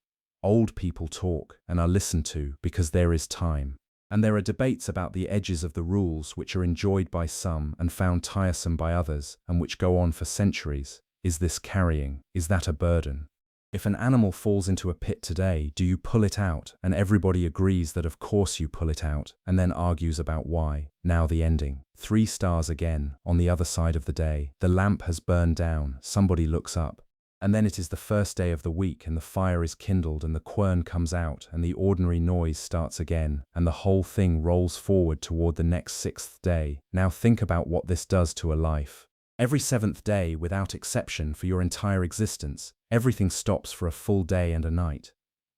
Old people talk and are listened to because there is time. And there are debates about the edges of the rules which are enjoyed by some and found tiresome by others, and which go on for centuries. Is this carrying? Is that a burden? If an animal falls into a pit today, do you pull it out? And everybody agrees that of course you pull it out, and then argues about why. Now the ending. 3 stars again, on the other side of the day. The lamp has burned down. Somebody looks up. And then it is the first day of the week, and the fire is kindled, and the quern comes out, and the ordinary noise starts again, and the whole thing rolls forward toward the next sixth day. Now think about what this does to a life. Every seventh day, without exception, for your entire existence, everything stops for a full day and a night.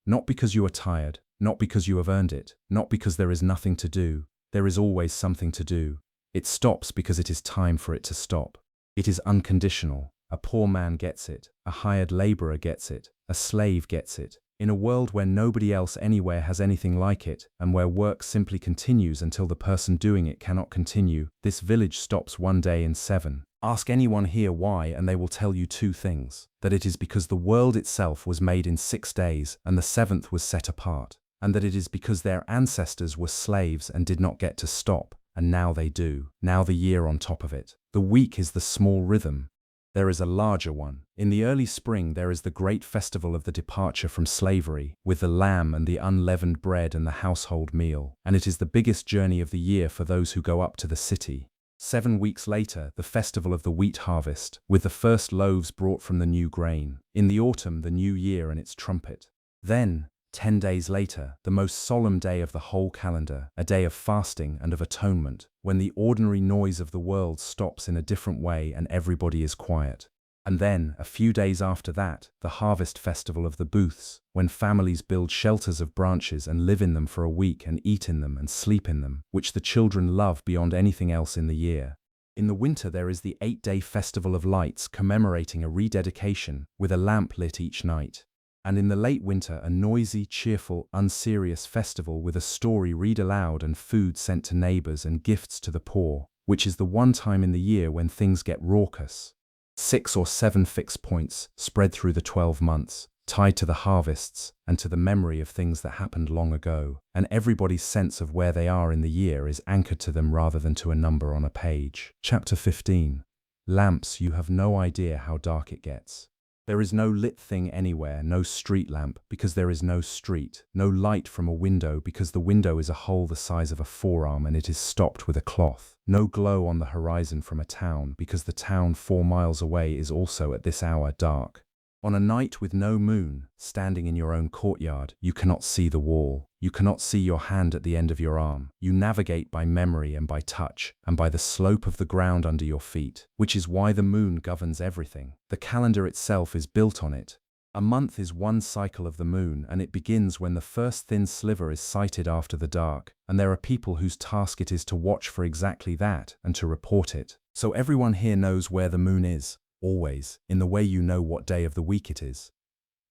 Not because you are tired, not because you have earned it, not because there is nothing to do. There is always something to do. It stops because it is time for it to stop. It is unconditional. A poor man gets it, a hired laborer gets it, a slave gets it. In a world where nobody else anywhere has anything like it, and where work simply continues until the person doing it cannot continue, this village stops one day in 7. Ask anyone here why, and they will tell you two things: that it is because the world itself was made in 6 days, and the 7th was set apart, and that it is because their ancestors were slaves and did not get to stop, and now they do. Now the year on top of it. The week is the small rhythm. There is a larger one. In the early spring there is the great festival of the departure from slavery, with the lamb and the unleavened bread and the household meal, and it is the biggest journey of the year for those who go up to the city. 7 weeks later, the festival of the wheat harvest, with the first loaves brought from the new grain. In the autumn, the new year and its trumpet. Then, 10 days later, the most solemn day of the whole calendar, a day of fasting and of atonement, when the ordinary noise of the world stops in a different way and everybody is quiet. And then, a few days after that, the harvest festival of the booths, when families build shelters of branches and live in them for a week and eat in them and sleep in them, which the children love beyond anything else in the year. In the winter there is the 8-day festival of lights commemorating a rededication, with a lamp lit each night. And in the late winter, a noisy, cheerful, unserious festival with a story read aloud and food sent to neighbors and gifts to the poor, which is the one time in the year when things get raucous. 6 or 7 fixed points, spread through the 12 months, tied to the harvests and to the memory of things that happened long ago, and everybody's sense of where they are in the year is anchored to them rather than to a number on a page. Chapter 15. Lamps. You have no idea how dark it gets. There is no lit thing anywhere, no street lamp, because there is no street, no light from a window, because the window is a hole the size of a forearm and it is stopped with a cloth. No glow on the horizon from a town, because the town 4 miles away is also at this hour dark. On a night with no moon, standing in your own courtyard, you cannot see the wall. You cannot see your hand at the end of your arm. You navigate by memory and by touch, and by the slope of the ground under your feet, which is why the moon governs everything. The calendar itself is built on it. A month is one cycle of the moon, and it begins when the first thin sliver is sighted after the dark, and there are people whose task it is to watch for exactly that and to report it. So everyone here knows where the moon is. Always, in the way you know what day of the week it is.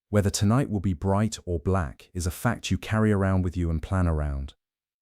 Whether tonight will be bright or black is a fact you carry around with you and plan around.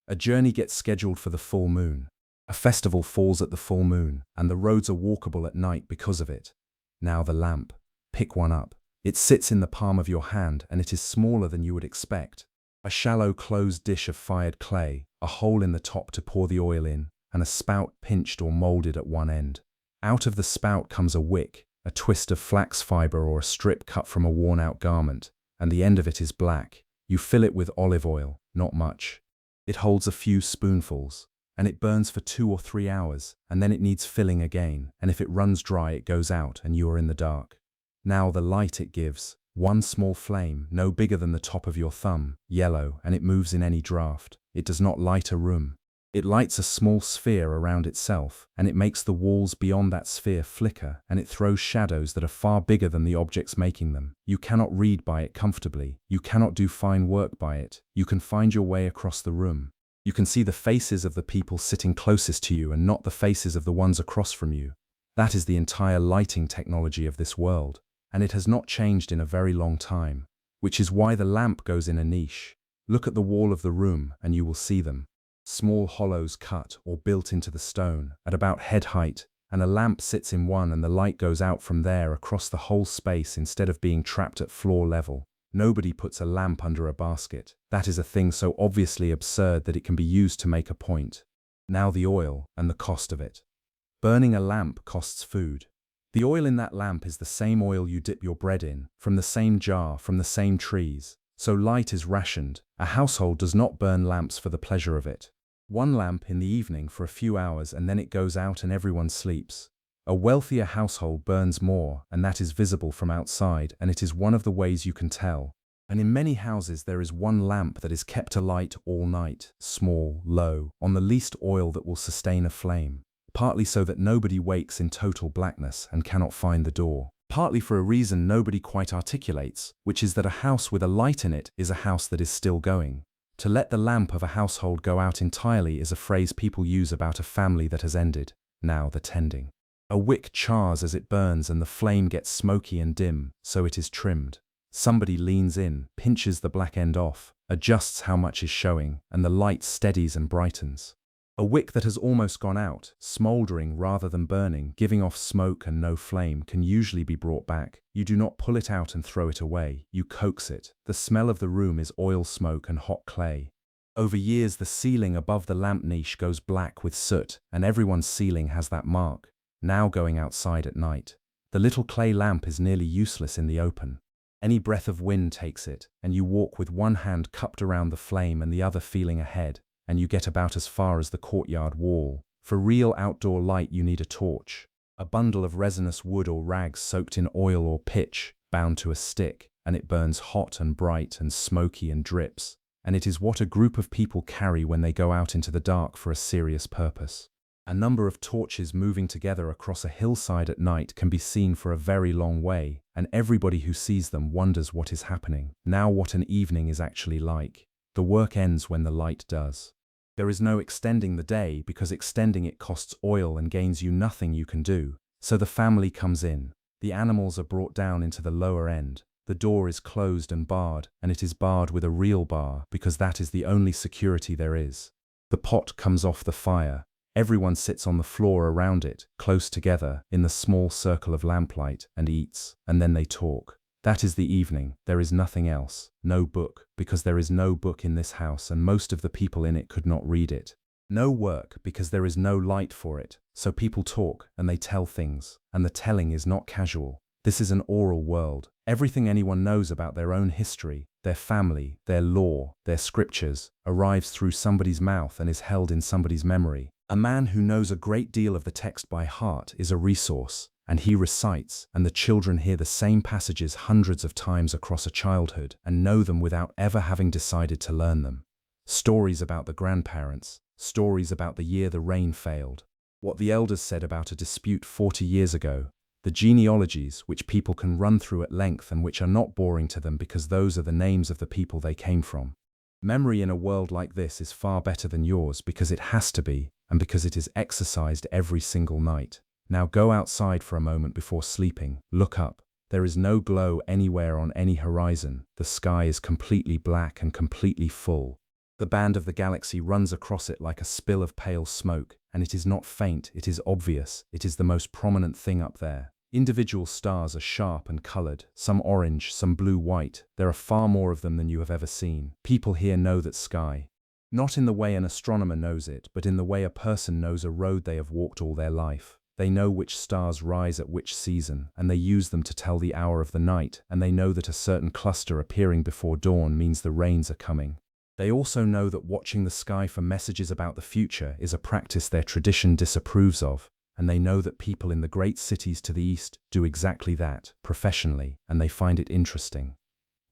A journey gets scheduled for the full moon. A festival falls at the full moon, and the roads are walkable at night because of it. Now the lamp. Pick one up. It sits in the palm of your hand, and it is smaller than you would expect. A shallow closed dish of fired clay, a hole in the top to pour the oil in, and a spout pinched or molded at one end. Out of the spout comes a wick, a twist of flax fiber or a strip cut from a worn-out garment, and the end of it is black. You fill it with olive oil, not much. It holds a few spoonfuls, and it burns for 2 or 3 hours, and then it needs filling again, and if it runs dry it goes out and you are in the dark. Now the light it gives, one small flame, no bigger than the top of your thumb, yellow, and it moves in any draught. It does not light a room. It lights a small sphere around itself, and it makes the walls beyond that sphere flicker, and it throws shadows that are far bigger than the objects making them. You cannot read by it comfortably. You cannot do fine work by it. You can find your way across the room. You can see the faces of the people sitting closest to you and not the faces of the ones across from you. That is the entire lighting technology of this world, and it has not changed in a very long time, which is why the lamp goes in a niche. Look at the wall of the room and you will see them. Small hollows cut or built into the stone at about head height, and a lamp sits in one and the light goes out from there across the whole space instead of being trapped at floor level. Nobody puts a lamp under a basket. That is a thing so obviously absurd that it can be used to make a point. Now the oil and the cost of it. Burning a lamp costs food. The oil in that lamp is the same oil you dip your bread in, from the same jar, from the same trees. So light is rationed. A household does not burn lamps for the pleasure of it. One lamp in the evening for a few hours and then it goes out and everyone sleeps. A wealthier household burns more, and that is visible from outside, and it is one of the ways you can tell. And in many houses there is one lamp that is kept alight all night, small, low, on the least oil that will sustain a flame, partly so that nobody wakes in total blackness and cannot find the door, partly for a reason nobody quite articulates, which is that a house with a light in it is a house that is still going. To let the lamp of a household go out entirely is a phrase people use about a family that has ended. Now the tending. A wick chars as it burns and the flame gets smoky and dim, so it is trimmed. Somebody leans in, pinches the black end off, adjusts how much is showing, and the light steadies and brightens. A wick that has almost gone out, smouldering rather than burning, giving off smoke and no flame, can usually be brought back. You do not pull it out and throw it away, you coax it. The smell of the room is oil smoke and hot clay. Over years the ceiling above the lamp niche goes black with soot, and everyone's ceiling has that mark. Now going outside at night. The little clay lamp is nearly useless in the open. Any breath of wind takes it, and you walk with one hand cupped around the flame and the other feeling ahead, and you get about as far as the courtyard wall. For real outdoor light you need a torch, a bundle of resinous wood or rags soaked in oil or pitch, bound to a stick, and it burns hot and bright and smoky and drips, and it is what a group of people carry when they go out into the dark for a serious purpose. A number of torches moving together across a hillside at night can be seen for a very long way, and everybody who sees them wonders what is happening. Now what an evening is actually like. The work ends when the light does. There is no extending the day because extending it costs oil and gains you nothing you can do. So the family comes in. The animals are brought down into the lower end. The door is closed and barred, and it is barred with a real bar because that is the only security there is. The pot comes off the fire. Everyone sits on the floor around it, close together, in the small circle of lamplight, and eats, and then they talk. That is the evening. There is nothing else. No book, because there is no book in this house and most of the people in it could not read it. No work, because there is no light for it. So people talk, and they tell things, and the telling is not casual. This is an oral world. Everything anyone knows about their own history, their family, their law, their scriptures, arrives through somebody's mouth and is held in somebody's memory. A man who knows a great deal of the text by heart is a resource, and he recites, and the children hear the same passages hundreds of times across a childhood and know them without ever having decided to learn them. Stories about the grandparents, stories about the year the rain failed, what the elders said about a dispute 40 years ago, the genealogies which people can run through at length and which are not boring to them because those are the names of the people they came from. Memory in a world like this is far better than yours because it has to be, and because it is exercised every single night. Now go outside for a moment before sleeping. Look up. There is no glow anywhere on any horizon. The sky is completely black and completely full. The band of the galaxy runs across it like a spill of pale smoke, and it is not faint, it is obvious, it is the most prominent thing up there. Individual stars are sharp and colored, some orange, some blue-white. There are far more of them than you have ever seen. People here know that sky. Not in the way an astronomer knows it, but in the way a person knows a road they have walked all their life. They know which stars rise at which season, and they use them to tell the hour of the night, and they know that a certain cluster appearing before dawn means the rains are coming. They also know that watching the sky for messages about the future is a practice their tradition disapproves of, and they know that people in the great cities to the east do exactly that, professionally, and they find it interesting.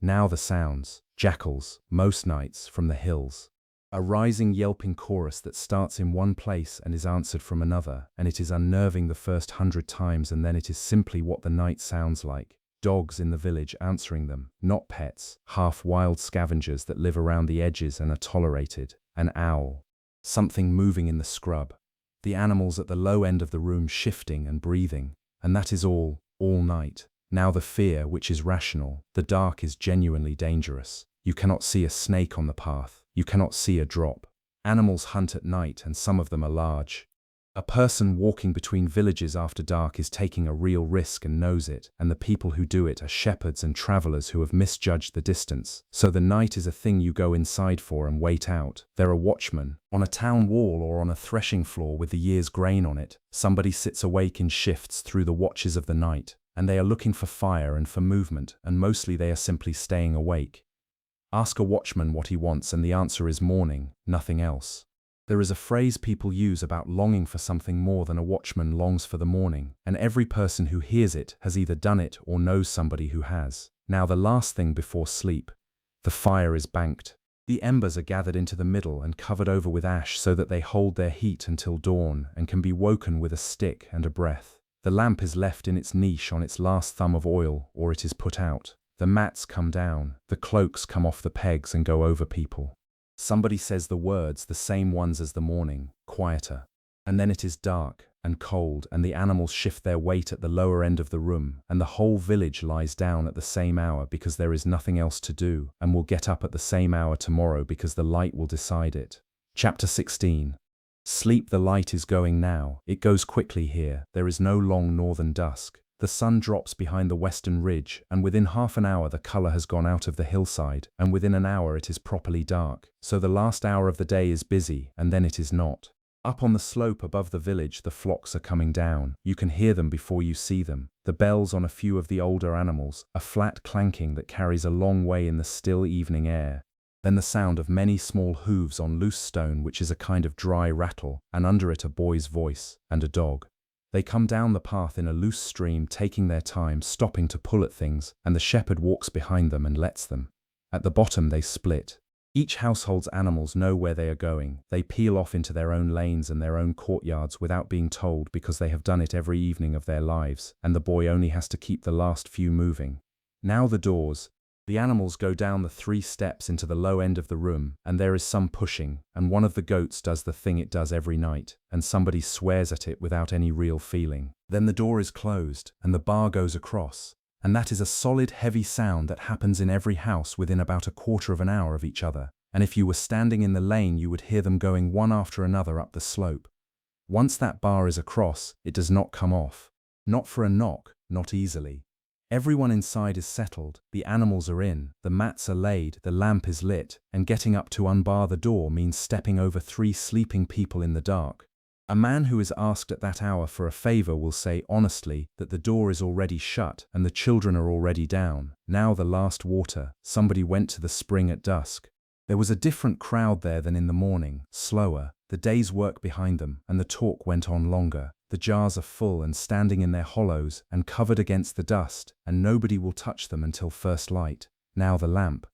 Now the sounds, jackals, most nights, from the hills. A rising yelping chorus that starts in one place and is answered from another, and it is unnerving the first 100 times and then it is simply what the night sounds like. Dogs in the village answering them, not pets, half-wild scavengers that live around the edges and are tolerated. An owl. Something moving in the scrub. The animals at the low end of the room shifting and breathing. And that is all night. Now the fear, which is rational. The dark is genuinely dangerous. You cannot see a snake on the path. You cannot see a drop. Animals hunt at night and some of them are large. A person walking between villages after dark is taking a real risk and knows it, and the people who do it are shepherds and travelers who have misjudged the distance. So the night is a thing you go inside for and wait out. There are watchmen. On a town wall or on a threshing floor with the year's grain on it, somebody sits awake in shifts through the watches of the night, and they are looking for fire and for movement, and mostly they are simply staying awake. Ask a watchman what he wants and the answer is morning, nothing else. There is a phrase people use about longing for something more than a watchman longs for the morning, and every person who hears it has either done it or knows somebody who has. Now the last thing before sleep. The fire is banked. The embers are gathered into the middle and covered over with ash so that they hold their heat until dawn and can be woken with a stick and a breath. The lamp is left in its niche on its last thumb of oil, or it is put out. The mats come down, the cloaks come off the pegs and go over people. Somebody says the words, the same ones as the morning, quieter. And then it is dark and cold, and the animals shift their weight at the lower end of the room, and the whole village lies down at the same hour because there is nothing else to do, and will get up at the same hour tomorrow because the light will decide it. Chapter 16. Sleep, the light is going now. It goes quickly here. There is no long northern dusk. The sun drops behind the western ridge, and within half an hour the color has gone out of the hillside, and within an hour it is properly dark. So the last hour of the day is busy, and then it is not. Up on the slope above the village the flocks are coming down. You can hear them before you see them. The bells on a few of the older animals, a flat clanking that carries a long way in the still evening air. Then the sound of many small hooves on loose stone, which is a kind of dry rattle, and under it a boy's voice, and a dog. They come down the path in a loose stream, taking their time, stopping to pull at things, and the shepherd walks behind them and lets them. At the bottom they split. Each household's animals know where they are going. They peel off into their own lanes and their own courtyards without being told, because they have done it every evening of their lives, and the boy only has to keep the last few moving. Now the doors. The animals go down the 3 steps into the low end of the room, and there is some pushing, and one of the goats does the thing it does every night, and somebody swears at it without any real feeling. Then the door is closed, and the bar goes across, and that is a solid, heavy sound that happens in every house within about a quarter of an hour of each other, and if you were standing in the lane you would hear them going one after another up the slope. Once that bar is across, it does not come off. Not for a knock, not easily. Everyone inside is settled, the animals are in, the mats are laid, the lamp is lit, and getting up to unbar the door means stepping over 3 sleeping people in the dark. A man who is asked at that hour for a favor will say honestly that the door is already shut and the children are already down. Now the last water. Somebody went to the spring at dusk. There was a different crowd there than in the morning, slower, the day's work behind them, and the talk went on longer. The jars are full and standing in their hollows and covered against the dust, and nobody will touch them until first light. Now the lamp.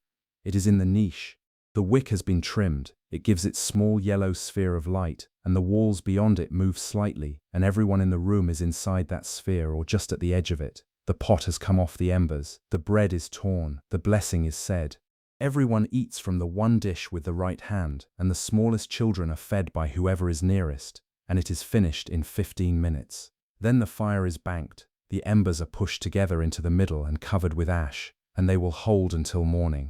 It is in the niche. The wick has been trimmed. It gives its small yellow sphere of light, and the walls beyond it move slightly, and everyone in the room is inside that sphere or just at the edge of it. The pot has come off the embers. The bread is torn. The blessing is said. Everyone eats from the one dish with the right hand, and the smallest children are fed by whoever is nearest. And it is finished in 15 minutes. Then the fire is banked, the embers are pushed together into the middle and covered with ash, and they will hold until morning.